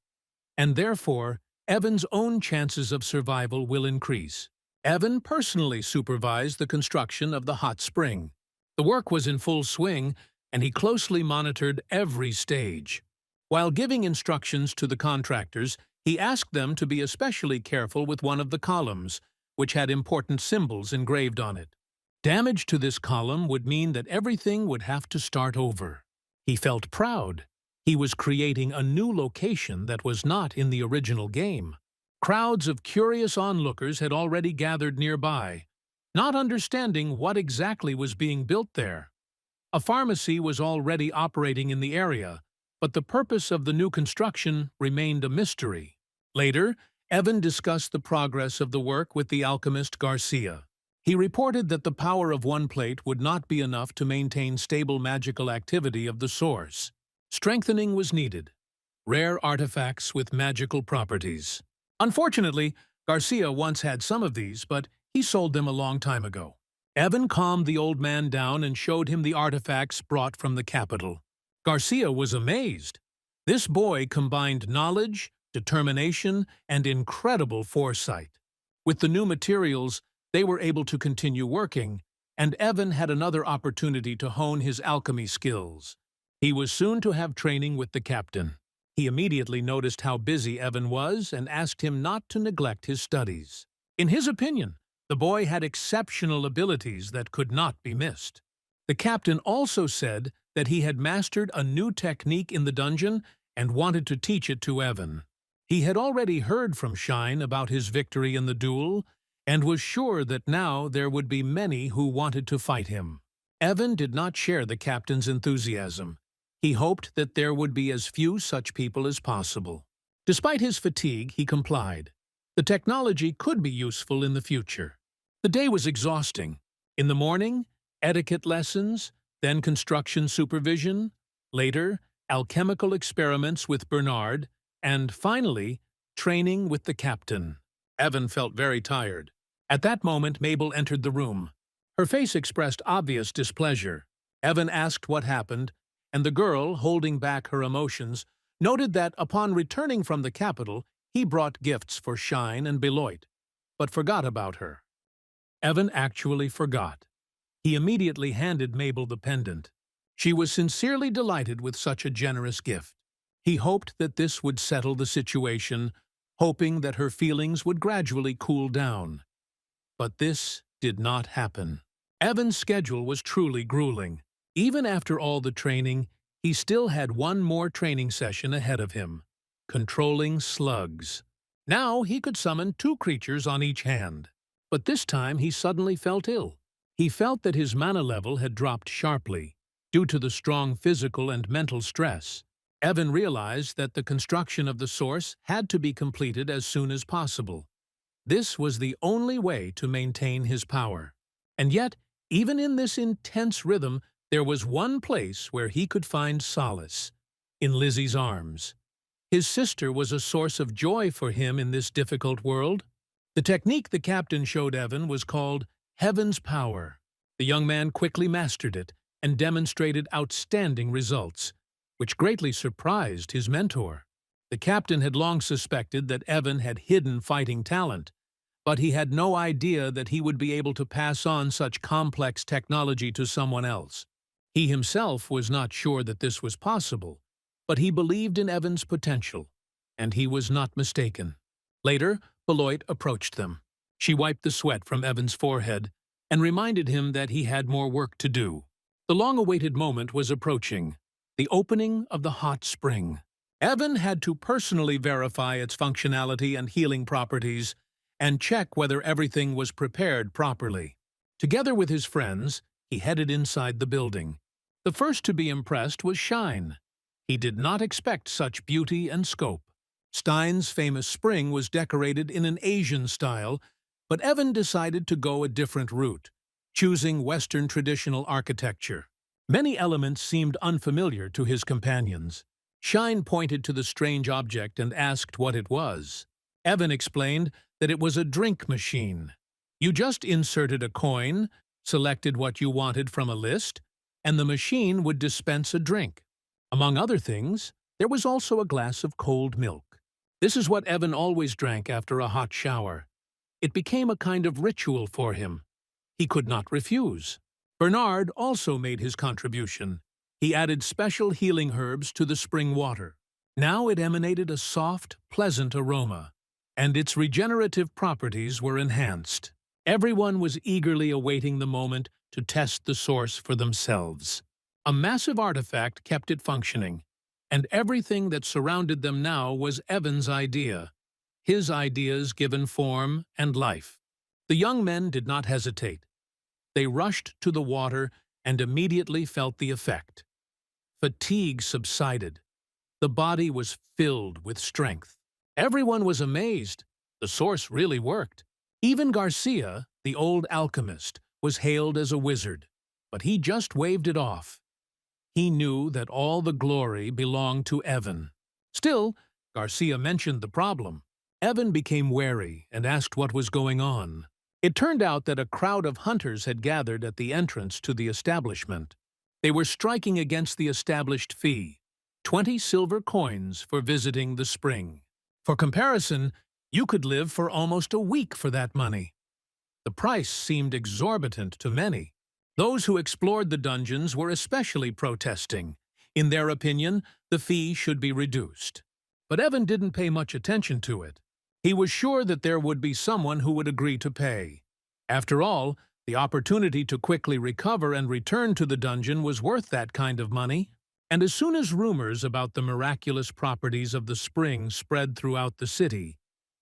And therefore, Evan's own chances of survival will increase. Evan personally supervised the construction of the hot spring. The work was in full swing, and he closely monitored every stage. While giving instructions to the contractors, he asked them to be especially careful with one of the columns, which had important symbols engraved on it. Damage to this column would mean that everything would have to start over. He felt proud. He was creating a new location that was not in the original game. Crowds of curious onlookers had already gathered nearby. not understanding what exactly was being built there. A pharmacy was already operating in the area, but the purpose of the new construction remained a mystery. Later, Evan discussed the progress of the work with the alchemist Garcia. He reported that the power of one plate would not be enough to maintain stable magical activity of the source. Strengthening was needed. Rare artifacts with magical properties. Unfortunately, Garcia once had some of these, but he sold them a long time ago. Evan calmed the old man down and showed him the artifacts brought from the capital. Garcia was amazed. This boy combined knowledge, determination, and incredible foresight. With the new materials, they were able to continue working, and Evan had another opportunity to hone his alchemy skills. He was soon to have training with the captain. He immediately noticed how busy Evan was and asked him not to neglect his studies. In his opinion, the boy had exceptional abilities that could not be missed. The captain also said that he had mastered a new technique in the dungeon and wanted to teach it to Evan. He had already heard from Shine about his victory in the duel and was sure that now there would be many who wanted to fight him. Evan did not share the captain's enthusiasm. He hoped that there would be as few such people as possible. Despite his fatigue, he complied. The technology could be useful in the future. The day was exhausting. In the morning, etiquette lessons, then construction supervision, later, alchemical experiments with Bernard, and finally, training with the captain. Evan felt very tired. At that moment, Mabel entered the room. Her face expressed obvious displeasure. Evan asked what happened, and the girl, holding back her emotions, noted that upon returning from the capital, he brought gifts for Shine and Beloit, but forgot about her. Evan actually forgot. He immediately handed Mabel the pendant. She was sincerely delighted with such a generous gift. He hoped that this would settle the situation, hoping that her feelings would gradually cool down. But this did not happen. Evan's schedule was truly grueling. Even after all the training, he still had one more training session ahead of him. Controlling slugs. Now he could summon 2 creatures on each hand. But this time he suddenly felt ill. He felt that his mana level had dropped sharply, due to the strong physical and mental stress. Evan realized that the construction of the source had to be completed as soon as possible. This was the only way to maintain his power. And yet, even in this intense rhythm, there was one place where he could find solace, in Lizzie's arms. His sister was a source of joy for him in this difficult world. The technique the captain showed Evan was called Heaven's Power. The young man quickly mastered it and demonstrated outstanding results, which greatly surprised his mentor. The captain had long suspected that Evan had hidden fighting talent, but he had no idea that he would be able to pass on such complex technology to someone else. He himself was not sure that this was possible, but he believed in Evan's potential, and he was not mistaken. Later, Beloit approached them. She wiped the sweat from Evan's forehead and reminded him that he had more work to do. The long-awaited moment was approaching, the opening of the hot spring. Evan had to personally verify its functionality and healing properties and check whether everything was prepared properly. Together with his friends, he headed inside the building. The first to be impressed was Shine. He did not expect such beauty and scope. Stein's famous spring was decorated in an Asian style, but Evan decided to go a different route, choosing Western traditional architecture. Many elements seemed unfamiliar to his companions. Shine pointed to the strange object and asked what it was. Evan explained that it was a drink machine. You just inserted a coin, selected what you wanted from a list, and the machine would dispense a drink. Among other things, there was also a glass of cold milk. This is what Evan always drank after a hot shower. It became a kind of ritual for him. He could not refuse. Bernard also made his contribution. He added special healing herbs to the spring water. Now it emanated a soft, pleasant aroma, and its regenerative properties were enhanced. Everyone was eagerly awaiting the moment to test the source for themselves. A massive artifact kept it functioning, and everything that surrounded them now was Evan's idea, his ideas given form and life. The young men did not hesitate. They rushed to the water and immediately felt the effect. Fatigue subsided. The body was filled with strength. Everyone was amazed. The source really worked. Even Garcia, the old alchemist, was hailed as a wizard, but he just waved it off. He knew that all the glory belonged to Evan. Still, Garcia mentioned the problem. Evan became wary and asked what was going on. It turned out that a crowd of hunters had gathered at the entrance to the establishment. They were striking against the established fee, 20 silver coins for visiting the spring. For comparison, you could live for almost a week for that money. The price seemed exorbitant to many. Those who explored the dungeons were especially protesting. In their opinion, the fee should be reduced. But Evan didn't pay much attention to it. He was sure that there would be someone who would agree to pay. After all, the opportunity to quickly recover and return to the dungeon was worth that kind of money. And as soon as rumors about the miraculous properties of the spring spread throughout the city,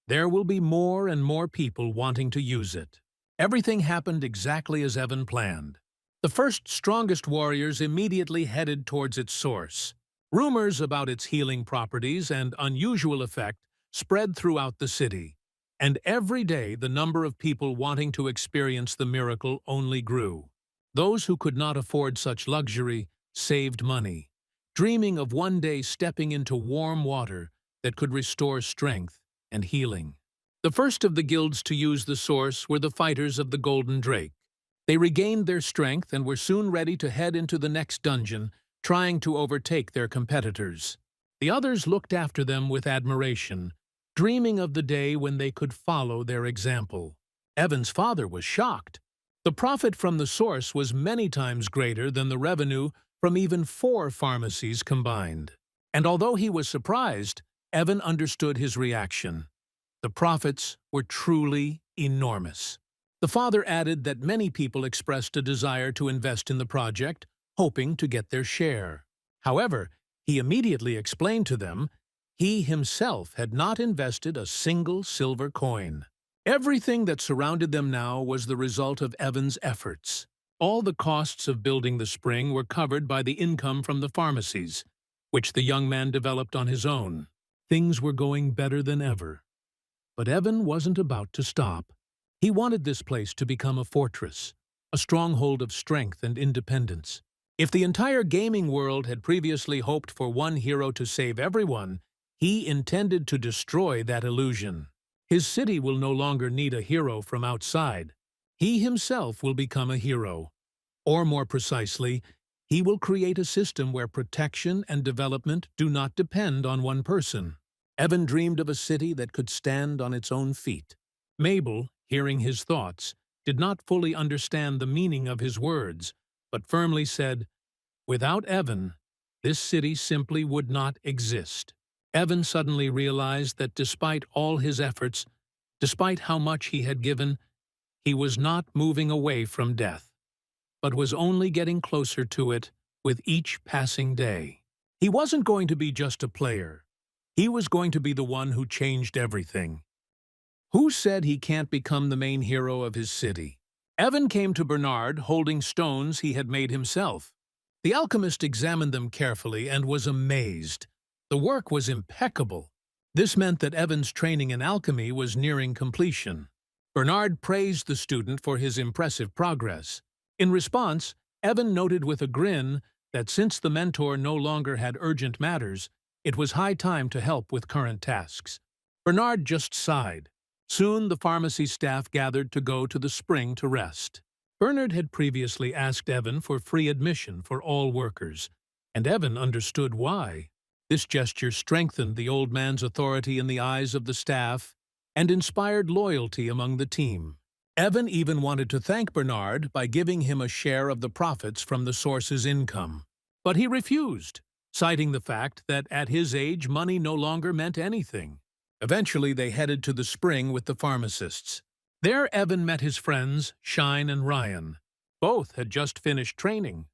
there will be more and more people wanting to use it. Everything happened exactly as Evan planned. The first strongest warriors immediately headed towards its source. Rumors about its healing properties and unusual effect spread throughout the city, and every day the number of people wanting to experience the miracle only grew. Those who could not afford such luxury saved money, dreaming of one day stepping into warm water that could restore strength and healing. The first of the guilds to use the source were the fighters of the Golden Drake. They regained their strength and were soon ready to head into the next dungeon, trying to overtake their competitors. The others looked after them with admiration, dreaming of the day when they could follow their example. Evan's father was shocked. The profit from the source was many times greater than the revenue from even 4 pharmacies combined. And although he was surprised, Evan understood his reaction. The profits were truly enormous. The father added that many people expressed a desire to invest in the project, hoping to get their share. However, he immediately explained to them he himself had not invested a single silver coin. Everything that surrounded them now was the result of Evan's efforts. All the costs of building the spring were covered by the income from the pharmacies, which the young man developed on his own. Things were going better than ever. But Evan wasn't about to stop. He wanted this place to become a fortress, a stronghold of strength and independence. If the entire gaming world had previously hoped for one hero to save everyone, he intended to destroy that illusion. His city will no longer need a hero from outside. He himself will become a hero. Or more precisely, he will create a system where protection and development do not depend on one person. Evan dreamed of a city that could stand on its own feet. Mabel, hearing his thoughts, did not fully understand the meaning of his words, but firmly said, "Without Evan, this city simply would not exist." Evan suddenly realized that despite all his efforts, despite how much he had given, he was not moving away from death, but was only getting closer to it with each passing day. He wasn't going to be just a player. He was going to be the one who changed everything. Who said he can't become the main hero of his city? Evan came to Bernard holding stones he had made himself. The alchemist examined them carefully and was amazed. The work was impeccable. This meant that Evan's training in alchemy was nearing completion. Bernard praised the student for his impressive progress. In response, Evan noted with a grin that since the mentor no longer had urgent matters, it was high time to help with current tasks. Bernard just sighed. Soon the pharmacy staff gathered to go to the spring to rest. Bernard had previously asked Evan for free admission for all workers, and Evan understood why. This gesture strengthened the old man's authority in the eyes of the staff and inspired loyalty among the team. Evan even wanted to thank Bernard by giving him a share of the profits from the source's income. But he refused, citing the fact that at his age money no longer meant anything. Eventually they headed to the spring with the pharmacists. There Evan met his friends, Shine and Ryan. Both had just finished training.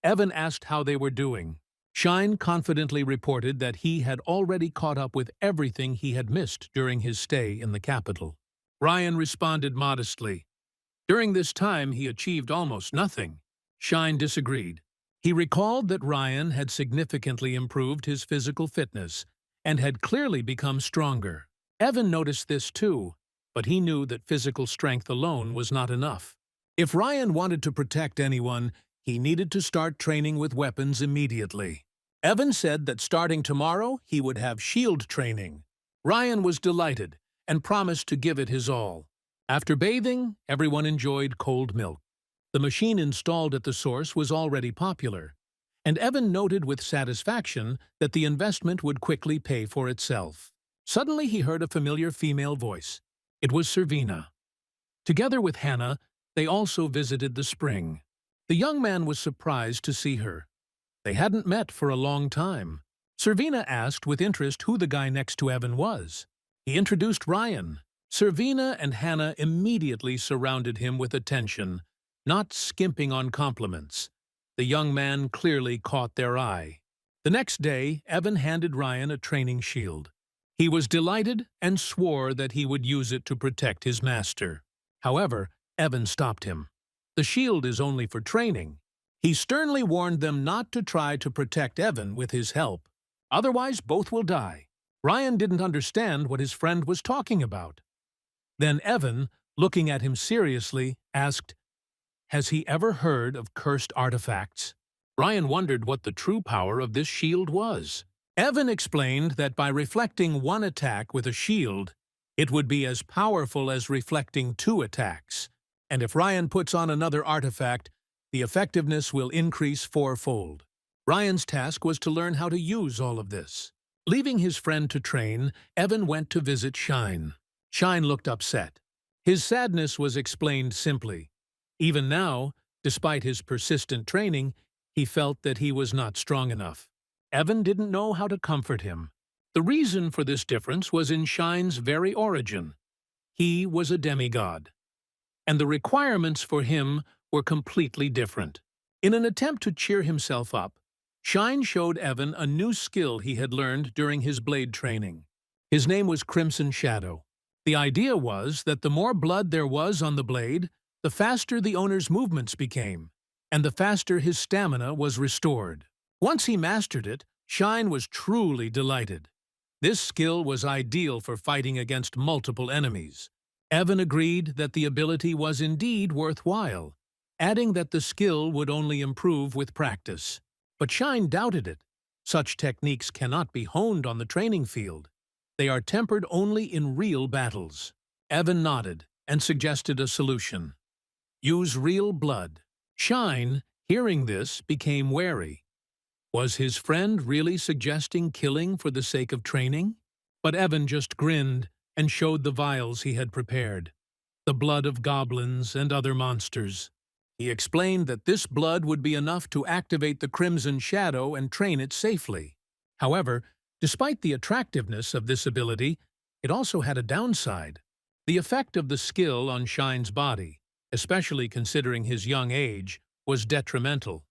Evan asked how they were doing. Shine confidently reported that he had already caught up with everything he had missed during his stay in the capital. Ryan responded modestly, During this time, he achieved almost nothing. Shine disagreed. He recalled that Ryan had significantly improved his physical fitness and had clearly become stronger. Evan noticed this too, but he knew that physical strength alone was not enough. If Ryan wanted to protect anyone, he needed to start training with weapons immediately. Evan said that starting tomorrow, he would have shield training. Ryan was delighted and promised to give it his all. After bathing, everyone enjoyed cold milk. The machine installed at the source was already popular, and Evan noted with satisfaction that the investment would quickly pay for itself. Suddenly he heard a familiar female voice. It was Servina. Together with Hannah, they also visited the spring. The young man was surprised to see her. They hadn't met for a long time. Servina asked with interest who the guy next to Evan was. He introduced Ryan. Servina and Hannah immediately surrounded him with attention, not skimping on compliments. The young man clearly caught their eye. The next day, Evan handed Ryan a training shield. He was delighted and swore that he would use it to protect his master. However, Evan stopped him. The shield is only for training. He sternly warned them not to try to protect Evan with his help. Otherwise, both will die. Ryan didn't understand what his friend was talking about. Then Evan, looking at him seriously, asked, "Has he ever heard of cursed artifacts?" Ryan wondered what the true power of this shield was. Evan explained that by reflecting one attack with a shield, it would be as powerful as reflecting 2 attacks. And if Ryan puts on another artifact, the effectiveness will increase 4-fold. Ryan's task was to learn how to use all of this. Leaving his friend to train, Evan went to visit Shine. Shine looked upset. His sadness was explained simply. Even now, despite his persistent training, he felt that he was not strong enough. Evan didn't know how to comfort him. The reason for this difference was in Shine's very origin. He was a demigod, and the requirements for him were completely different. In an attempt to cheer himself up, Shine showed Evan a new skill he had learned during his blade training. His name was Crimson Shadow. The idea was that the more blood there was on the blade, the faster the owner's movements became, and the faster his stamina was restored. Once he mastered it, Shine was truly delighted. This skill was ideal for fighting against multiple enemies. Evan agreed that the ability was indeed worthwhile, adding that the skill would only improve with practice. But Shine doubted it. Such techniques cannot be honed on the training field. They are tempered only in real battles. Evan nodded and suggested a solution. Use real blood. Shine, hearing this, became wary. Was his friend really suggesting killing for the sake of training? But Evan just grinned and showed the vials he had prepared. The blood of goblins and other monsters. He explained that this blood would be enough to activate the Crimson Shadow and train it safely. However, despite the attractiveness of this ability, it also had a downside. The effect of the skill on Shine's body, especially considering his young age, was detrimental.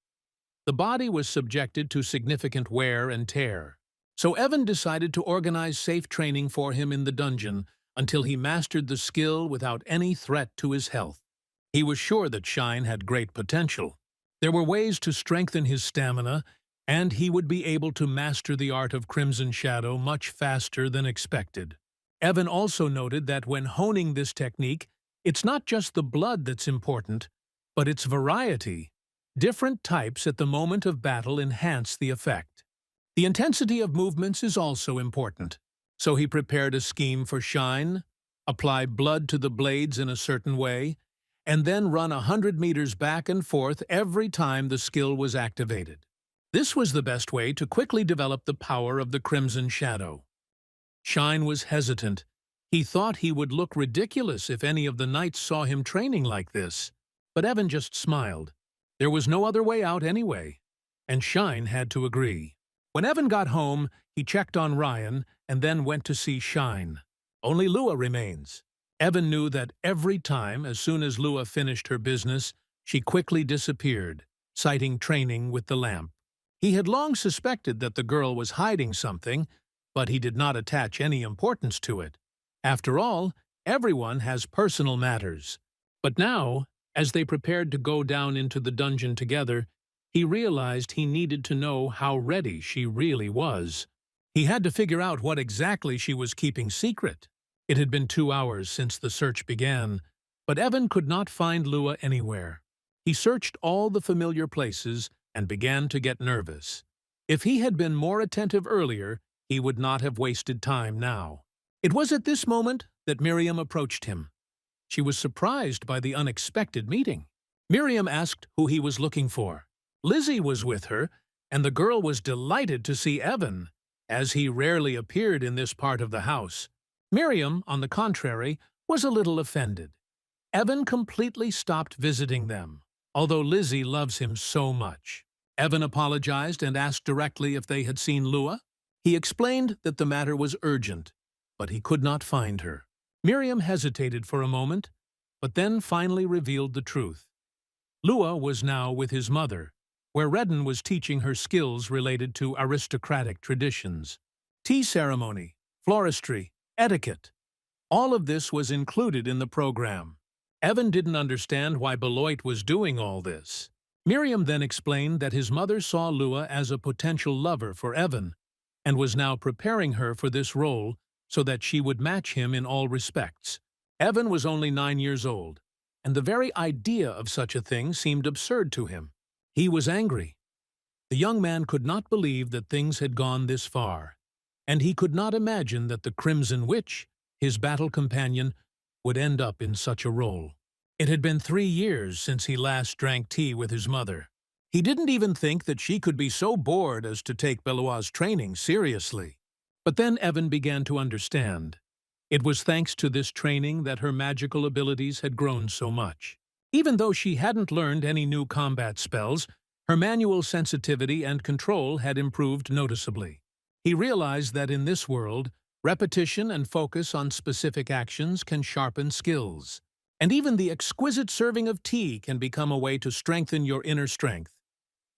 The body was subjected to significant wear and tear. So Evan decided to organize safe training for him in the dungeon until he mastered the skill without any threat to his health. He was sure that Shine had great potential. There were ways to strengthen his stamina, and he would be able to master the art of Crimson Shadow much faster than expected. Evan also noted that when honing this technique, it's not just the blood that's important, but its variety. Different types at the moment of battle enhance the effect. The intensity of movements is also important, so he prepared a scheme for Shine, apply blood to the blades in a certain way, and then run 100 meters back and forth every time the skill was activated. This was the best way to quickly develop the power of the Crimson Shadow. Shine was hesitant. He thought he would look ridiculous if any of the knights saw him training like this, but Evan just smiled. There was no other way out anyway, and Shine had to agree. When Evan got home, he checked on Ryan and then went to see Shine. Only Lua remains. Evan knew that every time, as soon as Lua finished her business, she quickly disappeared, citing training with the lamp. He had long suspected that the girl was hiding something, but he did not attach any importance to it. After all, everyone has personal matters. But now, as they prepared to go down into the dungeon together, he realized he needed to know how ready she really was. He had to figure out what exactly she was keeping secret. It had been 2 hours since the search began, but Evan could not find Lua anywhere. He searched all the familiar places and began to get nervous. If he had been more attentive earlier, he would not have wasted time now. It was at this moment that Miriam approached him. She was surprised by the unexpected meeting. Miriam asked who he was looking for. Lizzie was with her, and the girl was delighted to see Evan, as he rarely appeared in this part of the house. Miriam, on the contrary, was a little offended. Evan completely stopped visiting them, although Lizzie loves him so much. Evan apologized and asked directly if they had seen Lua. He explained that the matter was urgent, but he could not find her. Miriam hesitated for a moment, but then finally revealed the truth. Lua was now with his mother, where Redden was teaching her skills related to aristocratic traditions. Tea ceremony, floristry, etiquette. All of this was included in the program. Evan didn't understand why Beloit was doing all this. Miriam then explained that his mother saw Lua as a potential lover for Evan, and was now preparing her for this role so that she would match him in all respects. Evan was only 9 years old, and the very idea of such a thing seemed absurd to him. He was angry. The young man could not believe that things had gone this far, and he could not imagine that the Crimson Witch, his battle companion, would end up in such a role. It had been 3 years since he last drank tea with his mother. He didn't even think that she could be so bored as to take Beloit's training seriously. But then Evan began to understand. It was thanks to this training that her magical abilities had grown so much. Even though she hadn't learned any new combat spells, her manual sensitivity and control had improved noticeably. He realized that in this world, repetition and focus on specific actions can sharpen skills. And even the exquisite serving of tea can become a way to strengthen your inner strength,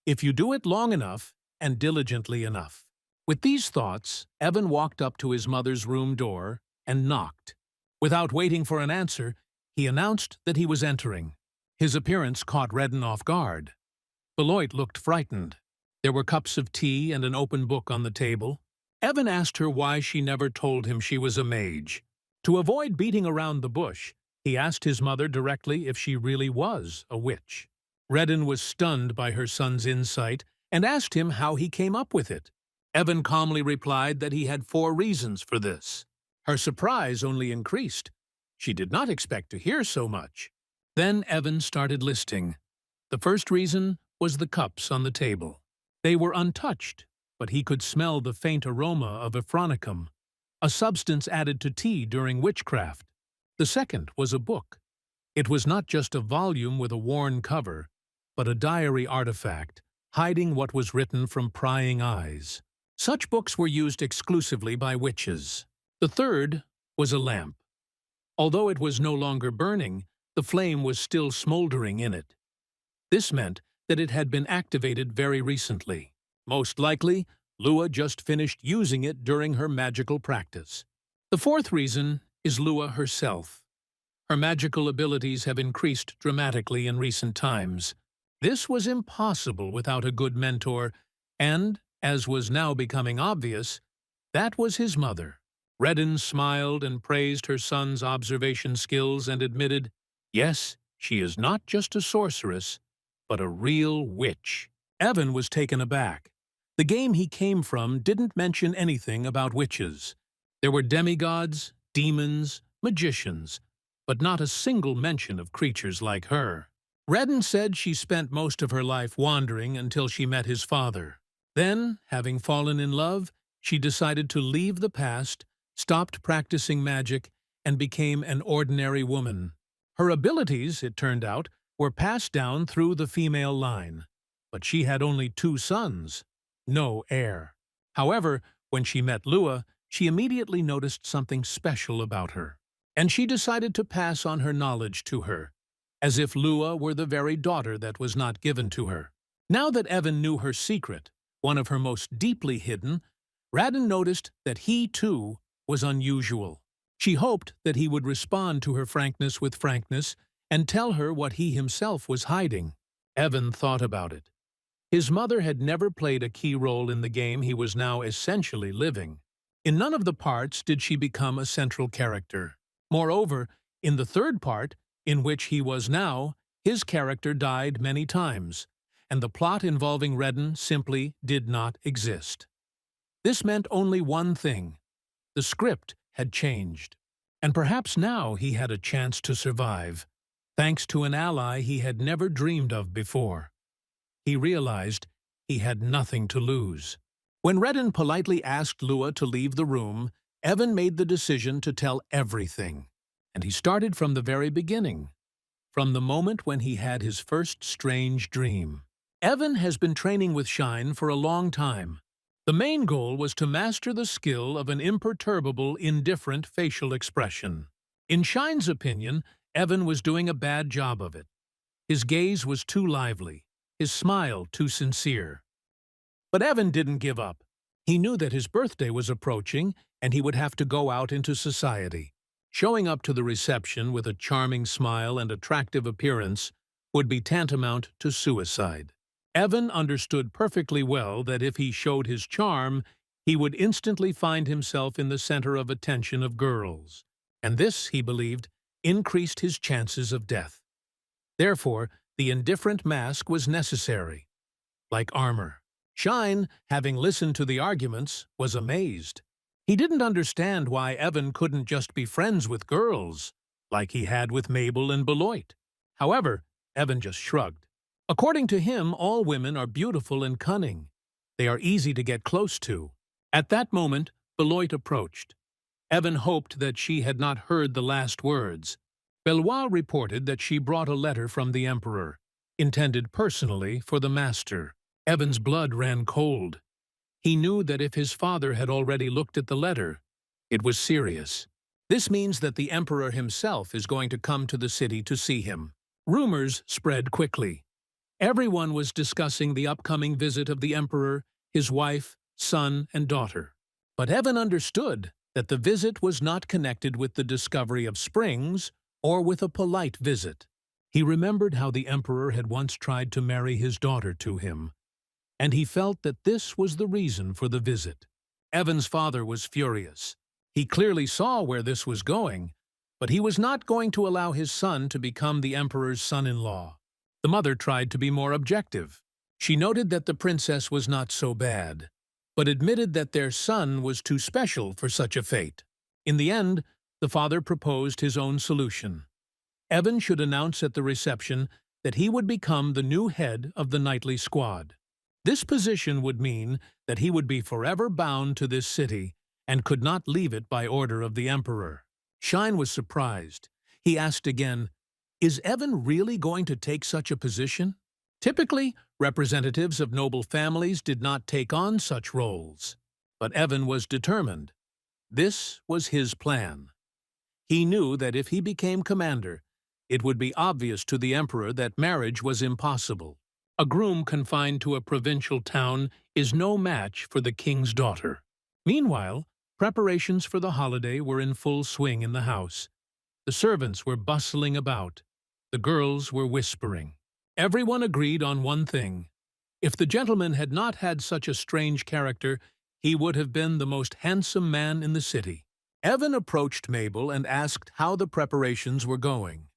if you do it long enough and diligently enough. With these thoughts, Evan walked up to his mother's room door and knocked. Without waiting for an answer, he announced that he was entering. His appearance caught Redden off guard. Beloit looked frightened. There were cups of tea and an open book on the table. Evan asked her why she never told him she was a mage. To avoid beating around the bush, he asked his mother directly if she really was a witch. Redden was stunned by her son's insight and asked him how he came up with it. Evan calmly replied that he had 4 reasons for this. Her surprise only increased. She did not expect to hear so much. Then Evan started listing. The first reason was the cups on the table. They were untouched, but he could smell the faint aroma of ephronicum, a substance added to tea during witchcraft. The second was a book. It was not just a volume with a worn cover, but a diary artifact, hiding what was written from prying eyes. Such books were used exclusively by witches. The third was a lamp. Although it was no longer burning, the flame was still smoldering in it. This meant that it had been activated very recently. Most likely, Lua just finished using it during her magical practice. The fourth reason is Lua herself. Her magical abilities have increased dramatically in recent times. This was impossible without a good mentor, and, as was now becoming obvious, that was his mother. Redden smiled and praised her son's observation skills and admitted, yes, she is not just a sorceress, but a real witch. Evan was taken aback. The game he came from didn't mention anything about witches. There were demigods, demons, magicians, but not a single mention of creatures like her. Redden said she spent most of her life wandering until she met his father. Then, having fallen in love, she decided to leave the past, stopped practicing magic, and became an ordinary woman. Her abilities, it turned out, were passed down through the female line, but she had only 2 sons, no heir. However, when she met Lua, she immediately noticed something special about her, and she decided to pass on her knowledge to her, as if Lua were the very daughter that was not given to her. Now that Evan knew her secret, one of her most deeply hidden, Redden noticed that he, too, was unusual. She hoped that he would respond to her frankness with frankness and tell her what he himself was hiding. Evan thought about it. His mother had never played a key role in the game he was now essentially living. In none of the parts did she become a central character. Moreover, in the third part, in which he was now, his character died many times, and the plot involving Redden simply did not exist. This meant only one thing. The script had changed. And perhaps now he had a chance to survive, thanks to an ally he had never dreamed of before. He realized he had nothing to lose. When Redden politely asked Lua to leave the room, Evan made the decision to tell everything. And he started from the very beginning, from the moment when he had his first strange dream. Evan has been training with Shine for a long time. The main goal was to master the skill of an imperturbable, indifferent facial expression. In Shine's opinion, Evan was doing a bad job of it. His gaze was too lively, his smile too sincere. But Evan didn't give up. He knew that his birthday was approaching and he would have to go out into society. Showing up to the reception with a charming smile and attractive appearance would be tantamount to suicide. Evan understood perfectly well that if he showed his charm, he would instantly find himself in the center of attention of girls, and this, he believed, increased his chances of death. Therefore, the indifferent mask was necessary, like armor. Shine, having listened to the arguments, was amazed. He didn't understand why Evan couldn't just be friends with girls, like he had with Mabel and Beloit. However, Evan just shrugged. According to him, all women are beautiful and cunning. They are easy to get close to. At that moment, Beloit approached. Evan hoped that she had not heard the last words. Beloit reported that she brought a letter from the Emperor, intended personally for the Master. Evan's blood ran cold. He knew that if his father had already looked at the letter, it was serious. This means that the Emperor himself is going to come to the city to see him. Rumors spread quickly. Everyone was discussing the upcoming visit of the Emperor, his wife, son, and daughter. But Evan understood that the visit was not connected with the discovery of springs or with a polite visit. He remembered how the Emperor had once tried to marry his daughter to him, and he felt that this was the reason for the visit. Evan's father was furious. He clearly saw where this was going, but he was not going to allow his son to become the Emperor's son-in-law. The mother tried to be more objective. She noted that the princess was not so bad, but admitted that their son was too special for such a fate. In the end, the father proposed his own solution. Evan should announce at the reception that he would become the new head of the knightly squad. This position would mean that he would be forever bound to this city and could not leave it by order of the Emperor. Shine was surprised. He asked again, "Is Evan really going to take such a position?" Typically, representatives of noble families did not take on such roles. But Evan was determined. This was his plan. He knew that if he became commander, it would be obvious to the Emperor that marriage was impossible. A groom confined to a provincial town is no match for the king's daughter. Meanwhile, preparations for the holiday were in full swing in the house. The servants were bustling about. The girls were whispering. Everyone agreed on one thing. If the gentleman had not had such a strange character, he would have been the most handsome man in the city. Evan approached Mabel and asked how the preparations were going.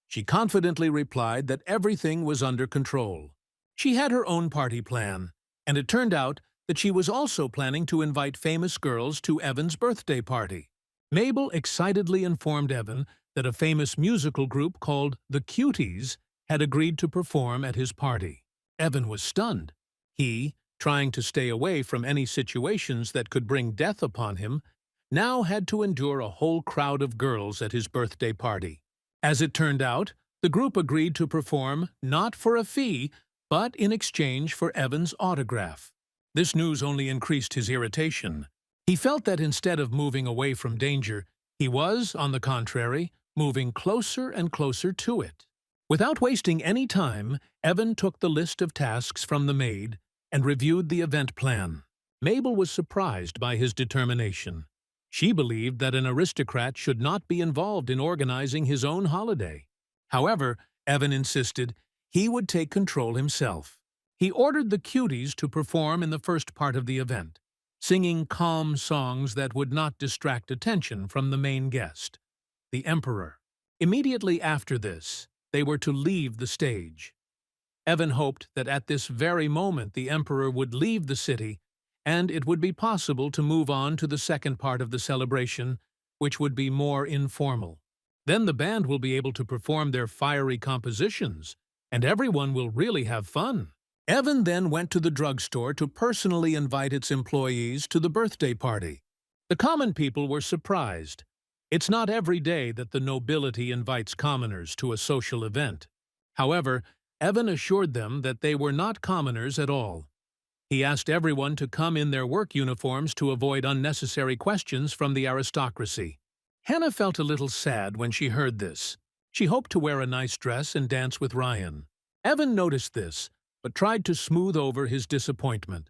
She confidently replied that everything was under control. She had her own party plan, and it turned out that she was also planning to invite famous girls to Evan's birthday party. Mabel excitedly informed Evan that a famous musical group called the Cuties had agreed to perform at his party. Evan was stunned. He, trying to stay away from any situations that could bring death upon him, now had to endure a whole crowd of girls at his birthday party. As it turned out, the group agreed to perform not for a fee, but in exchange for Evan's autograph. This news only increased his irritation. He felt that instead of moving away from danger, he was, on the contrary, moving closer and closer to it. Without wasting any time, Evan took the list of tasks from the maid and reviewed the event plan. Mabel was surprised by his determination. She believed that an aristocrat should not be involved in organizing his own holiday. However, Evan insisted he would take control himself. He ordered the cuties to perform in the first part of the event, singing calm songs that would not distract attention from the main guest, the Emperor. Immediately after this, they were to leave the stage. Evan hoped that at this very moment the Emperor would leave the city, and it would be possible to move on to the second part of the celebration, which would be more informal. Then the band will be able to perform their fiery compositions, and everyone will really have fun. Evan then went to the drugstore to personally invite its employees to the birthday party. The common people were surprised. It's not every day that the nobility invites commoners to a social event. However, Evan assured them that they were not commoners at all. He asked everyone to come in their work uniforms to avoid unnecessary questions from the aristocracy. Hannah felt a little sad when she heard this. She hoped to wear a nice dress and dance with Ryan. Evan noticed this, but tried to smooth over his disappointment.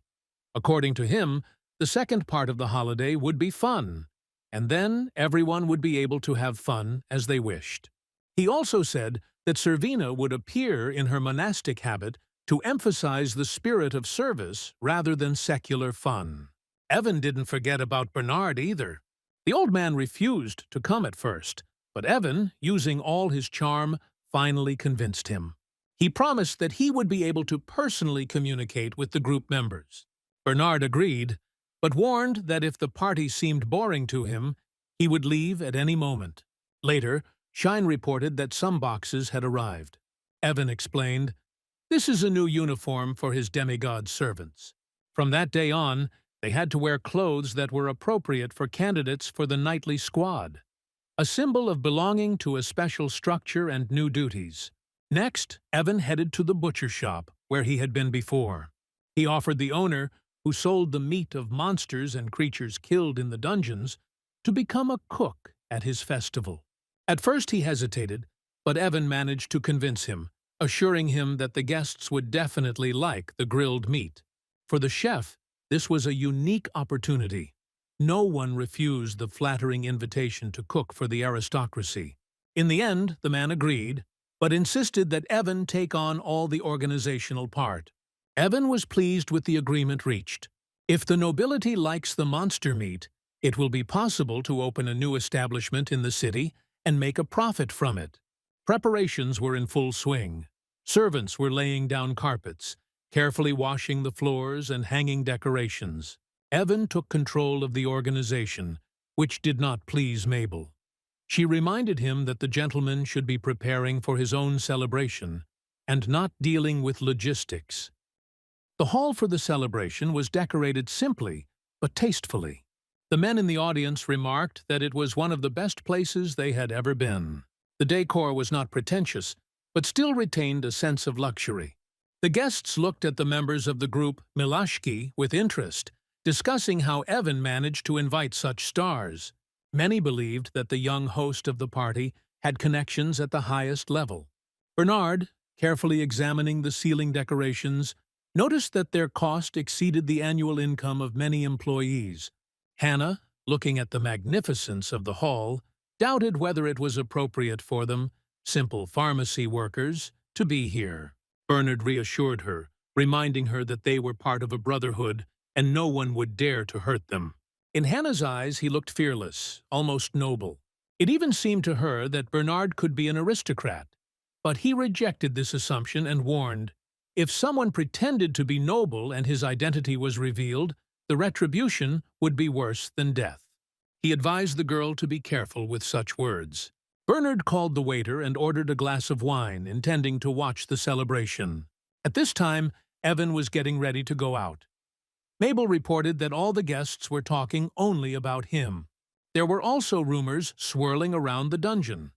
According to him, the second part of the holiday would be fun, and then everyone would be able to have fun as they wished. He also said that Servina would appear in her monastic habit to emphasize the spirit of service rather than secular fun. Evan didn't forget about Bernard either. The old man refused to come at first, but Evan, using all his charm, finally convinced him. He promised that he would be able to personally communicate with the group members. Bernard agreed, but warned that if the party seemed boring to him, he would leave at any moment. Later, Shine reported that some boxes had arrived. Evan explained, "This is a new uniform for his demigod servants." From that day on, they had to wear clothes that were appropriate for candidates for the nightly squad, a symbol of belonging to a special structure and new duties. Next, Evan headed to the butcher shop, where he had been before. He offered the owner, who sold the meat of monsters and creatures killed in the dungeons, to become a cook at his festival. At first he hesitated, but Evan managed to convince him, assuring him that the guests would definitely like the grilled meat. For the chef, this was a unique opportunity. No one refused the flattering invitation to cook for the aristocracy. In the end, the man agreed, but insisted that Evan take on all the organizational part. Evan was pleased with the agreement reached. If the nobility likes the monster meat, it will be possible to open a new establishment in the city and make a profit from it. Preparations were in full swing. Servants were laying down carpets, carefully washing the floors and hanging decorations. Evan took control of the organization, which did not please Mabel. She reminded him that the gentleman should be preparing for his own celebration and not dealing with logistics. The hall for the celebration was decorated simply but tastefully. The men in the audience remarked that it was one of the best places they had ever been. The decor was not pretentious, but still retained a sense of luxury. The guests looked at the members of the group Milashki with interest, discussing how Evan managed to invite such stars. Many believed that the young host of the party had connections at the highest level. Bernard, carefully examining the ceiling decorations, noticed that their cost exceeded the annual income of many employees. Hannah, looking at the magnificence of the hall, doubted whether it was appropriate for them, simple pharmacy workers, to be here. Bernard reassured her, reminding her that they were part of a brotherhood and no one would dare to hurt them. In Hannah's eyes, he looked fearless, almost noble. It even seemed to her that Bernard could be an aristocrat. But he rejected this assumption and warned, if someone pretended to be noble and his identity was revealed, the retribution would be worse than death. He advised the girl to be careful with such words. Bernard called the waiter and ordered a glass of wine, intending to watch the celebration. At this time, Evan was getting ready to go out. Mabel reported that all the guests were talking only about him. There were also rumors swirling around the dungeon.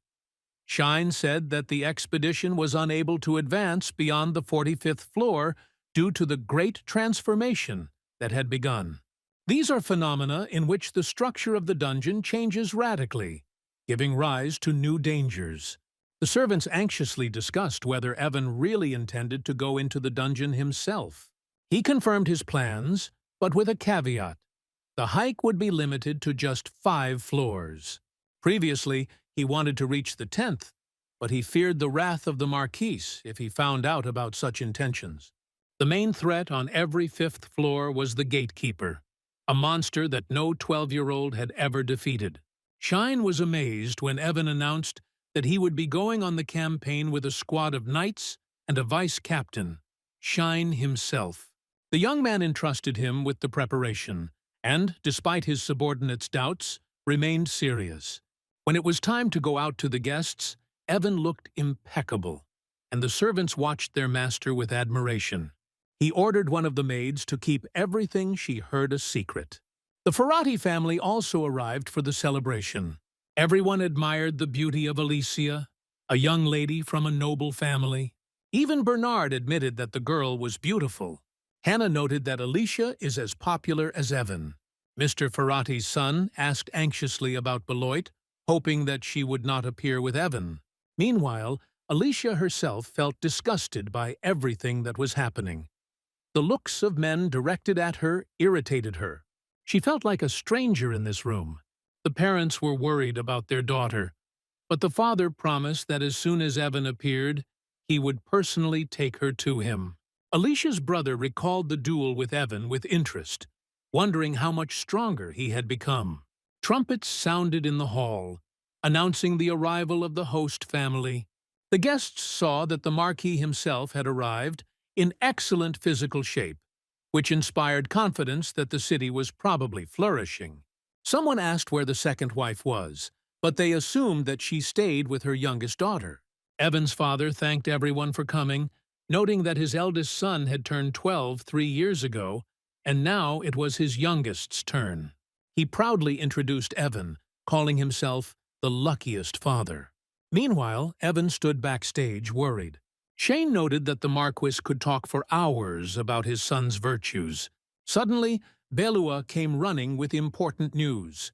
Shine said that the expedition was unable to advance beyond the 45th floor due to the great transformation that had begun. These are phenomena in which the structure of the dungeon changes radically, giving rise to new dangers. The servants anxiously discussed whether Evan really intended to go into the dungeon himself. He confirmed his plans, but with a caveat. The hike would be limited to just 5 floors. Previously, he wanted to reach the 10th, but he feared the wrath of the Marquise if he found out about such intentions. The main threat on every fifth floor was the gatekeeper, a monster that no 12-year-old had ever defeated. Shine was amazed when Evan announced that he would be going on the campaign with a squad of knights and a vice-captain, Shine himself. The young man entrusted him with the preparation, and, despite his subordinates' doubts, remained serious. When it was time to go out to the guests, Evan looked impeccable, and the servants watched their master with admiration. He ordered one of the maids to keep everything she heard a secret. The Ferrati family also arrived for the celebration. Everyone admired the beauty of Alicia, a young lady from a noble family. Even Bernard admitted that the girl was beautiful. Hannah noted that Alicia is as popular as Evan. Mr. Ferrati's son asked anxiously about Beloit, hoping that she would not appear with Evan. Meanwhile, Alicia herself felt disgusted by everything that was happening. The looks of men directed at her irritated her. She felt like a stranger in this room. The parents were worried about their daughter, but the father promised that as soon as Evan appeared, he would personally take her to him. Alicia's brother recalled the duel with Evan with interest, wondering how much stronger he had become. Trumpets sounded in the hall, announcing the arrival of the host family. The guests saw that the Marquis himself had arrived in excellent physical shape, which inspired confidence that the city was probably flourishing. Someone asked where the second wife was, but they assumed that she stayed with her youngest daughter. Evan's father thanked everyone for coming, noting that his eldest son had turned 12 3 years ago, and now it was his youngest's turn. He proudly introduced Evan, calling himself the luckiest father. Meanwhile, Evan stood backstage, worried. Shane noted that the Marquis could talk for hours about his son's virtues. Suddenly, Belua came running with important news.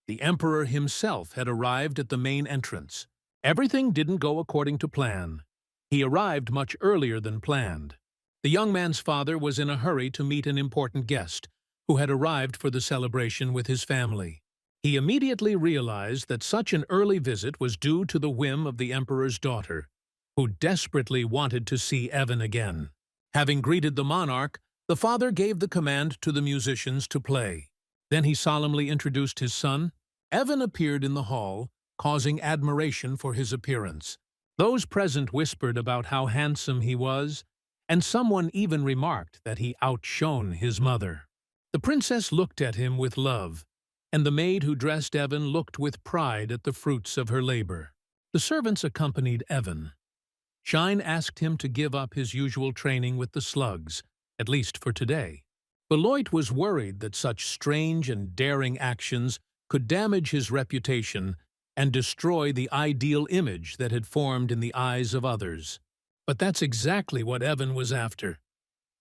The Emperor himself had arrived at the main entrance. Everything didn't go according to plan. He arrived much earlier than planned. The young man's father was in a hurry to meet an important guest, who had arrived for the celebration with his family. He immediately realized that such an early visit was due to the whim of the Emperor's daughter, who desperately wanted to see Evan again. Having greeted the monarch, the father gave the command to the musicians to play. Then he solemnly introduced his son. Evan appeared in the hall, causing admiration for his appearance. Those present whispered about how handsome he was, and someone even remarked that he outshone his mother. The princess looked at him with love, and the maid who dressed Evan looked with pride at the fruits of her labor. The servants accompanied Evan. Shine asked him to give up his usual training with the slugs, at least for today. Beloit was worried that such strange and daring actions could damage his reputation and destroy the ideal image that had formed in the eyes of others. But that's exactly what Evan was after.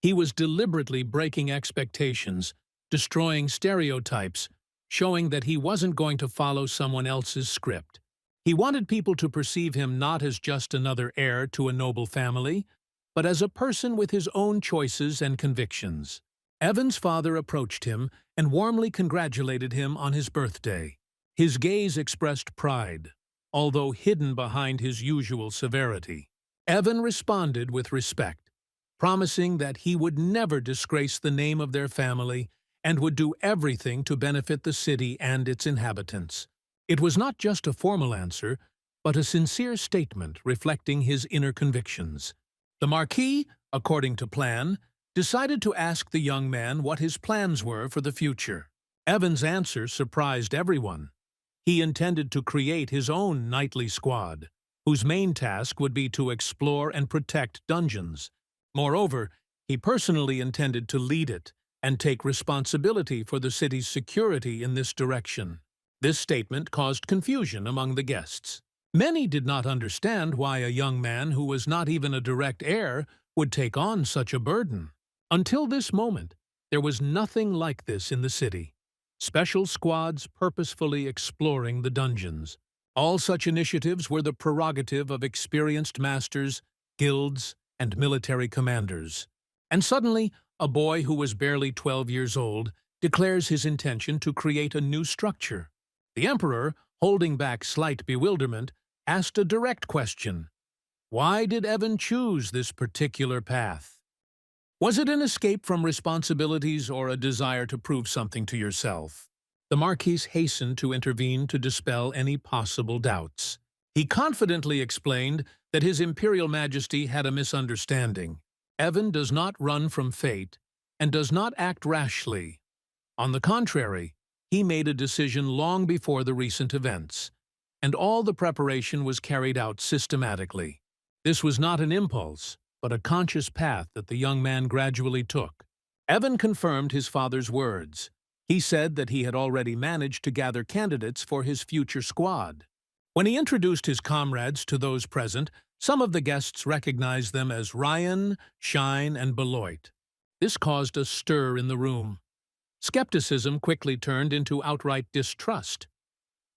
He was deliberately breaking expectations, destroying stereotypes, showing that he wasn't going to follow someone else's script. He wanted people to perceive him not as just another heir to a noble family, but as a person with his own choices and convictions. Evan's father approached him and warmly congratulated him on his birthday. His gaze expressed pride, although hidden behind his usual severity. Evan responded with respect, promising that he would never disgrace the name of their family and would do everything to benefit the city and its inhabitants. It was not just a formal answer, but a sincere statement reflecting his inner convictions. The Marquis, according to plan, decided to ask the young man what his plans were for the future. Evan's answer surprised everyone. He intended to create his own knightly squad, whose main task would be to explore and protect dungeons. Moreover, he personally intended to lead it and take responsibility for the city's security in this direction. This statement caused confusion among the guests. Many did not understand why a young man who was not even a direct heir would take on such a burden. Until this moment, there was nothing like this in the city. Special squads purposefully exploring the dungeons. All such initiatives were the prerogative of experienced masters, guilds, and military commanders. And suddenly, a boy who was barely 12 years old declares his intention to create a new structure. The Emperor, holding back slight bewilderment, asked a direct question. Why did Evan choose this particular path? Was it an escape from responsibilities or a desire to prove something to yourself? The Marquis hastened to intervene to dispel any possible doubts. He confidently explained that His Imperial Majesty had a misunderstanding. Evan does not run from fate and does not act rashly. On the contrary, he made a decision long before the recent events, and all the preparation was carried out systematically. This was not an impulse, but a conscious path that the young man gradually took. Evan confirmed his father's words. He said that he had already managed to gather candidates for his future squad. When he introduced his comrades to those present, some of the guests recognized them as Ryan, Shine, and Beloit. This caused a stir in the room. Skepticism quickly turned into outright distrust.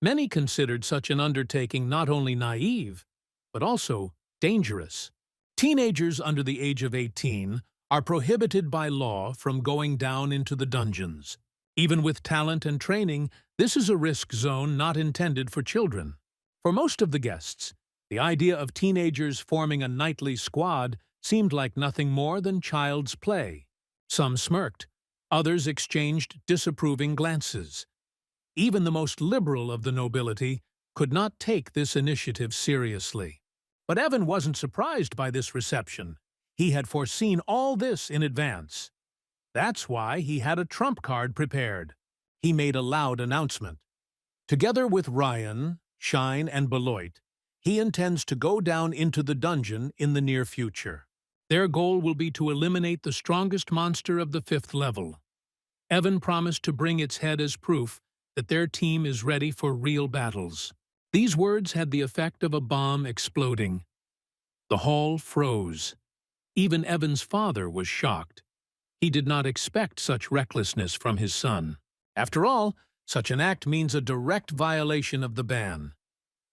Many considered such an undertaking not only naive, but also dangerous. Teenagers under the age of 18 are prohibited by law from going down into the dungeons. Even with talent and training, this is a risk zone not intended for children. For most of the guests, the idea of teenagers forming a knightly squad seemed like nothing more than child's play. Some smirked, others exchanged disapproving glances. Even the most liberal of the nobility could not take this initiative seriously. But Evan wasn't surprised by this reception. He had foreseen all this in advance. That's why he had a trump card prepared. He made a loud announcement. Together with Ryan, Shine, and Beloit, he intends to go down into the dungeon in the near future. Their goal will be to eliminate the strongest monster of the 5th level. Evan promised to bring its head as proof that their team is ready for real battles. These words had the effect of a bomb exploding. The hall froze. Even Evan's father was shocked. He did not expect such recklessness from his son. After all, such an act means a direct violation of the ban.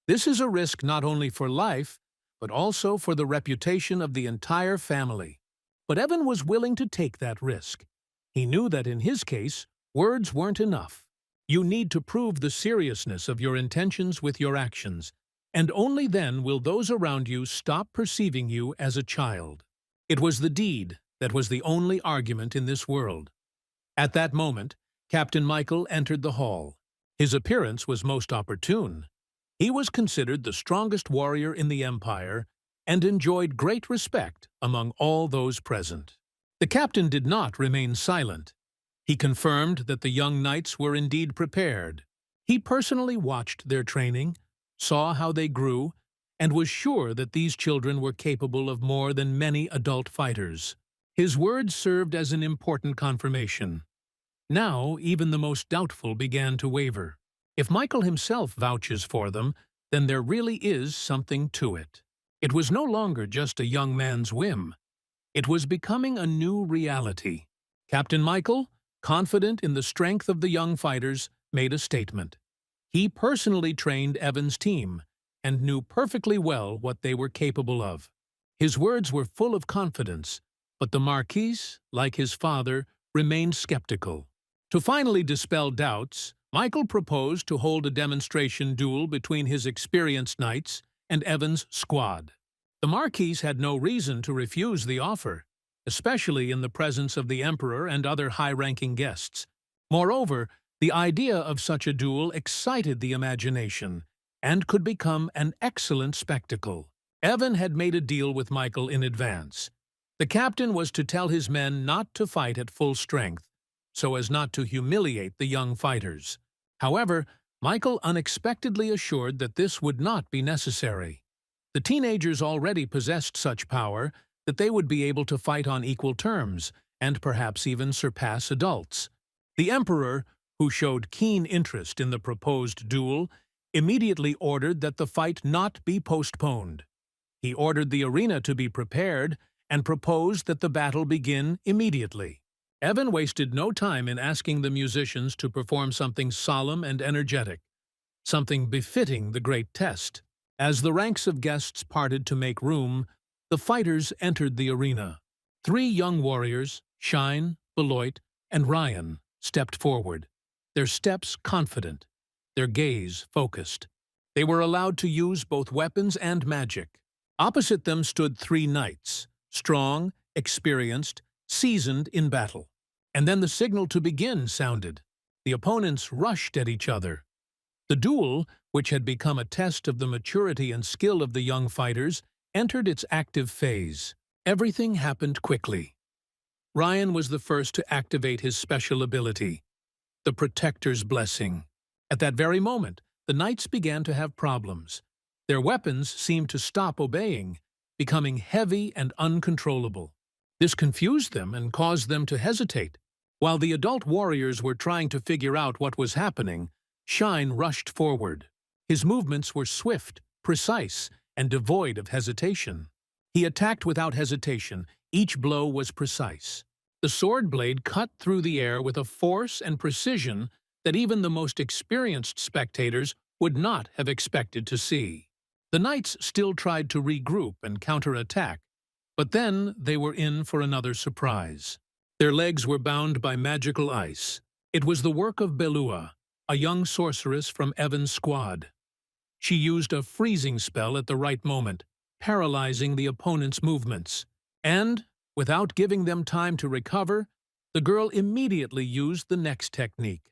This is a risk not only for life, but also for the reputation of the entire family. But Evan was willing to take that risk. He knew that in his case, words weren't enough. You need to prove the seriousness of your intentions with your actions, and only then will those around you stop perceiving you as a child. It was the deed that was the only argument in this world. At that moment, Captain Michael entered the hall. His appearance was most opportune. He was considered the strongest warrior in the Empire and enjoyed great respect among all those present. The captain did not remain silent. He confirmed that the young knights were indeed prepared. He personally watched their training, saw how they grew, and was sure that these children were capable of more than many adult fighters. His words served as an important confirmation. Now, even the most doubtful began to waver. If Michael himself vouches for them, then there really is something to it. It was no longer just a young man's whim. It was becoming a new reality. Captain Michael, confident in the strength of the young fighters, made a statement. He personally trained Evan's team and knew perfectly well what they were capable of. His words were full of confidence, but the Marquis, like his father, remained skeptical. To finally dispel doubts, Michael proposed to hold a demonstration duel between his experienced knights and Evan's squad. The Marquis had no reason to refuse the offer, especially in the presence of the Emperor and other high-ranking guests. Moreover, the idea of such a duel excited the imagination and could become an excellent spectacle. Evan had made a deal with Michael in advance. The captain was to tell his men not to fight at full strength, so as not to humiliate the young fighters. However, Michael unexpectedly assured that this would not be necessary. The teenagers already possessed such power that they would be able to fight on equal terms, and perhaps even surpass adults. The Emperor, who showed keen interest in the proposed duel, immediately ordered that the fight not be postponed. He ordered the arena to be prepared and proposed that the battle begin immediately. Evan wasted no time in asking the musicians to perform something solemn and energetic, something befitting the great test. As the ranks of guests parted to make room, the fighters entered the arena. 3 young warriors, Shine, Beloit, and Ryan, stepped forward, their steps confident, their gaze focused. They were allowed to use both weapons and magic. Opposite them stood 3 knights, strong, experienced, seasoned in battle. And then the signal to begin sounded. The opponents rushed at each other. The duel, which had become a test of the maturity and skill of the young fighters, entered its active phase. Everything happened quickly. Ryan was the first to activate his special ability, the Protector's Blessing. At that very moment, the knights began to have problems. Their weapons seemed to stop obeying, becoming heavy and uncontrollable. This confused them and caused them to hesitate. While the adult warriors were trying to figure out what was happening, Shine rushed forward. His movements were swift, precise, and devoid of hesitation. He attacked without hesitation. Each blow was precise. The sword blade cut through the air with a force and precision that even the most experienced spectators would not have expected to see. The knights still tried to regroup and counterattack, but then they were in for another surprise. Their legs were bound by magical ice. It was the work of Belua, a young sorceress from Evan's squad. She used a freezing spell at the right moment, paralyzing the opponent's movements. And, without giving them time to recover, the girl immediately used the next technique.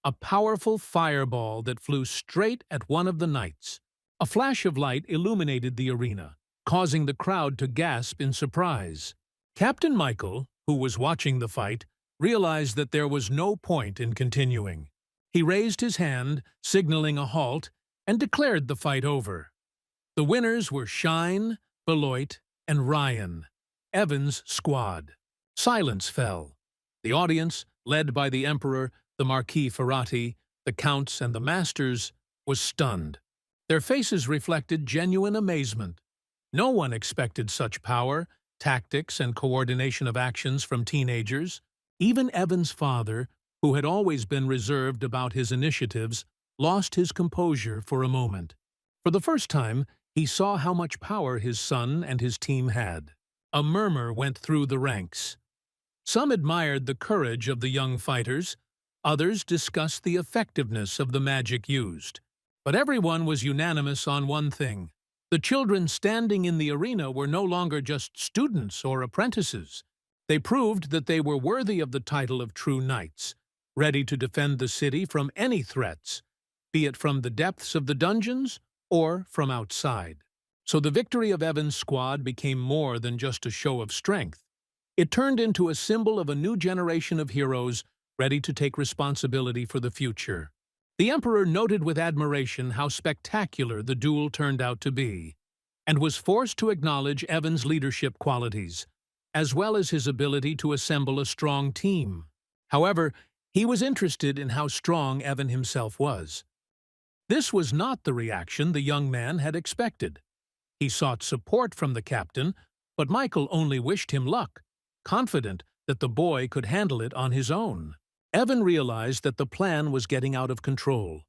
A powerful fireball that flew straight at one of the knights. A flash of light illuminated the arena, causing the crowd to gasp in surprise. Captain Michael, who was watching the fight, realized that there was no point in continuing. He raised his hand, signaling a halt, and declared the fight over. The winners were Shine, Beloit, and Ryan, Evan's squad. Silence fell. The audience, led by the Emperor, the Marquis Ferrati, the Counts, and the Masters, was stunned. Their faces reflected genuine amazement. No one expected such power, tactics, and coordination of actions from teenagers. Even Evan's father, who had always been reserved about his initiatives, lost his composure for a moment. For the first time, he saw how much power his son and his team had. A murmur went through the ranks. Some admired the courage of the young fighters, others discussed the effectiveness of the magic used. But everyone was unanimous on one thing. The children standing in the arena were no longer just students or apprentices. They proved that they were worthy of the title of true knights, ready to defend the city from any threats, be it from the depths of the dungeons or from outside. So the victory of Evan's squad became more than just a show of strength. It turned into a symbol of a new generation of heroes ready to take responsibility for the future. The Emperor noted with admiration how spectacular the duel turned out to be, and was forced to acknowledge Evan's leadership qualities, as well as his ability to assemble a strong team. However, he was interested in how strong Evan himself was. This was not the reaction the young man had expected. He sought support from the captain, but Michael only wished him luck, confident that the boy could handle it on his own. Evan realized that the plan was getting out of control.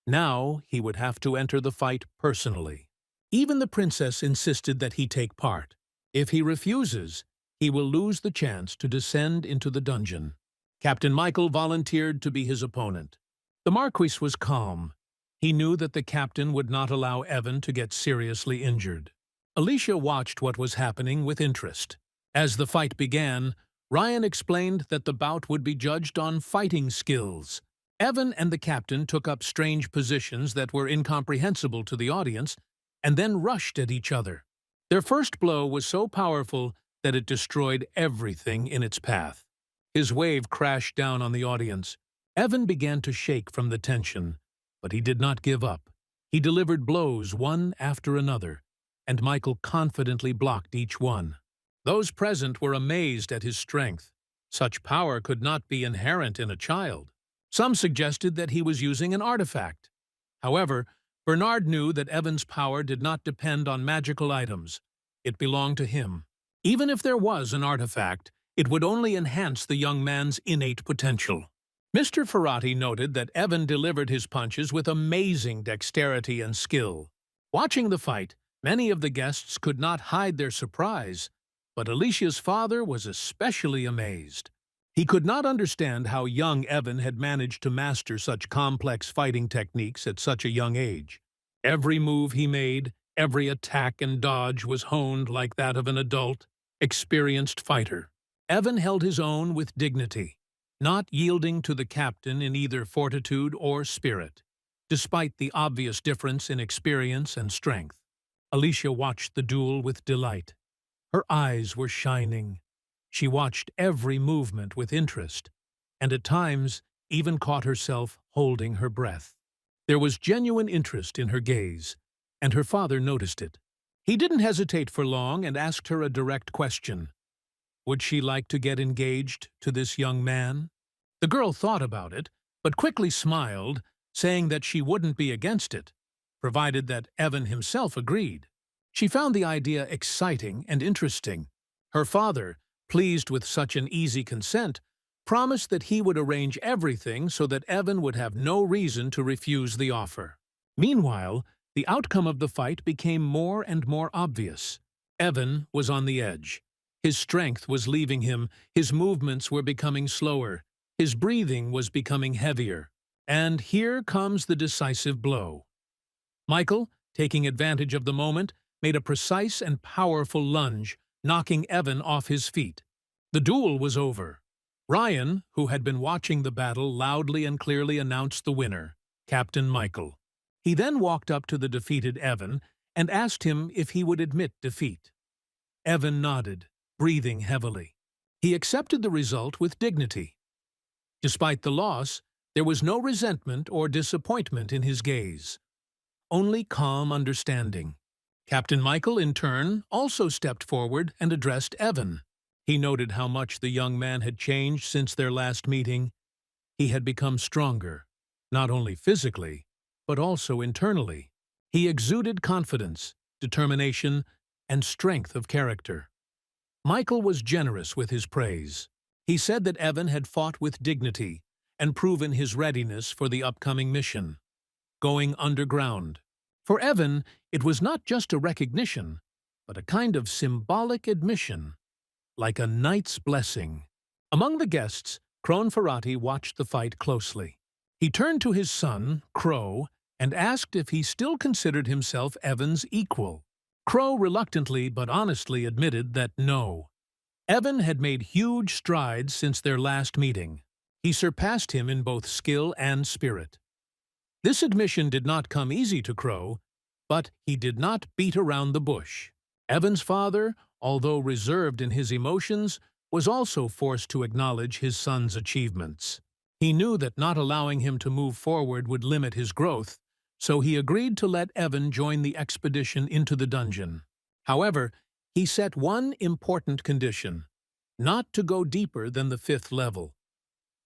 Now he would have to enter the fight personally. Even the princess insisted that he take part. If he refuses, he will lose the chance to descend into the dungeon. Captain Michael volunteered to be his opponent. The Marquis was calm. He knew that the captain would not allow Evan to get seriously injured. Alicia watched what was happening with interest. As the fight began, Ryan explained that the bout would be judged on fighting skills. Evan and the captain took up strange positions that were incomprehensible to the audience and then rushed at each other. Their first blow was so powerful that it destroyed everything in its path. His wave crashed down on the audience. Evan began to shake from the tension, but he did not give up. He delivered blows one after another, and Michael confidently blocked each one. Those present were amazed at his strength. Such power could not be inherent in a child. Some suggested that he was using an artifact. However, Bernard knew that Evan's power did not depend on magical items. It belonged to him. Even if there was an artifact, it would only enhance the young man's innate potential. Mr. Ferrati noted that Evan delivered his punches with amazing dexterity and skill. Watching the fight, many of the guests could not hide their surprise, but Alicia's father was especially amazed. He could not understand how young Evan had managed to master such complex fighting techniques at such a young age. Every move he made, every attack and dodge was honed like that of an adult, experienced fighter. Evan held his own with dignity, not yielding to the captain in either fortitude or spirit, despite the obvious difference in experience and strength. Alicia watched the duel with delight. Her eyes were shining. She watched every movement with interest, and at times even caught herself holding her breath. There was genuine interest in her gaze, and her father noticed it. He didn't hesitate for long and asked her a direct question. Would she like to get engaged to this young man? The girl thought about it, but quickly smiled, saying that she wouldn't be against it, provided that Evan himself agreed. She found the idea exciting and interesting. Her father, pleased with such an easy consent, promised that he would arrange everything so that Evan would have no reason to refuse the offer. Meanwhile, the outcome of the fight became more and more obvious. Evan was on the edge. His strength was leaving him, his movements were becoming slower, his breathing was becoming heavier. And here comes the decisive blow. Michael, taking advantage of the moment, made a precise and powerful lunge, knocking Evan off his feet. The duel was over. Ryan, who had been watching the battle, loudly and clearly announced the winner, Captain Michael. He then walked up to the defeated Evan and asked him if he would admit defeat. Evan nodded, breathing heavily. He accepted the result with dignity. Despite the loss, there was no resentment or disappointment in his gaze. Only calm understanding. Captain Michael, in turn, also stepped forward and addressed Evan. He noted how much the young man had changed since their last meeting. He had become stronger, not only physically, but also internally. He exuded confidence, determination, and strength of character. Michael was generous with his praise. He said that Evan had fought with dignity and proven his readiness for the upcoming mission, going underground. For Evan, it was not just a recognition, but a kind of symbolic admission, like a knight's blessing. Among the guests, Confronting watched the fight closely. He turned to his son, Crow, and asked if he still considered himself Evan's equal. Crow reluctantly but honestly admitted that no. Evan had made huge strides since their last meeting. He surpassed him in both skill and spirit. This admission did not come easy to Crow, but he did not beat around the bush. Evan's father, although reserved in his emotions, was also forced to acknowledge his son's achievements. He knew that not allowing him to move forward would limit his growth, so he agreed to let Evan join the expedition into the dungeon. However, he set one important condition: not to go deeper than the 5th level.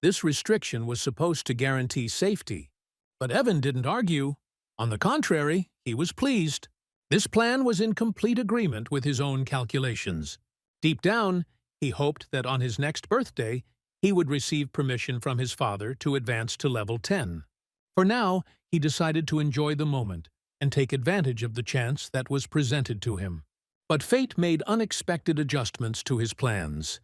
This restriction was supposed to guarantee safety, but Evan didn't argue. On the contrary, he was pleased. This plan was in complete agreement with his own calculations. Deep down, he hoped that on his next birthday, he would receive permission from his father to advance to level 10. For now, he decided to enjoy the moment and take advantage of the chance that was presented to him. But fate made unexpected adjustments to his plans.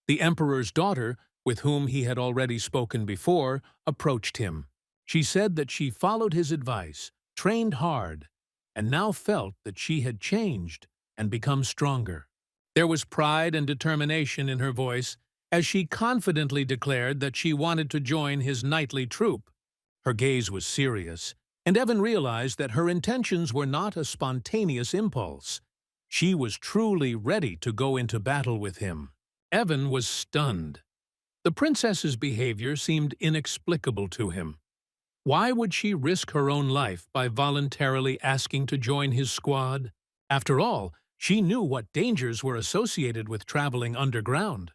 The Emperor's daughter, with whom he had already spoken before, approached him. She said that she followed his advice, trained hard, and now felt that she had changed and become stronger. There was pride and determination in her voice as she confidently declared that she wanted to join his knightly troop. Her gaze was serious, and Evan realized that her intentions were not a spontaneous impulse. She was truly ready to go into battle with him. Evan was stunned. The princess's behavior seemed inexplicable to him. Why would she risk her own life by voluntarily asking to join his squad? After all, she knew what dangers were associated with traveling underground.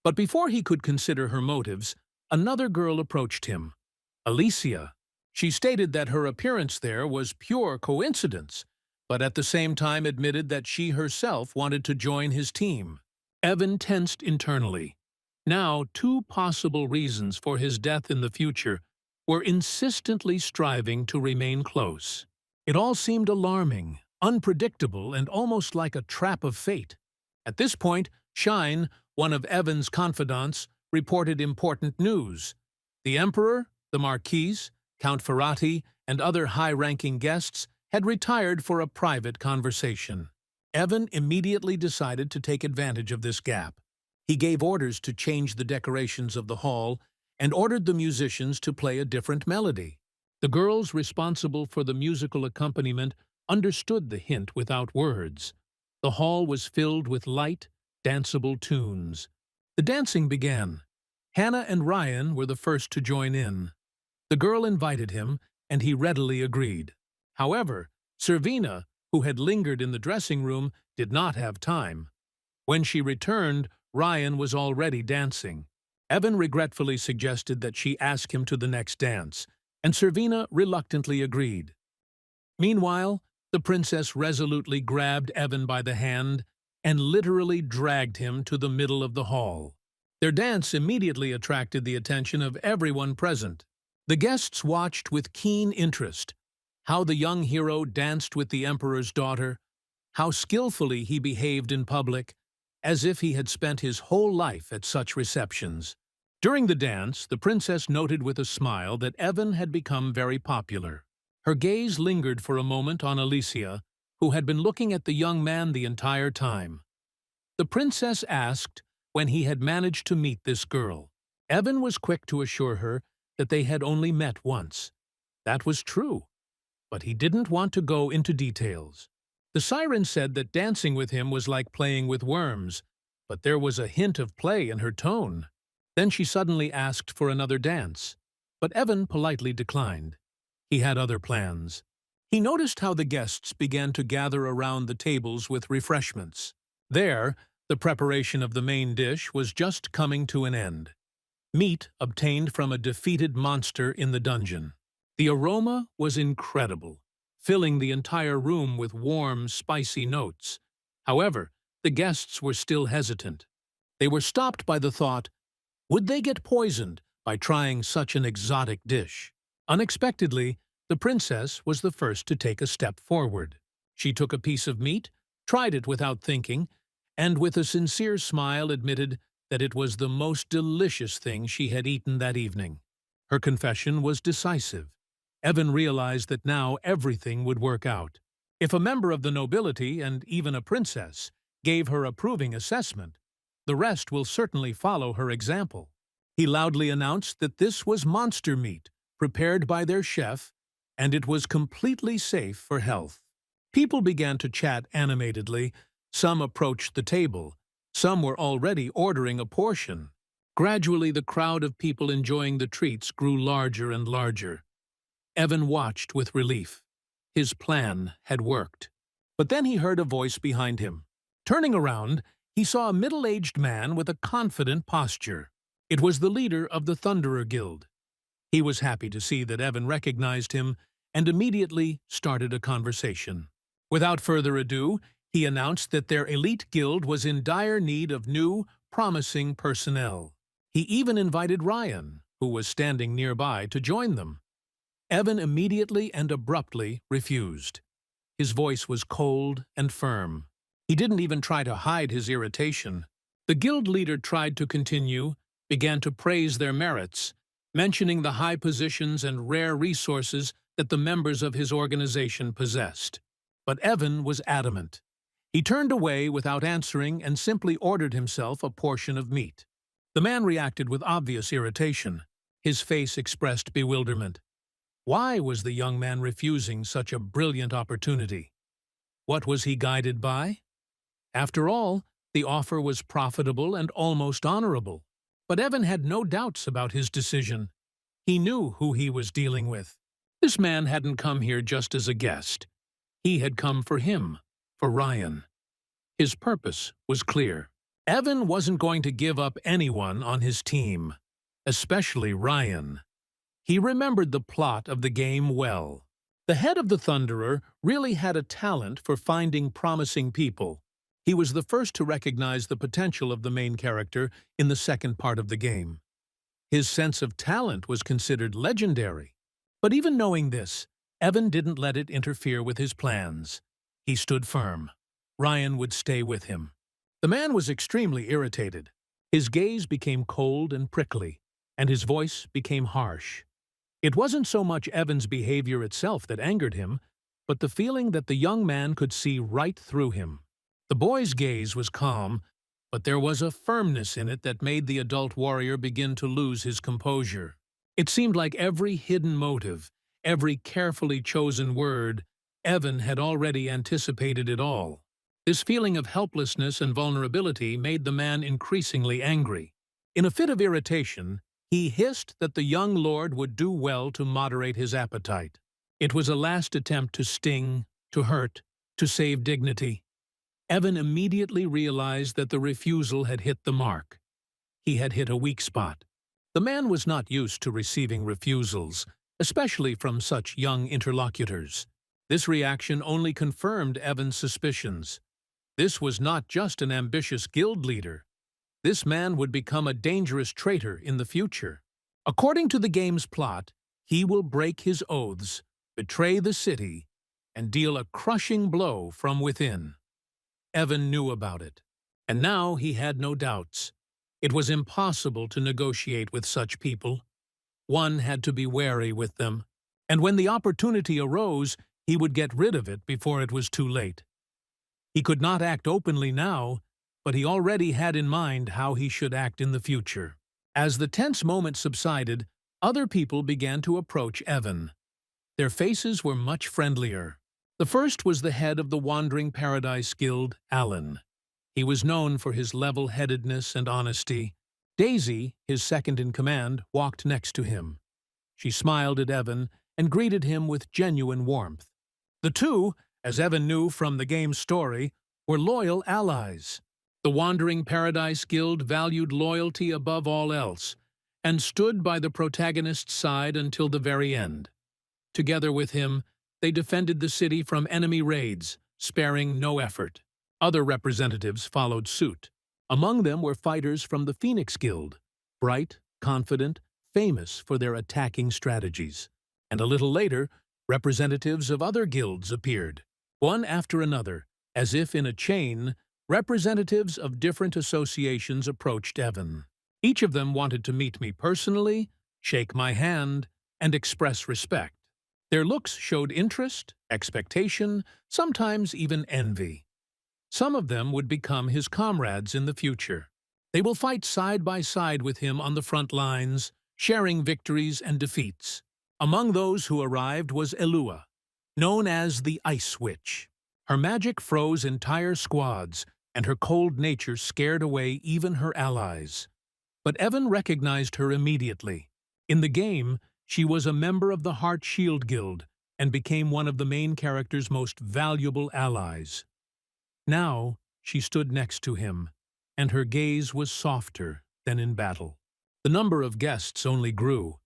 But before he could consider her motives, another girl approached him. Alicia. She stated that her appearance there was pure coincidence, but at the same time admitted that she herself wanted to join his team. Evan tensed internally. Now, 2 possible reasons for his death in the future were insistently striving to remain close. It all seemed alarming, unpredictable, and almost like a trap of fate. At this point, Shine, one of Evan's confidants, reported important news. The Emperor, the Marquise, Count Ferrati, and other high-ranking guests had retired for a private conversation. Evan immediately decided to take advantage of this gap. He gave orders to change the decorations of the hall and ordered the musicians to play a different melody. The girls responsible for the musical accompaniment understood the hint without words. The hall was filled with light, danceable tunes. The dancing began. Hannah and Ryan were the first to join in. The girl invited him, and he readily agreed. However, Servina, who had lingered in the dressing room, did not have time. When she returned, Ryan was already dancing. Evan regretfully suggested that she ask him to the next dance, and Servina reluctantly agreed. Meanwhile, the princess resolutely grabbed Evan by the hand and literally dragged him to the middle of the hall. Their dance immediately attracted the attention of everyone present. The guests watched with keen interest how the young hero danced with the emperor's daughter, how skillfully he behaved in public, as if he had spent his whole life at such receptions. During the dance, the princess noted with a smile that Evan had become very popular. Her gaze lingered for a moment on Alicia, who had been looking at the young man the entire time. The princess asked when he had managed to meet this girl. Evan was quick to assure her that they had only met once. That was true, but he didn't want to go into details. The siren said that dancing with him was like playing with worms, but there was a hint of play in her tone. Then she suddenly asked for another dance, but Evan politely declined. He had other plans. He noticed how the guests began to gather around the tables with refreshments. There, the preparation of the main dish was just coming to an end. Meat obtained from a defeated monster in the dungeon. The aroma was incredible, filling the entire room with warm, spicy notes. However, the guests were still hesitant. They were stopped by the thought, would they get poisoned by trying such an exotic dish? Unexpectedly, the princess was the first to take a step forward. She took a piece of meat, tried it without thinking, and with a sincere smile admitted that it was the most delicious thing she had eaten that evening. Her confession was decisive. Evan realized that now everything would work out. If a member of the nobility, and even a princess, gave her approving assessment, the rest will certainly follow her example. He loudly announced that this was monster meat, prepared by their chef, and it was completely safe for health. People began to chat animatedly. Some approached the table. Some were already ordering a portion. Gradually, the crowd of people enjoying the treats grew larger and larger. Evan watched with relief. His plan had worked. But then he heard a voice behind him. Turning around, he saw a middle-aged man with a confident posture. It was the leader of the Thunderer Guild. He was happy to see that Evan recognized him and immediately started a conversation. Without further ado, he announced that their elite guild was in dire need of new, promising personnel. He even invited Ryan, who was standing nearby, to join them. Evan immediately and abruptly refused. His voice was cold and firm. He didn't even try to hide his irritation. The guild leader tried to continue, began to praise their merits, mentioning the high positions and rare resources that the members of his organization possessed. But Evan was adamant. He turned away without answering and simply ordered himself a portion of meat. The man reacted with obvious irritation. His face expressed bewilderment. Why was the young man refusing such a brilliant opportunity? What was he guided by? After all, the offer was profitable and almost honorable. But Evan had no doubts about his decision. He knew who he was dealing with. This man hadn't come here just as a guest. He had come for him, for Ryan. His purpose was clear. Evan wasn't going to give up anyone on his team, especially Ryan. He remembered the plot of the game well. The head of the Thunderer really had a talent for finding promising people. He was the first to recognize the potential of the main character in the second part of the game. His sense of talent was considered legendary. But even knowing this, Evan didn't let it interfere with his plans. He stood firm. Ryan would stay with him. The man was extremely irritated. His gaze became cold and prickly, and his voice became harsh. It wasn't so much Evan's behavior itself that angered him, but the feeling that the young man could see right through him. The boy's gaze was calm, but there was a firmness in it that made the adult warrior begin to lose his composure. It seemed like every hidden motive, every carefully chosen word, Evan had already anticipated it all. This feeling of helplessness and vulnerability made the man increasingly angry. In a fit of irritation, he hissed that the young lord would do well to moderate his appetite. It was a last attempt to sting, to hurt, to save dignity. Evan immediately realized that the refusal had hit the mark. He had hit a weak spot. The man was not used to receiving refusals, especially from such young interlocutors. This reaction only confirmed Evan's suspicions. This was not just an ambitious guild leader. This man would become a dangerous traitor in the future. According to the game's plot, he will break his oaths, betray the city, and deal a crushing blow from within. Evan knew about it, and now he had no doubts. It was impossible to negotiate with such people. One had to be wary with them, and when the opportunity arose, he would get rid of it before it was too late. He could not act openly now, but he already had in mind how he should act in the future. As the tense moment subsided, other people began to approach Evan. Their faces were much friendlier. The first was the head of the Wandering Paradise Guild, Alan. He was known for his level-headedness and honesty. Daisy, his second-in-command, walked next to him. She smiled at Evan and greeted him with genuine warmth. The two, as Evan knew from the game's story, were loyal allies. The Wandering Paradise Guild valued loyalty above all else, and stood by the protagonist's side until the very end. Together with him, they defended the city from enemy raids, sparing no effort. Other representatives followed suit. Among them were fighters from the Phoenix Guild, bright, confident, famous for their attacking strategies. And a little later, representatives of other guilds appeared. One after another, as if in a chain, representatives of different associations approached Evan. Each of them wanted to meet me personally, shake my hand, and express respect. Their looks showed interest, expectation, sometimes even envy. Some of them would become his comrades in the future. They will fight side by side with him on the front lines, sharing victories and defeats. Among those who arrived was Elua, known as the Ice Witch. Her magic froze entire squads, and her cold nature scared away even her allies. But Evan recognized her immediately. In the game, she was a member of the Heart Shield Guild and became one of the main character's most valuable allies. Now, she stood next to him, and her gaze was softer than in battle. The number of guests only grew.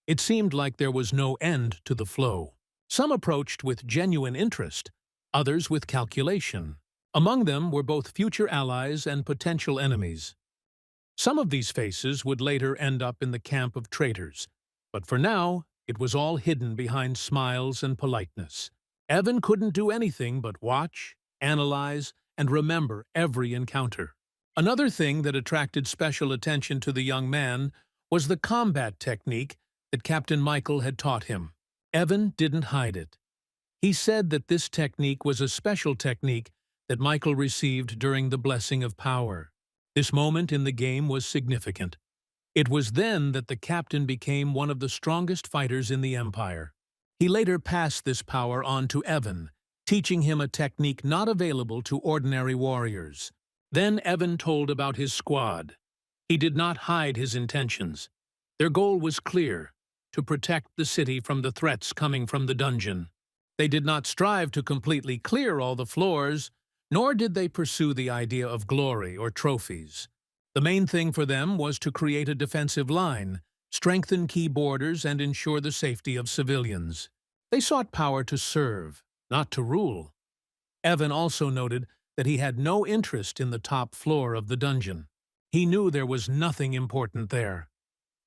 It seemed like there was no end to the flow. Some approached with genuine interest, others with calculation. Among them were both future allies and potential enemies. Some of these faces would later end up in the camp of traitors, but for now, it was all hidden behind smiles and politeness. Evan couldn't do anything but watch, analyze, and remember every encounter. Another thing that attracted special attention to the young man was the combat technique that Captain Michael had taught him. Evan didn't hide it. He said that this technique was a special technique that Michael received during the Blessing of Power. This moment in the game was significant. It was then that the captain became one of the strongest fighters in the Empire. He later passed this power on to Evan, teaching him a technique not available to ordinary warriors. Then Evan told about his squad. He did not hide his intentions. Their goal was clear: to protect the city from the threats coming from the dungeon. They did not strive to completely clear all the floors, nor did they pursue the idea of glory or trophies. The main thing for them was to create a defensive line, strengthen key borders, and ensure the safety of civilians. They sought power to serve, not to rule. Evan also noted that he had no interest in the top floor of the dungeon. He knew there was nothing important there.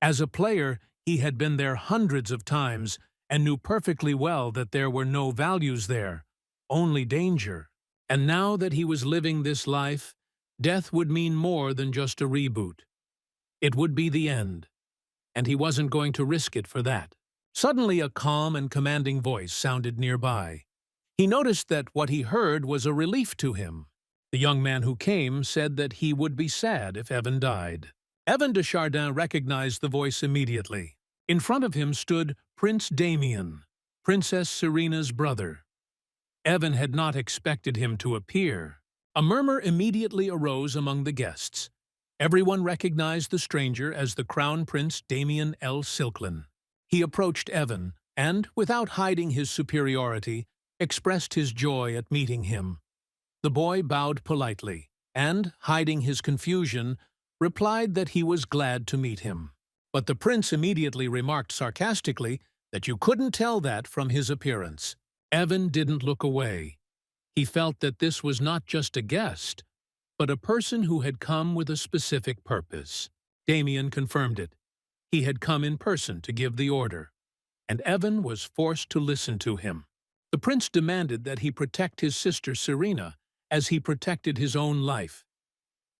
As a player, he had been there hundreds of times and knew perfectly well that there were no values there, only danger. And now that he was living this life, death would mean more than just a reboot. It would be the end, and he wasn't going to risk it for that. Suddenly, a calm and commanding voice sounded nearby. He noticed that what he heard was a relief to him. The young man who came said that he would be sad if Evan died. Evan de Chardin recognized the voice immediately. In front of him stood Prince Damien, Princess Serena's brother. Evan had not expected him to appear. A murmur immediately arose among the guests. Everyone recognized the stranger as the Crown Prince Damien L. Silklin. He approached Evan and, without hiding his superiority, expressed his joy at meeting him. The boy bowed politely and, hiding his confusion, replied that he was glad to meet him. But the prince immediately remarked sarcastically that you couldn't tell that from his appearance. Evan didn't look away. He felt that this was not just a guest, but a person who had come with a specific purpose. Damien confirmed it. He had come in person to give the order, and Evan was forced to listen to him. The prince demanded that he protect his sister Serena as he protected his own life.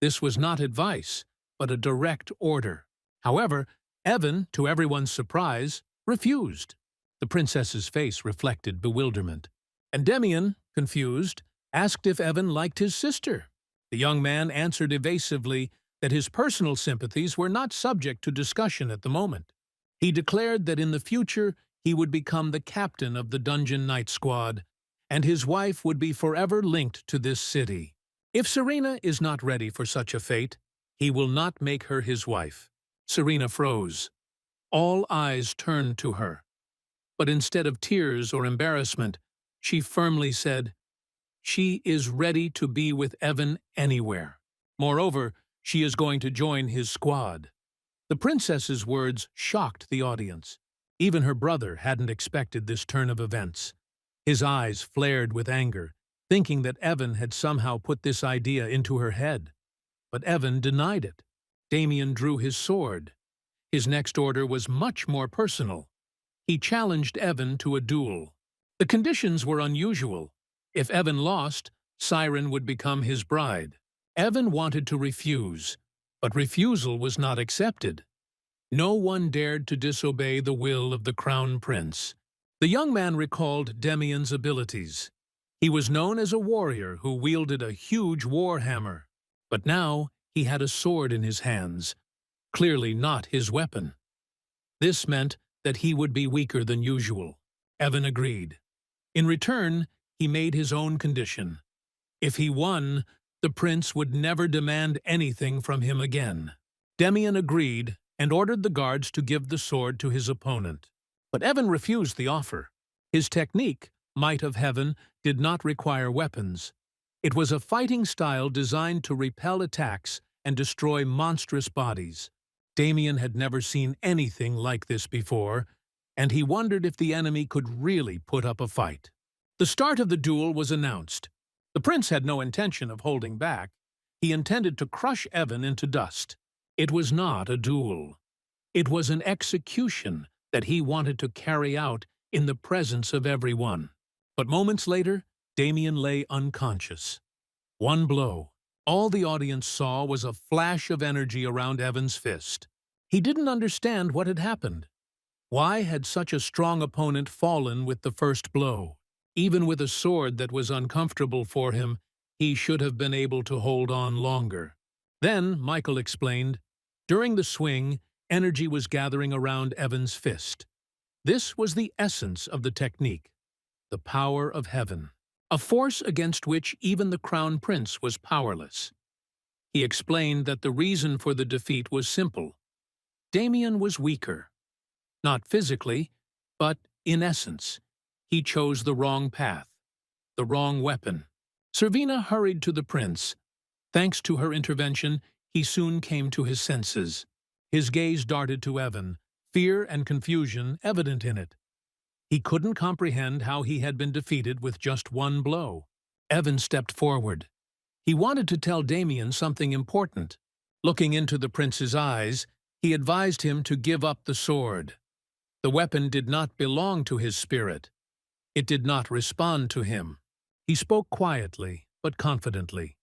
This was not advice, but a direct order. However, Evan, to everyone's surprise, refused. The princess's face reflected bewilderment, and Damien, confused, asked if Evan liked his sister. The young man answered evasively that his personal sympathies were not subject to discussion at the moment. He declared that in the future he would become the captain of the Dungeon Knight Squad, and his wife would be forever linked to this city. If Serena is not ready for such a fate, he will not make her his wife. Serena froze. All eyes turned to her. But instead of tears or embarrassment, she firmly said, "She is ready to be with Evan anywhere. Moreover, she is going to join his squad." The princess's words shocked the audience. Even her brother hadn't expected this turn of events. His eyes flared with anger, thinking that Evan had somehow put this idea into her head. But Evan denied it. Damien drew his sword. His next order was much more personal. He challenged Evan to a duel. The conditions were unusual. If Evan lost, Siren would become his bride. Evan wanted to refuse, but refusal was not accepted. No one dared to disobey the will of the Crown Prince. The young man recalled Damien's abilities. He was known as a warrior who wielded a huge war hammer, but now he had a sword in his hands, clearly not his weapon. This meant that he would be weaker than usual. Evan agreed. In return, he made his own condition. If he won, the prince would never demand anything from him again. Damien agreed and ordered the guards to give the sword to his opponent. But Evan refused the offer. His technique, Might of Heaven, did not require weapons. It was a fighting style designed to repel attacks and destroy monstrous bodies. Damien had never seen anything like this before, and he wondered if the enemy could really put up a fight. The start of the duel was announced. The prince had no intention of holding back. He intended to crush Evan into dust. It was not a duel. It was an execution that he wanted to carry out in the presence of everyone. But moments later, Damien lay unconscious. One blow. All the audience saw was a flash of energy around Evan's fist. He didn't understand what had happened. Why had such a strong opponent fallen with the first blow? Even with a sword that was uncomfortable for him, he should have been able to hold on longer. Then, Michael explained, during the swing, energy was gathering around Evan's fist. This was the essence of the technique, the power of heaven, a force against which even the Crown Prince was powerless. He explained that the reason for the defeat was simple. Damien was weaker. Not physically, but in essence. He chose the wrong path, the wrong weapon. Servina hurried to the prince. Thanks to her intervention, he soon came to his senses. His gaze darted to Evan, fear and confusion evident in it. He couldn't comprehend how he had been defeated with just one blow. Evan stepped forward. He wanted to tell Damien something important. Looking into the prince's eyes, he advised him to give up the sword. The weapon did not belong to his spirit. It did not respond to him. He spoke quietly, but confidently.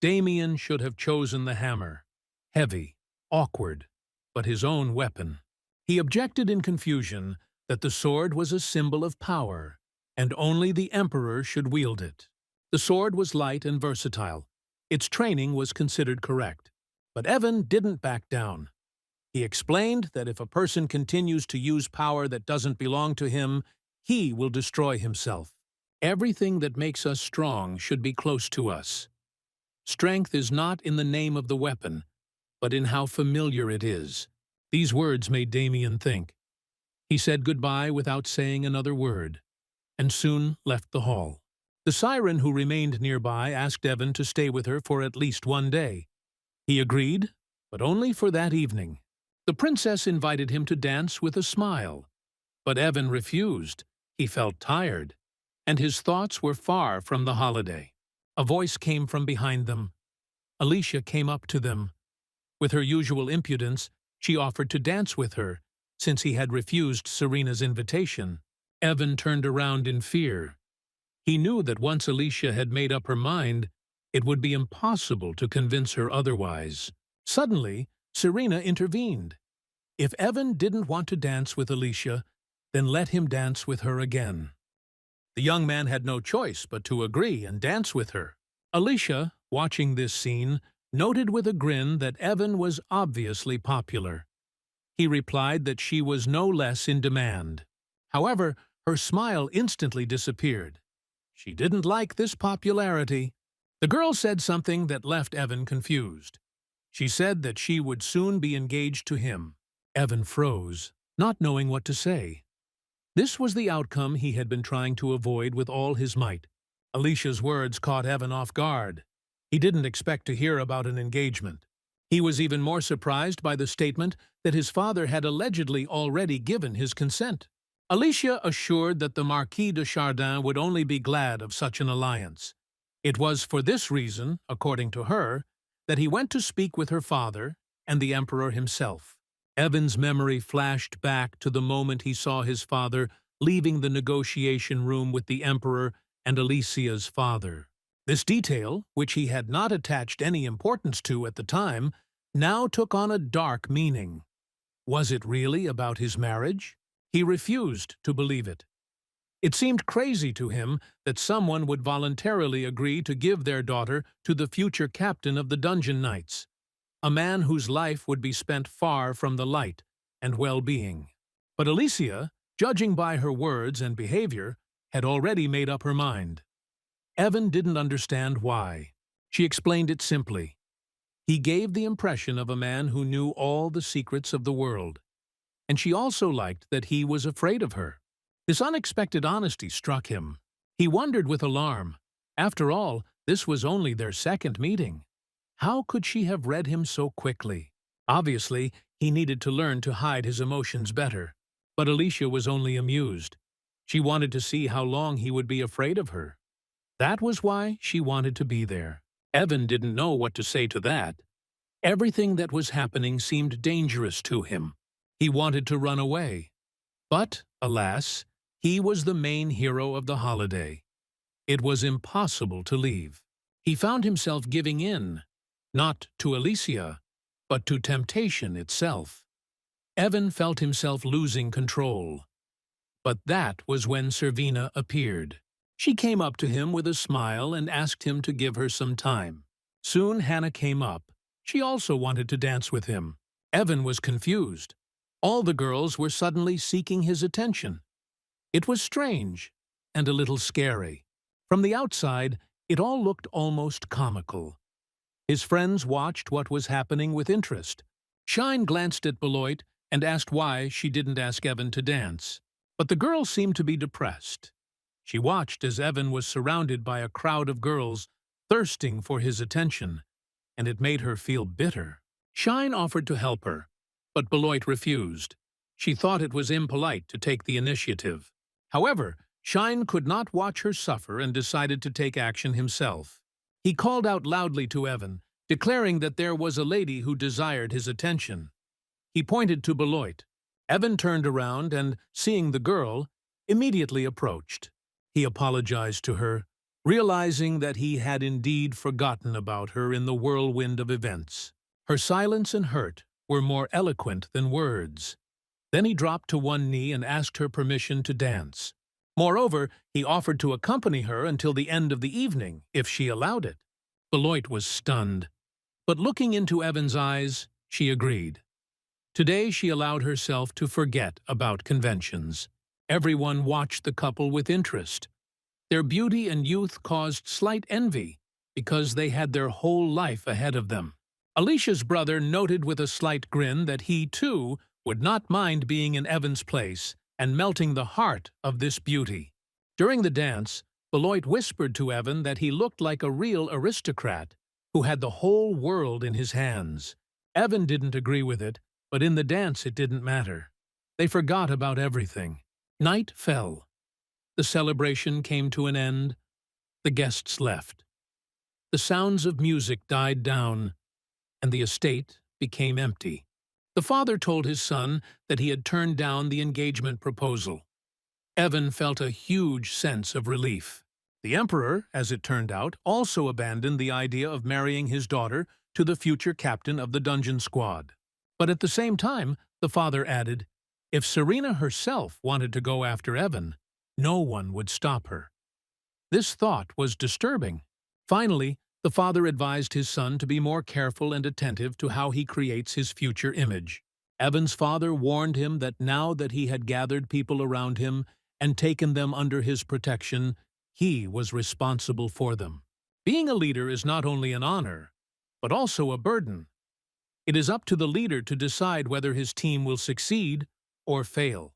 Damien should have chosen the hammer. Heavy, awkward, but his own weapon. He objected in confusion that the sword was a symbol of power, and only the emperor should wield it. The sword was light and versatile. Its training was considered correct. But Evan didn't back down. He explained that if a person continues to use power that doesn't belong to him, he will destroy himself. Everything that makes us strong should be close to us. Strength is not in the name of the weapon, but in how familiar it is. These words made Damien think. He said goodbye without saying another word, and soon left the hall. The siren who remained nearby asked Evan to stay with her for at least one day. He agreed, but only for that evening. The princess invited him to dance with a smile, but Evan refused. He felt tired, and his thoughts were far from the holiday. A voice came from behind them. Alicia came up to them. With her usual impudence, she offered to dance with her, since he had refused Serena's invitation. Evan turned around in fear. He knew that once Alicia had made up her mind, it would be impossible to convince her otherwise. Suddenly, Serena intervened. If Evan didn't want to dance with Alicia, then let him dance with her again. The young man had no choice but to agree and dance with her. Alicia, watching this scene, noted with a grin that Evan was obviously popular. He replied that she was no less in demand. However, her smile instantly disappeared. She didn't like this popularity. The girl said something that left Evan confused. She said that she would soon be engaged to him. Evan froze, not knowing what to say. This was the outcome he had been trying to avoid with all his might. Alicia's words caught Evan off guard. He didn't expect to hear about an engagement. He was even more surprised by the statement that his father had allegedly already given his consent. Alicia assured that the Marquis de Chardin would only be glad of such an alliance. It was for this reason, according to her, that he went to speak with her father and the emperor himself. Evan's memory flashed back to the moment he saw his father leaving the negotiation room with the emperor and Alicia's father. This detail, which he had not attached any importance to at the time, now took on a dark meaning. Was it really about his marriage? He refused to believe it. It seemed crazy to him that someone would voluntarily agree to give their daughter to the future captain of the Dungeon Knights, a man whose life would be spent far from the light and well-being. But Alicia, judging by her words and behavior, had already made up her mind. Evan didn't understand why. She explained it simply. He gave the impression of a man who knew all the secrets of the world, and she also liked that he was afraid of her. This unexpected honesty struck him. He wondered with alarm. After all, this was only their second meeting. How could she have read him so quickly? Obviously, he needed to learn to hide his emotions better. But Alicia was only amused. She wanted to see how long he would be afraid of her. That was why she wanted to be there. Evan didn't know what to say to that. Everything that was happening seemed dangerous to him. He wanted to run away. But, alas, he was the main hero of the holiday. It was impossible to leave. He found himself giving in, not to Alicia, but to temptation itself. Evan felt himself losing control. But that was when Servina appeared. She came up to him with a smile and asked him to give her some time. Soon Hannah came up. She also wanted to dance with him. Evan was confused. All the girls were suddenly seeking his attention. It was strange and a little scary. From the outside, it all looked almost comical. His friends watched what was happening with interest. Shine glanced at Beloit and asked why she didn't ask Evan to dance. But the girl seemed to be depressed. She watched as Evan was surrounded by a crowd of girls thirsting for his attention, and it made her feel bitter. Shine offered to help her, but Beloit refused. She thought it was impolite to take the initiative. However, Shine could not watch her suffer and decided to take action himself. He called out loudly to Evan, declaring that there was a lady who desired his attention. He pointed to Beloit. Evan turned around and, seeing the girl, immediately approached. He apologized to her, realizing that he had indeed forgotten about her in the whirlwind of events. Her silence and hurt were more eloquent than words. Then he dropped to one knee and asked her permission to dance. Moreover, he offered to accompany her until the end of the evening, if she allowed it. Beloit was stunned, but looking into Evan's eyes, she agreed. Today she allowed herself to forget about conventions. Everyone watched the couple with interest. Their beauty and youth caused slight envy, because they had their whole life ahead of them. Alicia's brother noted with a slight grin that he, too, would not mind being in Evan's place and melting the heart of this beauty. During the dance, Beloit whispered to Evan that he looked like a real aristocrat who had the whole world in his hands. Evan didn't agree with it, but in the dance it didn't matter. They forgot about everything. Night fell. The celebration came to an end. The guests left. The sounds of music died down, and the estate became empty. The father told his son that he had turned down the engagement proposal. Evan felt a huge sense of relief. The emperor, as it turned out, also abandoned the idea of marrying his daughter to the future captain of the dungeon squad. But at the same time, the father added, if Serena herself wanted to go after Evan, no one would stop her. This thought was disturbing. Finally, the father advised his son to be more careful and attentive to how he creates his future image. Evan's father warned him that now that he had gathered people around him and taken them under his protection, he was responsible for them. Being a leader is not only an honor, but also a burden. It is up to the leader to decide whether his team will succeed or fail.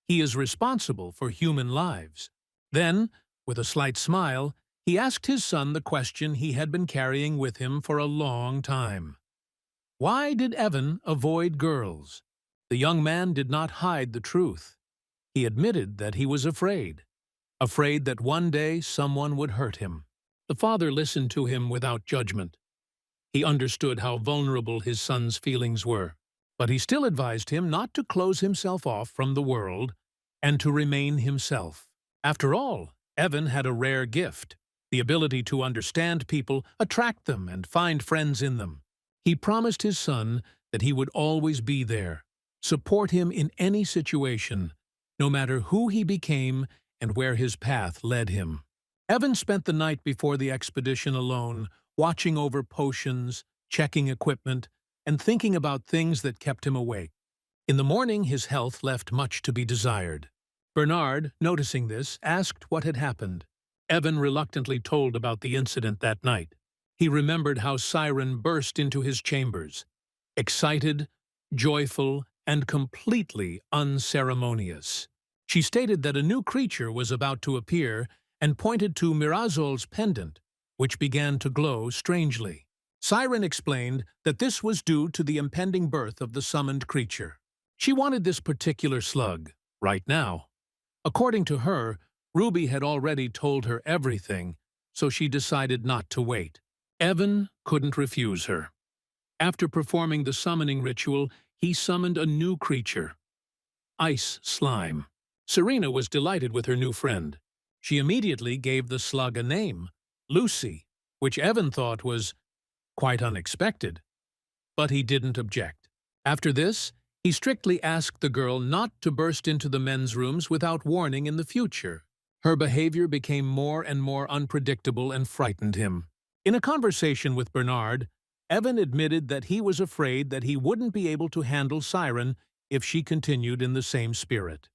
He is responsible for human lives. Then, with a slight smile, he asked his son the question he had been carrying with him for a long time. Why did Evan avoid girls? The young man did not hide the truth. He admitted that he was afraid that one day someone would hurt him. The father listened to him without judgment. He understood how vulnerable his son's feelings were, but he still advised him not to close himself off from the world and to remain himself. After all, Evan had a rare gift, the ability to understand people, attract them, and find friends in them. He promised his son that he would always be there, support him in any situation, no matter who he became and where his path led him. Evan spent the night before the expedition alone, watching over potions, checking equipment, and thinking about things that kept him awake. In the morning, his health left much to be desired. Bernard, noticing this, asked what had happened. Evan reluctantly told about the incident that night. He remembered how Siren burst into his chambers, excited, joyful, and completely unceremonious. She stated that a new creature was about to appear and pointed to Mirazole's pendant, which began to glow strangely. Siren explained that this was due to the impending birth of the summoned creature. She wanted this particular slug, right now. According to her, Ruby had already told her everything, so she decided not to wait. Evan couldn't refuse her. After performing the summoning ritual, he summoned a new creature, Ice Slime. Serena was delighted with her new friend. She immediately gave the slug a name, Lucy, which Evan thought was quite unexpected. But he didn't object. After this, he strictly asked the girl not to burst into the men's rooms without warning in the future. Her behavior became more and more unpredictable and frightened him. In a conversation with Bernard, Evan admitted that he was afraid that he wouldn't be able to handle Siren if she continued in the same spirit.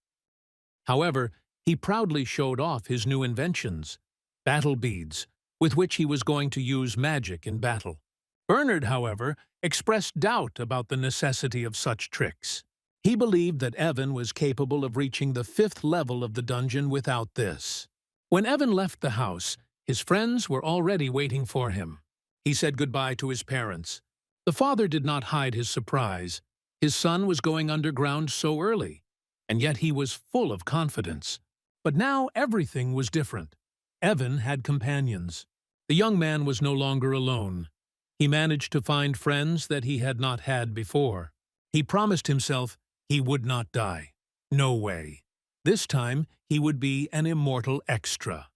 However, he proudly showed off his new inventions, battle beads, with which he was going to use magic in battle. Bernard, however, expressed doubt about the necessity of such tricks. He believed that Evan was capable of reaching the 5th level of the dungeon without this. When Evan left the house, his friends were already waiting for him. He said goodbye to his parents. The father did not hide his surprise. His son was going underground so early, and yet he was full of confidence. But now everything was different. Evan had companions. The young man was no longer alone. He managed to find friends that he had not had before. He promised himself he would not die. No way. This time, he would be an immortal extra.